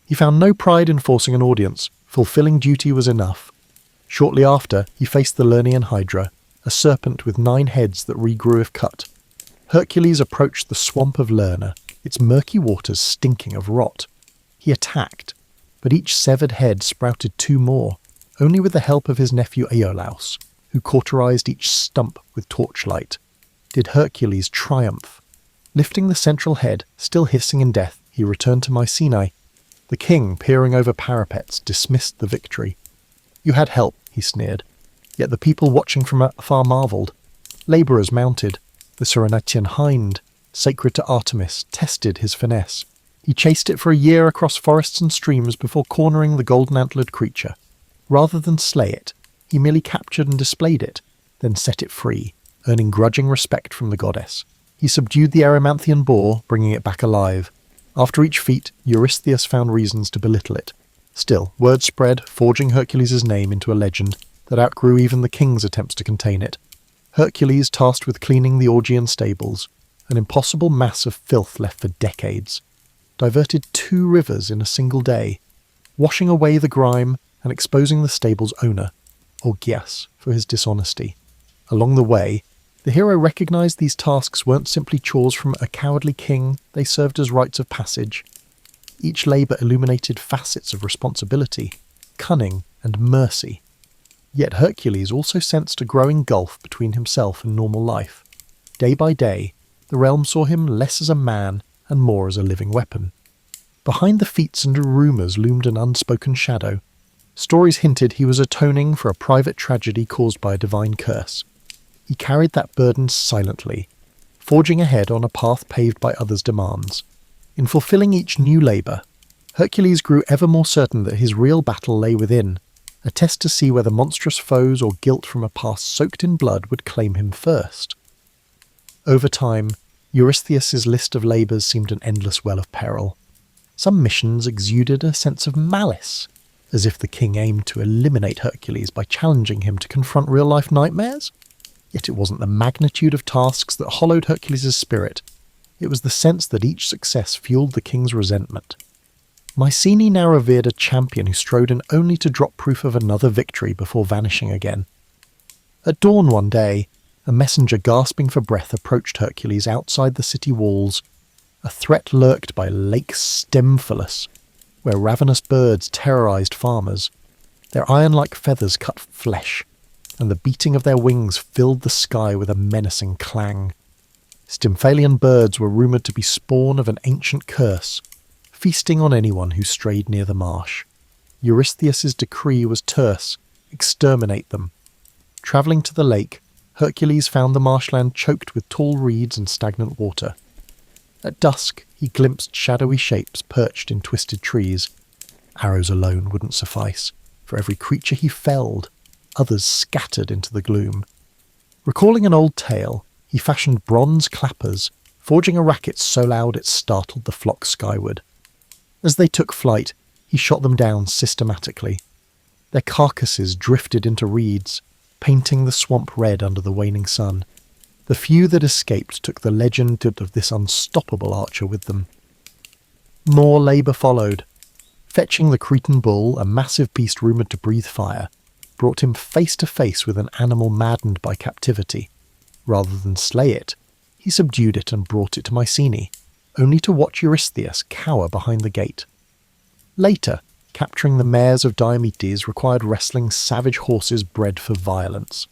He found no pride in forcing an audience. Fulfilling duty was enough. Shortly after, he faced the Lernaean Hydra, a serpent with 9 heads that regrew if cut. Hercules approached the swamp of Lerna, its murky waters stinking of rot. He attacked, but each severed head sprouted 2 more, only with the help of his nephew Iolaus, who cauterized each stump with torchlight. Did Hercules triumph? Lifting the central head, still hissing in death, he returned to Mycenae. The king, peering over parapets, dismissed the victory. "You had help," he sneered. Yet the people watching from afar marvelled. Labourers mounted. The Cyrenaian hind, sacred to Artemis, tested his finesse. He chased it for a year across forests and streams before cornering the golden-antlered creature. Rather than slay it, he merely captured and displayed it, then set it free, earning grudging respect from the goddess. He subdued the Erymanthian boar, bringing it back alive. After each feat, Eurystheus found reasons to belittle it. Still, word spread, forging Hercules' name into a legend that outgrew even the king's attempts to contain it. Hercules tasked with cleaning the Augean stables, an impossible mass of filth left for decades, diverted 2 rivers in a single day, washing away the grime and exposing the stable's owner, Augeas, for his dishonesty. Along the way, the hero recognized these tasks weren't simply chores from a cowardly king, they served as rites of passage. Each labour illuminated facets of responsibility, cunning, and mercy. Yet Hercules also sensed a growing gulf between himself and normal life. Day by day, the realm saw him less as a man and more as a living weapon. Behind the feats and rumours loomed an unspoken shadow. Stories hinted he was atoning for a private tragedy caused by a divine curse. He carried that burden silently, forging ahead on a path paved by others' demands. In fulfilling each new labour, Hercules grew ever more certain that his real battle lay within, a test to see whether monstrous foes or guilt from a past soaked in blood would claim him first. Over time, Eurystheus' list of labours seemed an endless well of peril. Some missions exuded a sense of malice, as if the king aimed to eliminate Hercules by challenging him to confront real-life nightmares. Yet it wasn't the magnitude of tasks that hollowed Hercules' spirit. It was the sense that each success fueled the king's resentment. Mycenae now revered a champion who strode in only to drop proof of another victory before vanishing again. At dawn one day, a messenger gasping for breath approached Hercules outside the city walls. A threat lurked by Lake Stymphalus, where ravenous birds terrorized farmers. Their iron-like feathers cut flesh, and the beating of their wings filled the sky with a menacing clang. Stymphalian birds were rumoured to be spawn of an ancient curse, feasting on anyone who strayed near the marsh. Eurystheus' decree was terse: exterminate them. Travelling to the lake, Hercules found the marshland choked with tall reeds and stagnant water. At dusk, he glimpsed shadowy shapes perched in twisted trees. Arrows alone wouldn't suffice. For every creature he felled, others scattered into the gloom. Recalling an old tale, he fashioned bronze clappers, forging a racket so loud it startled the flock skyward. As they took flight, he shot them down systematically. Their carcasses drifted into reeds, painting the swamp red under the waning sun. The few that escaped took the legend of this unstoppable archer with them. More labour followed. Fetching the Cretan bull, a massive beast rumoured to breathe fire, brought him face to face with an animal maddened by captivity. Rather than slay it, he subdued it and brought it to Mycenae, only to watch Eurystheus cower behind the gate. Later, capturing the mares of Diomedes required wrestling savage horses bred for violence.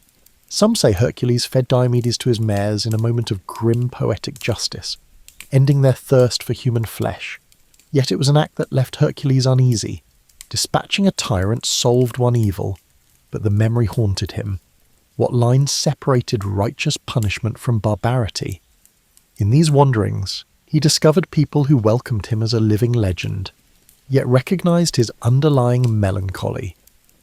Some say Hercules fed Diomedes to his mares in a moment of grim poetic justice, ending their thirst for human flesh. Yet it was an act that left Hercules uneasy. Dispatching a tyrant solved one evil, but the memory haunted him. What lines separated righteous punishment from barbarity? In these wanderings, he discovered people who welcomed him as a living legend, yet recognized his underlying melancholy.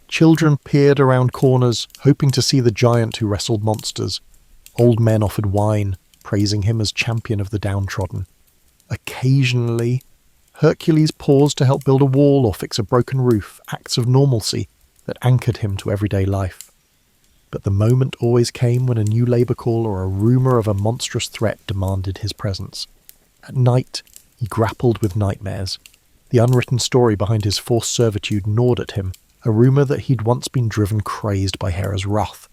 Children peered around corners, hoping to see the giant who wrestled monsters. Old men offered wine, praising him as champion of the downtrodden. Occasionally, Hercules paused to help build a wall or fix a broken roof, acts of normalcy that anchored him to everyday life. But the moment always came when a new labour call or a rumour of a monstrous threat demanded his presence. At night, he grappled with nightmares. The unwritten story behind his forced servitude gnawed at him, a rumour that he'd once been driven crazed by Hera's wrath,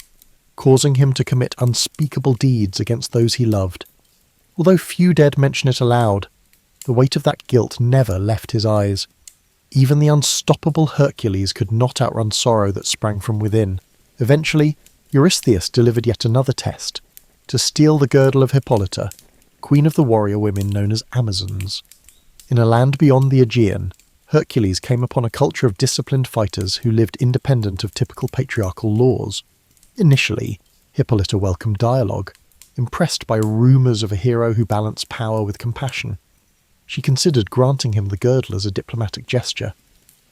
causing him to commit unspeakable deeds against those he loved. Although few dared mention it aloud, the weight of that guilt never left his eyes. Even the unstoppable Hercules could not outrun sorrow that sprang from within. Eventually, Eurystheus delivered yet another test, to steal the girdle of Hippolyta, queen of the warrior women known as Amazons. In a land beyond the Aegean, Hercules came upon a culture of disciplined fighters who lived independent of typical patriarchal laws. Initially, Hippolyta welcomed dialogue, impressed by rumours of a hero who balanced power with compassion. She considered granting him the girdle as a diplomatic gesture.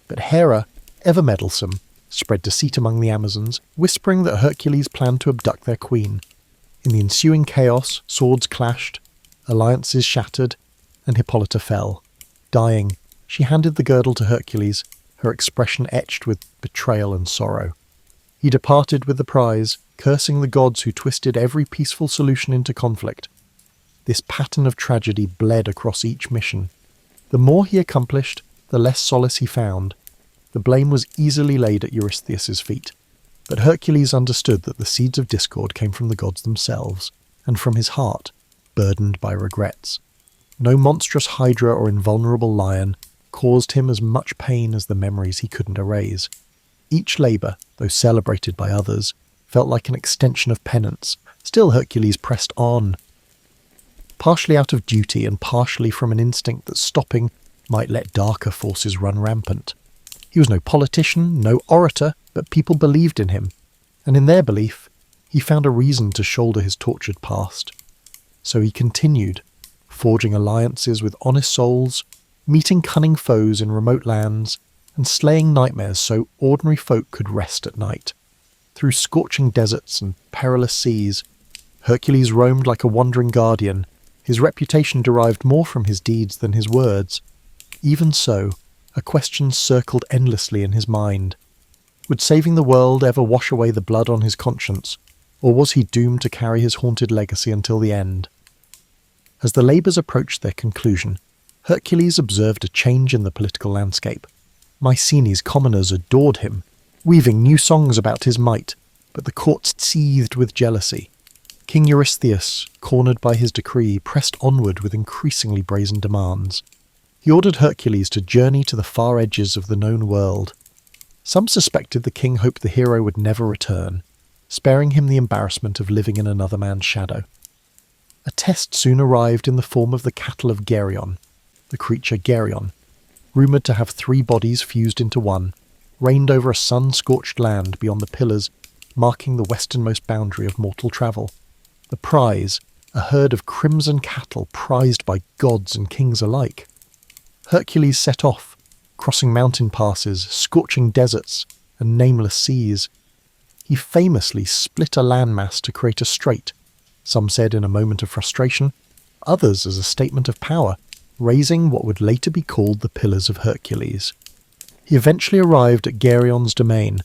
But Hera, ever meddlesome, spread deceit among the Amazons, whispering that Hercules planned to abduct their queen. In the ensuing chaos, swords clashed, alliances shattered, and Hippolyta fell. Dying, she handed the girdle to Hercules, her expression etched with betrayal and sorrow. He departed with the prize, cursing the gods who twisted every peaceful solution into conflict. This pattern of tragedy bled across each mission. The more he accomplished, the less solace he found. The blame was easily laid at Eurystheus's feet. But Hercules understood that the seeds of discord came from the gods themselves, and from his heart, burdened by regrets. No monstrous hydra or invulnerable lion caused him as much pain as the memories he couldn't erase. Each labour, though celebrated by others, felt like an extension of penance. Still Hercules pressed on, partially out of duty and partially from an instinct that stopping might let darker forces run rampant. He was no politician, no orator, but people believed in him, and in their belief, he found a reason to shoulder his tortured past. So he continued, forging alliances with honest souls, meeting cunning foes in remote lands, and slaying nightmares so ordinary folk could rest at night. Through scorching deserts and perilous seas, Hercules roamed like a wandering guardian. His reputation derived more from his deeds than his words. Even so, a question circled endlessly in his mind. Would saving the world ever wash away the blood on his conscience, or was he doomed to carry his haunted legacy until the end? As the labours approached their conclusion, Hercules observed a change in the political landscape. Mycenae's commoners adored him, weaving new songs about his might, but the court seethed with jealousy. King Eurystheus, cornered by his decree, pressed onward with increasingly brazen demands. He ordered Hercules to journey to the far edges of the known world. Some suspected the king hoped the hero would never return, sparing him the embarrassment of living in another man's shadow. A test soon arrived in the form of the cattle of Geryon, the creature Geryon, rumoured to have 3 bodies fused into one, reigned over a sun-scorched land beyond the pillars marking the westernmost boundary of mortal travel. The prize, a herd of crimson cattle prized by gods and kings alike. Hercules set off, crossing mountain passes, scorching deserts, and nameless seas. He famously split a landmass to create a strait, some said in a moment of frustration, others as a statement of power, raising what would later be called the Pillars of Hercules. He eventually arrived at Geryon's domain,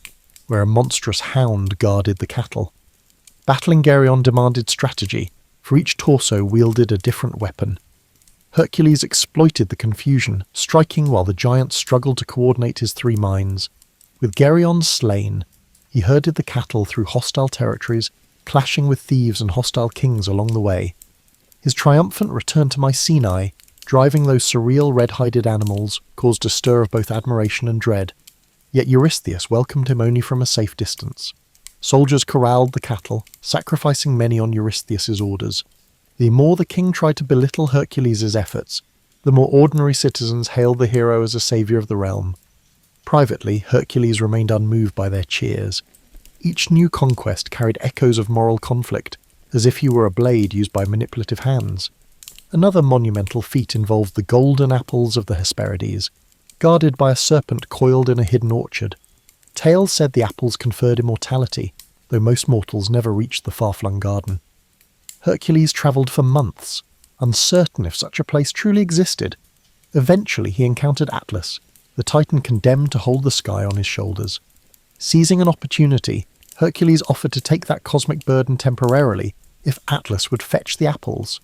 where a monstrous hound guarded the cattle. Battling Geryon demanded strategy, for each torso wielded a different weapon. Hercules exploited the confusion, striking while the giant struggled to coordinate his 3 minds. With Geryon slain, he herded the cattle through hostile territories, clashing with thieves and hostile kings along the way. His triumphant return to Mycenae, driving those surreal red-hided animals, caused a stir of both admiration and dread. Yet Eurystheus welcomed him only from a safe distance. Soldiers corralled the cattle, sacrificing many on Eurystheus's orders. The more the king tried to belittle Hercules' efforts, the more ordinary citizens hailed the hero as a saviour of the realm. Privately, Hercules remained unmoved by their cheers. Each new conquest carried echoes of moral conflict, as if he were a blade used by manipulative hands. Another monumental feat involved the golden apples of the Hesperides, guarded by a serpent coiled in a hidden orchard. Tales said the apples conferred immortality, though most mortals never reached the far-flung garden. Hercules travelled for months, uncertain if such a place truly existed. Eventually he encountered Atlas, the Titan condemned to hold the sky on his shoulders. Seizing an opportunity, Hercules offered to take that cosmic burden temporarily if Atlas would fetch the apples.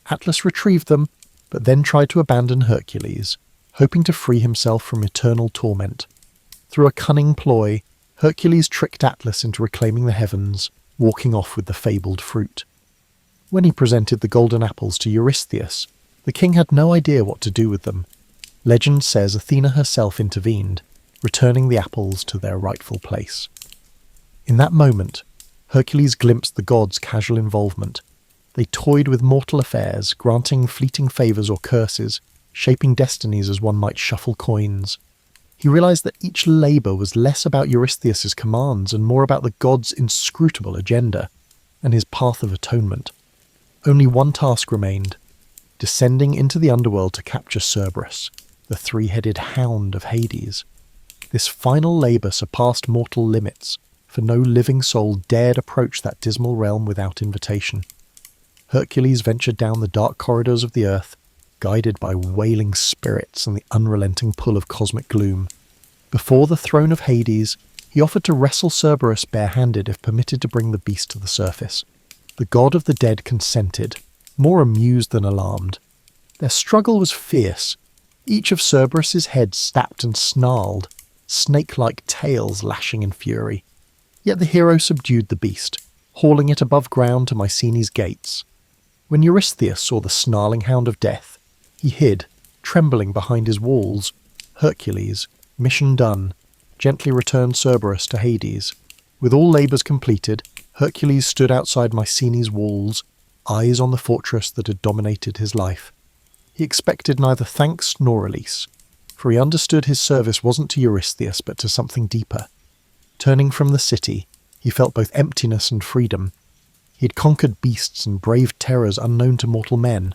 Atlas retrieved them, but then tried to abandon Hercules, hoping to free himself from eternal torment. Through a cunning ploy, Hercules tricked Atlas into reclaiming the heavens, walking off with the fabled fruit. When he presented the golden apples to Eurystheus, the king had no idea what to do with them. Legend says Athena herself intervened, returning the apples to their rightful place. In that moment, Hercules glimpsed the gods' casual involvement. They toyed with mortal affairs, granting fleeting favours or curses, shaping destinies as one might shuffle coins. He realised that each labour was less about Eurystheus's commands and more about the gods' inscrutable agenda and his path of atonement. Only one task remained: descending into the underworld to capture Cerberus, the three-headed hound of Hades. This final labour surpassed mortal limits, for no living soul dared approach that dismal realm without invitation. Hercules ventured down the dark corridors of the earth, guided by wailing spirits and the unrelenting pull of cosmic gloom. Before the throne of Hades, he offered to wrestle Cerberus bare-handed if permitted to bring the beast to the surface. The god of the dead consented, more amused than alarmed. Their struggle was fierce. Each of Cerberus's heads snapped and snarled, snake-like tails lashing in fury. Yet the hero subdued the beast, hauling it above ground to Mycenae's gates. When Eurystheus saw the snarling hound of death, he hid, trembling behind his walls. Hercules, mission done, gently returned Cerberus to Hades. With all labours completed, Hercules stood outside Mycenae's walls, eyes on the fortress that had dominated his life. He expected neither thanks nor release, for he understood his service wasn't to Eurystheus but to something deeper. Turning from the city, he felt both emptiness and freedom. He had conquered beasts and braved terrors unknown to mortal men.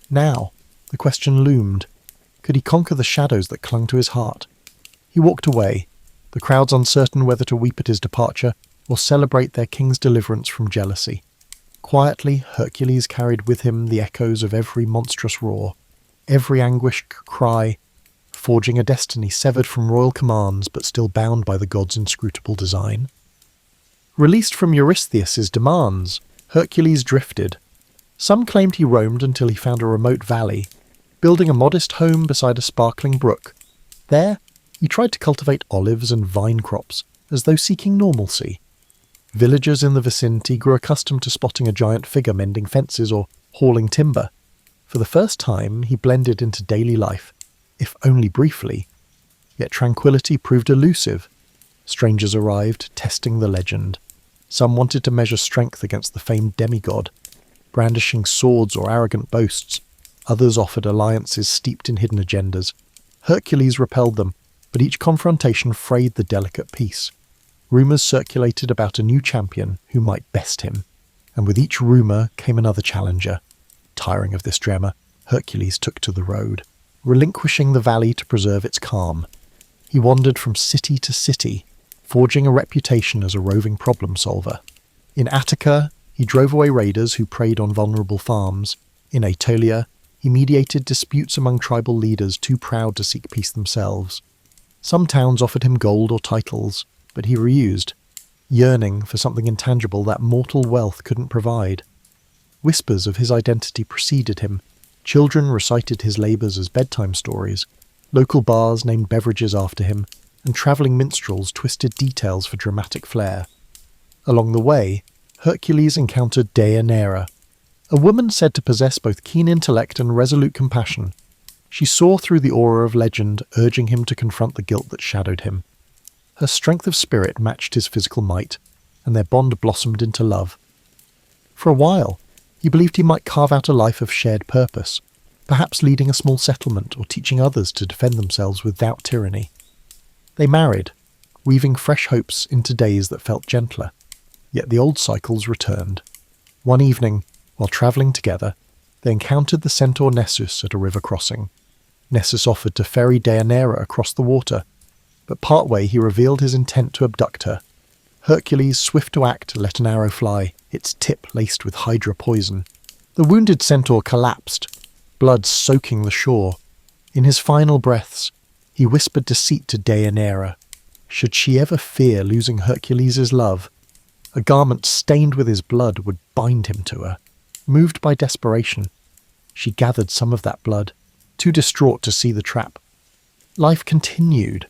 Now, the question loomed: could he conquer the shadows that clung to his heart? He walked away, the crowds uncertain whether to weep at his departure or celebrate their king's deliverance from jealousy. Quietly, Hercules carried with him the echoes of every monstrous roar, every anguished cry, forging a destiny severed from royal commands but still bound by the god's inscrutable design. Released from Eurystheus's demands, Hercules drifted. Some claimed he roamed until he found a remote valley, building a modest home beside a sparkling brook. There, he tried to cultivate olives and vine crops, as though seeking normalcy. Villagers in the vicinity grew accustomed to spotting a giant figure mending fences or hauling timber. For the first time, he blended into daily life, if only briefly. Yet tranquility proved elusive. Strangers arrived, testing the legend. Some wanted to measure strength against the famed demigod, brandishing swords or arrogant boasts. Others offered alliances steeped in hidden agendas. Hercules repelled them, but each confrontation frayed the delicate peace. Rumours circulated about a new champion who might best him, and with each rumour came another challenger. Tiring of this drama, Hercules took to the road, relinquishing the valley to preserve its calm. He wandered from city to city, forging a reputation as a roving problem-solver. In Attica, he drove away raiders who preyed on vulnerable farms. In Aetolia, he mediated disputes among tribal leaders too proud to seek peace themselves. Some towns offered him gold or titles, but he refused, yearning for something intangible that mortal wealth couldn't provide. Whispers of his identity preceded him. Children recited his labours as bedtime stories. Local bars named beverages after him, and travelling minstrels twisted details for dramatic flair. Along the way, Hercules encountered Deianira, a woman said to possess both keen intellect and resolute compassion. She saw through the aura of legend, urging him to confront the guilt that shadowed him. Her strength of spirit matched his physical might, and their bond blossomed into love. For a while, he believed he might carve out a life of shared purpose, perhaps leading a small settlement or teaching others to defend themselves without tyranny. They married, weaving fresh hopes into days that felt gentler. Yet the old cycles returned. One evening, while travelling together, they encountered the centaur Nessus at a river crossing. Nessus offered to ferry Deianira across the water, but partway he revealed his intent to abduct her. Hercules, swift to act, let an arrow fly. its tip laced with hydra poison. The wounded centaur collapsed, blood soaking the shore. In his final breaths, he whispered deceit to Deianira. Should she ever fear losing Hercules' love, a garment stained with his blood would bind him to her. Moved by desperation, she gathered some of that blood, too distraught to see the trap. Life continued.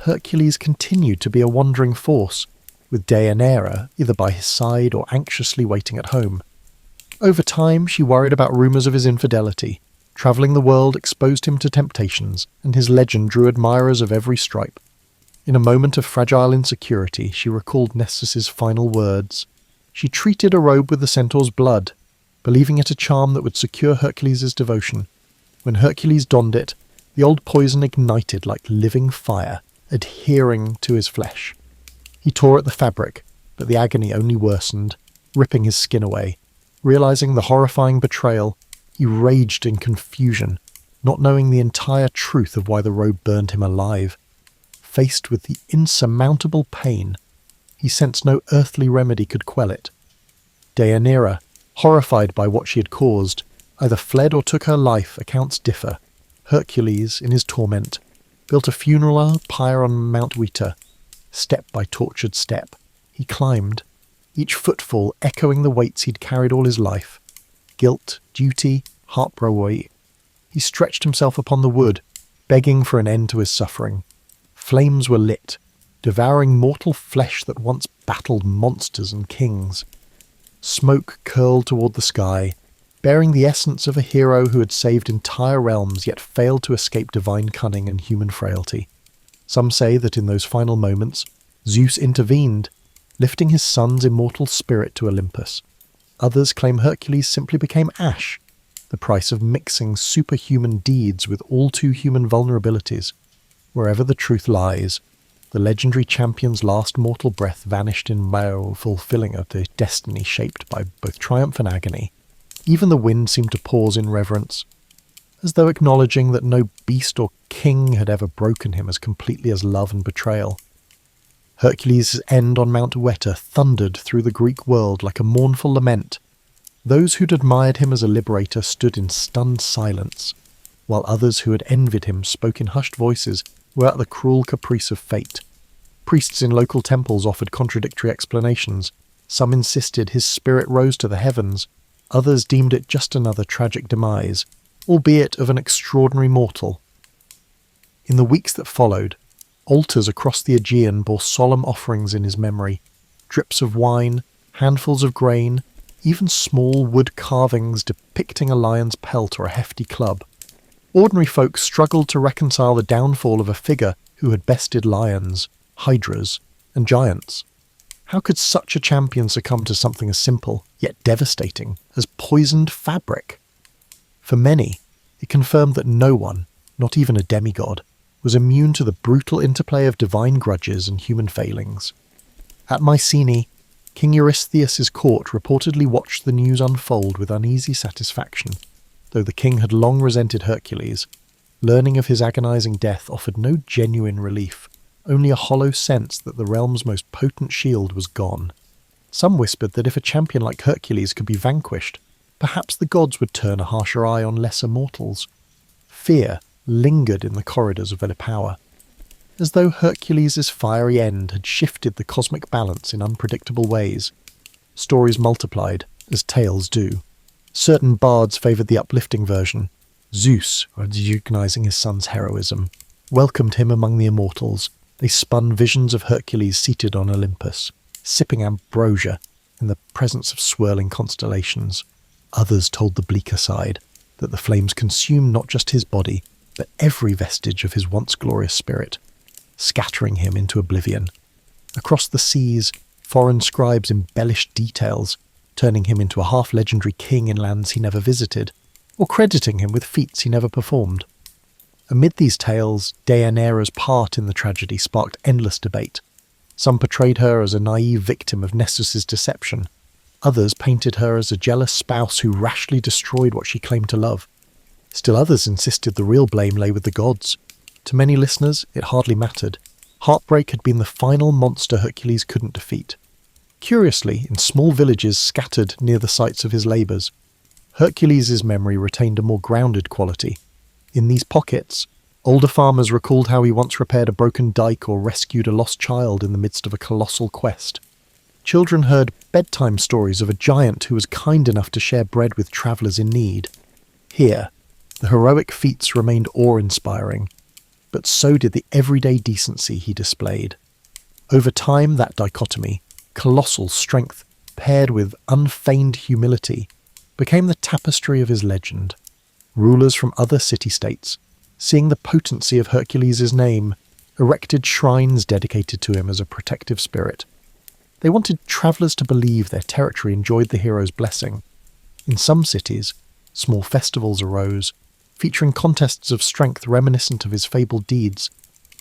Hercules continued to be a wandering force, with Deianira either by his side or anxiously waiting at home. Over time, she worried about rumours of his infidelity. Travelling the world exposed him to temptations, and his legend drew admirers of every stripe. In a moment of fragile insecurity, she recalled Nessus's final words. She treated a robe with the centaur's blood, believing it a charm that would secure Hercules' devotion. When Hercules donned it, the old poison ignited like living fire, adhering to his flesh. He tore at the fabric, but the agony only worsened, ripping his skin away. Realizing the horrifying betrayal, he raged in confusion, not knowing the entire truth of why the robe burned him alive. Faced with the insurmountable pain, he sensed no earthly remedy could quell it. Deianira, horrified by what she had caused, either fled or took her life. Accounts differ. Hercules, in his torment, built a funeral pyre on Mount Weta. Step by tortured step, he climbed, each footfall echoing the weights he'd carried all his life. Guilt, duty, heartbreak. He stretched himself upon the wood, begging for an end to his suffering. Flames were lit, devouring mortal flesh that once battled monsters and kings. Smoke curled toward the sky, bearing the essence of a hero who had saved entire realms yet failed to escape divine cunning and human frailty. Some say that in those final moments, Zeus intervened, lifting his son's immortal spirit to Olympus. Others claim Hercules simply became ash, the price of mixing superhuman deeds with all too human vulnerabilities. Wherever the truth lies, the legendary champion's last mortal breath vanished in fulfilling of the destiny shaped by both triumph and agony. Even the wind seemed to pause in reverence, as though acknowledging that no beast or king had ever broken him as completely as love and betrayal. Hercules' end on Mount Weta thundered through the Greek world like a mournful lament. Those who'd admired him as a liberator stood in stunned silence, while others who had envied him spoke in hushed voices were at the cruel caprice of fate. Priests in local temples offered contradictory explanations. Some insisted his spirit rose to the heavens, others deemed it just another tragic demise, albeit of an extraordinary mortal. In the weeks that followed, altars across the Aegean bore solemn offerings in his memory. Drips of wine, handfuls of grain, even small wood carvings depicting a lion's pelt or a hefty club. Ordinary folk struggled to reconcile the downfall of a figure who had bested lions, hydras, and giants. How could such a champion succumb to something as simple, yet devastating, as poisoned fabric? For many, it confirmed that no one, not even a demigod, was immune to the brutal interplay of divine grudges and human failings. At Mycenae, King Eurystheus' court reportedly watched the news unfold with uneasy satisfaction. Though the king had long resented Hercules, learning of his agonizing death offered no genuine relief, only a hollow sense that the realm's most potent shield was gone. Some whispered that if a champion like Hercules could be vanquished, perhaps the gods would turn a harsher eye on lesser mortals. Fear lingered in the corridors of their power, as though Hercules' fiery end had shifted the cosmic balance in unpredictable ways. Stories multiplied, as tales do. Certain bards favoured the uplifting version. Zeus, recognizing his son's heroism, welcomed him among the immortals. They spun visions of Hercules seated on Olympus, sipping ambrosia in the presence of swirling constellations. Others told the bleaker side, that the flames consumed not just his body, but every vestige of his once glorious spirit, scattering him into oblivion. Across the seas, foreign scribes embellished details, turning him into a half-legendary king in lands he never visited, or crediting him with feats he never performed. Amid these tales, Deianira's part in the tragedy sparked endless debate. Some portrayed her as a naive victim of Nessus's deception. Others painted her as a jealous spouse who rashly destroyed what she claimed to love. Still others insisted the real blame lay with the gods. To many listeners, it hardly mattered. Heartbreak had been the final monster Hercules couldn't defeat. Curiously, in small villages scattered near the sites of his labours, Hercules' memory retained a more grounded quality. In these pockets, older farmers recalled how he once repaired a broken dike or rescued a lost child in the midst of a colossal quest. Children heard bedtime stories of a giant who was kind enough to share bread with travellers in need. Here, the heroic feats remained awe-inspiring, but so did the everyday decency he displayed. Over time, that dichotomy, colossal strength paired with unfeigned humility, became the tapestry of his legend. Rulers from other city-states, seeing the potency of Hercules' name, erected shrines dedicated to him as a protective spirit. They wanted travellers to believe their territory enjoyed the hero's blessing. In some cities, small festivals arose, featuring contests of strength reminiscent of his fabled deeds.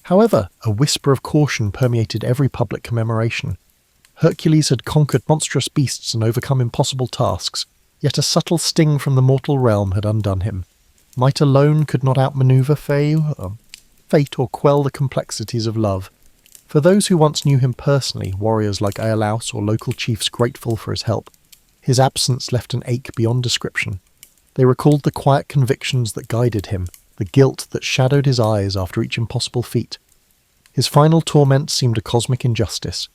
However, a whisper of caution permeated every public commemoration. Hercules had conquered monstrous beasts and overcome impossible tasks, yet a subtle sting from the mortal realm had undone him. Might alone could not outmaneuver fate or quell the complexities of love. For those who once knew him personally, warriors like Iolaus or local chiefs grateful for his help, his absence left an ache beyond description. They recalled the quiet convictions that guided him, the guilt that shadowed his eyes after each impossible feat. His final torment seemed a cosmic injustice,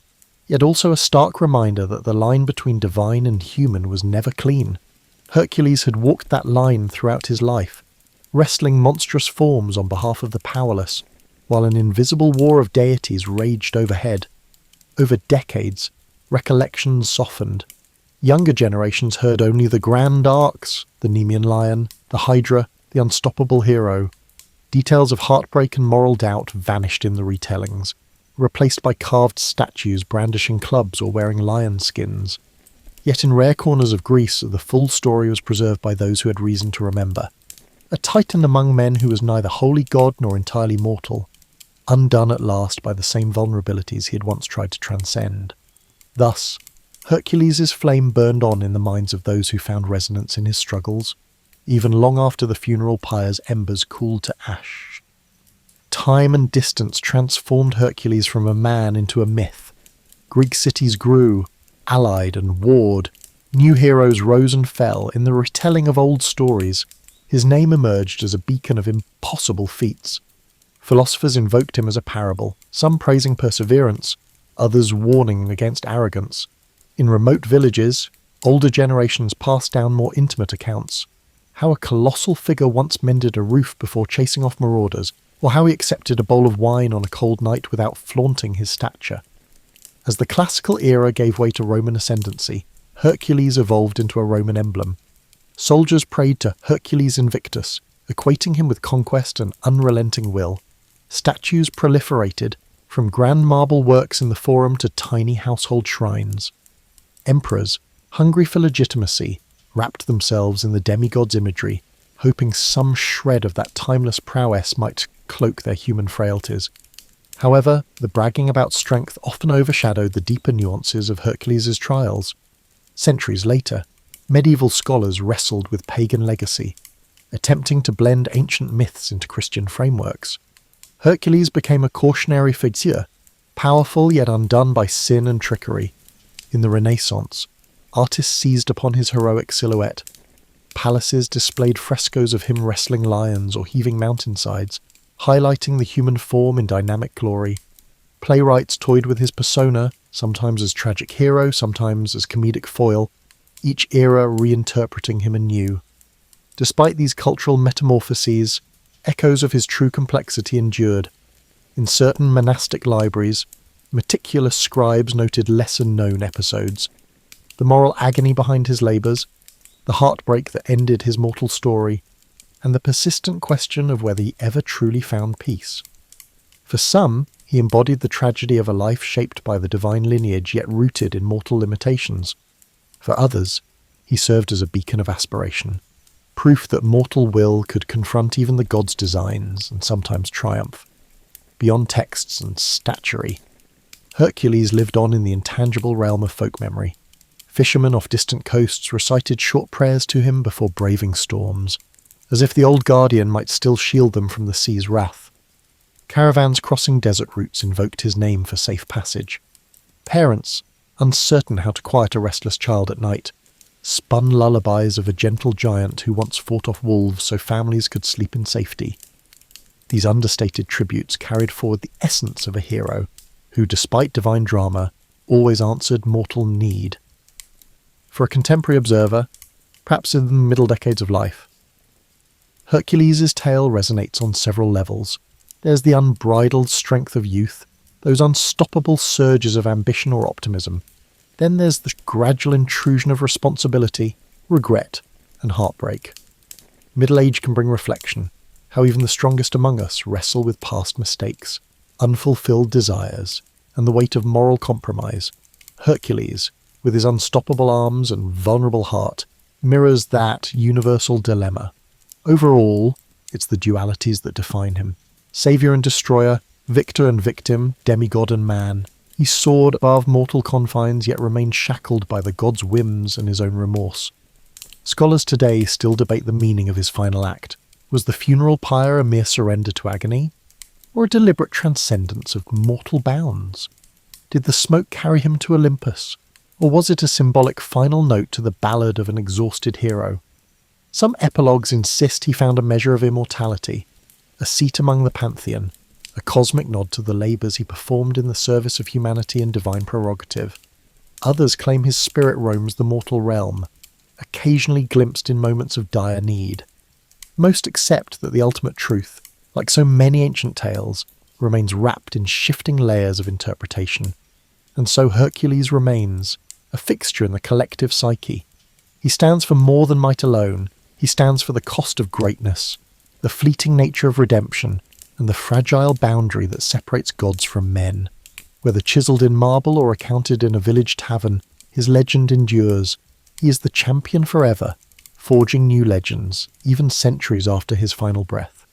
yet also a stark reminder that the line between divine and human was never clean. Hercules had walked that line throughout his life, wrestling monstrous forms on behalf of the powerless, while an invisible war of deities raged overhead. Over decades, recollections softened. Younger generations heard only the grand arcs, the Nemean lion, the Hydra, the unstoppable hero. Details of heartbreak and moral doubt vanished in the retellings, replaced by carved statues brandishing clubs or wearing lion skins. Yet in rare corners of Greece, the full story was preserved by those who had reason to remember. A titan among men who was neither wholly god nor entirely mortal, undone at last by the same vulnerabilities he had once tried to transcend. Thus, Hercules' flame burned on in the minds of those who found resonance in his struggles, even long after the funeral pyre's embers cooled to ash. Time and distance transformed Hercules from a man into a myth. Greek cities grew, allied and warred. New heroes rose and fell. In the retelling of old stories, his name emerged as a beacon of impossible feats. Philosophers invoked him as a parable, some praising perseverance, others warning against arrogance. In remote villages, older generations passed down more intimate accounts. How a colossal figure once mended a roof before chasing off marauders, or how he accepted a bowl of wine on a cold night without flaunting his stature. As the classical era gave way to Roman ascendancy, Hercules evolved into a Roman emblem. Soldiers prayed to Hercules Invictus, equating him with conquest and unrelenting will. Statues proliferated, from grand marble works in the Forum to tiny household shrines. Emperors, hungry for legitimacy, wrapped themselves in the demigod's imagery, hoping some shred of that timeless prowess might cloak their human frailties. However, the bragging about strength often overshadowed the deeper nuances of Hercules' trials. Centuries later, medieval scholars wrestled with pagan legacy, attempting to blend ancient myths into Christian frameworks. Hercules became a cautionary figure, powerful yet undone by sin and trickery. In the Renaissance, artists seized upon his heroic silhouette. Palaces displayed frescoes of him wrestling lions or heaving mountainsides, highlighting the human form in dynamic glory. Playwrights toyed with his persona, sometimes as tragic hero, sometimes as comedic foil, each era reinterpreting him anew. Despite these cultural metamorphoses, echoes of his true complexity endured. In certain monastic libraries, meticulous scribes noted lesser-known episodes. The moral agony behind his labours, the heartbreak that ended his mortal story, and the persistent question of whether he ever truly found peace. For some, he embodied the tragedy of a life shaped by the divine lineage yet rooted in mortal limitations. For others, he served as a beacon of aspiration, proof that mortal will could confront even the gods' designs and sometimes triumph. Beyond texts and statuary, Hercules lived on in the intangible realm of folk memory. Fishermen off distant coasts recited short prayers to him before braving storms, as if the old guardian might still shield them from the sea's wrath. Caravans crossing desert routes invoked his name for safe passage. Parents, uncertain how to quiet a restless child at night, spun lullabies of a gentle giant who once fought off wolves so families could sleep in safety. These understated tributes carried forward the essence of a hero who, despite divine drama, always answered mortal need. For a contemporary observer, perhaps in the middle decades of life, Hercules' tale resonates on several levels. There's the unbridled strength of youth, those unstoppable surges of ambition or optimism. Then there's the gradual intrusion of responsibility, regret, and heartbreak. Middle age can bring reflection, how even the strongest among us wrestle with past mistakes, unfulfilled desires, and the weight of moral compromise. Hercules, with his unstoppable arms and vulnerable heart, mirrors that universal dilemma. Overall, it's the dualities that define him. Saviour and destroyer, victor and victim, demigod and man. He soared above mortal confines, yet remained shackled by the god's whims and his own remorse. Scholars today still debate the meaning of his final act. Was the funeral pyre a mere surrender to agony, or a deliberate transcendence of mortal bounds? Did the smoke carry him to Olympus, or was it a symbolic final note to the ballad of an exhausted hero? Some epilogues insist he found a measure of immortality, a seat among the pantheon, a cosmic nod to the labours he performed in the service of humanity and divine prerogative. Others claim his spirit roams the mortal realm, occasionally glimpsed in moments of dire need. Most accept that the ultimate truth, like so many ancient tales, remains wrapped in shifting layers of interpretation. And so Hercules remains, a fixture in the collective psyche. He stands for more than might alone. He stands for the cost of greatness, the fleeting nature of redemption, and the fragile boundary that separates gods from men. Whether chiselled in marble or accounted in a village tavern, his legend endures. He is the champion forever, forging new legends, even centuries after his final breath.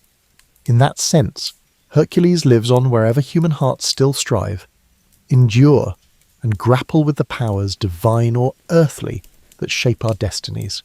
In that sense, Hercules lives on wherever human hearts still strive, endure, and grapple with the powers, divine or earthly, that shape our destinies.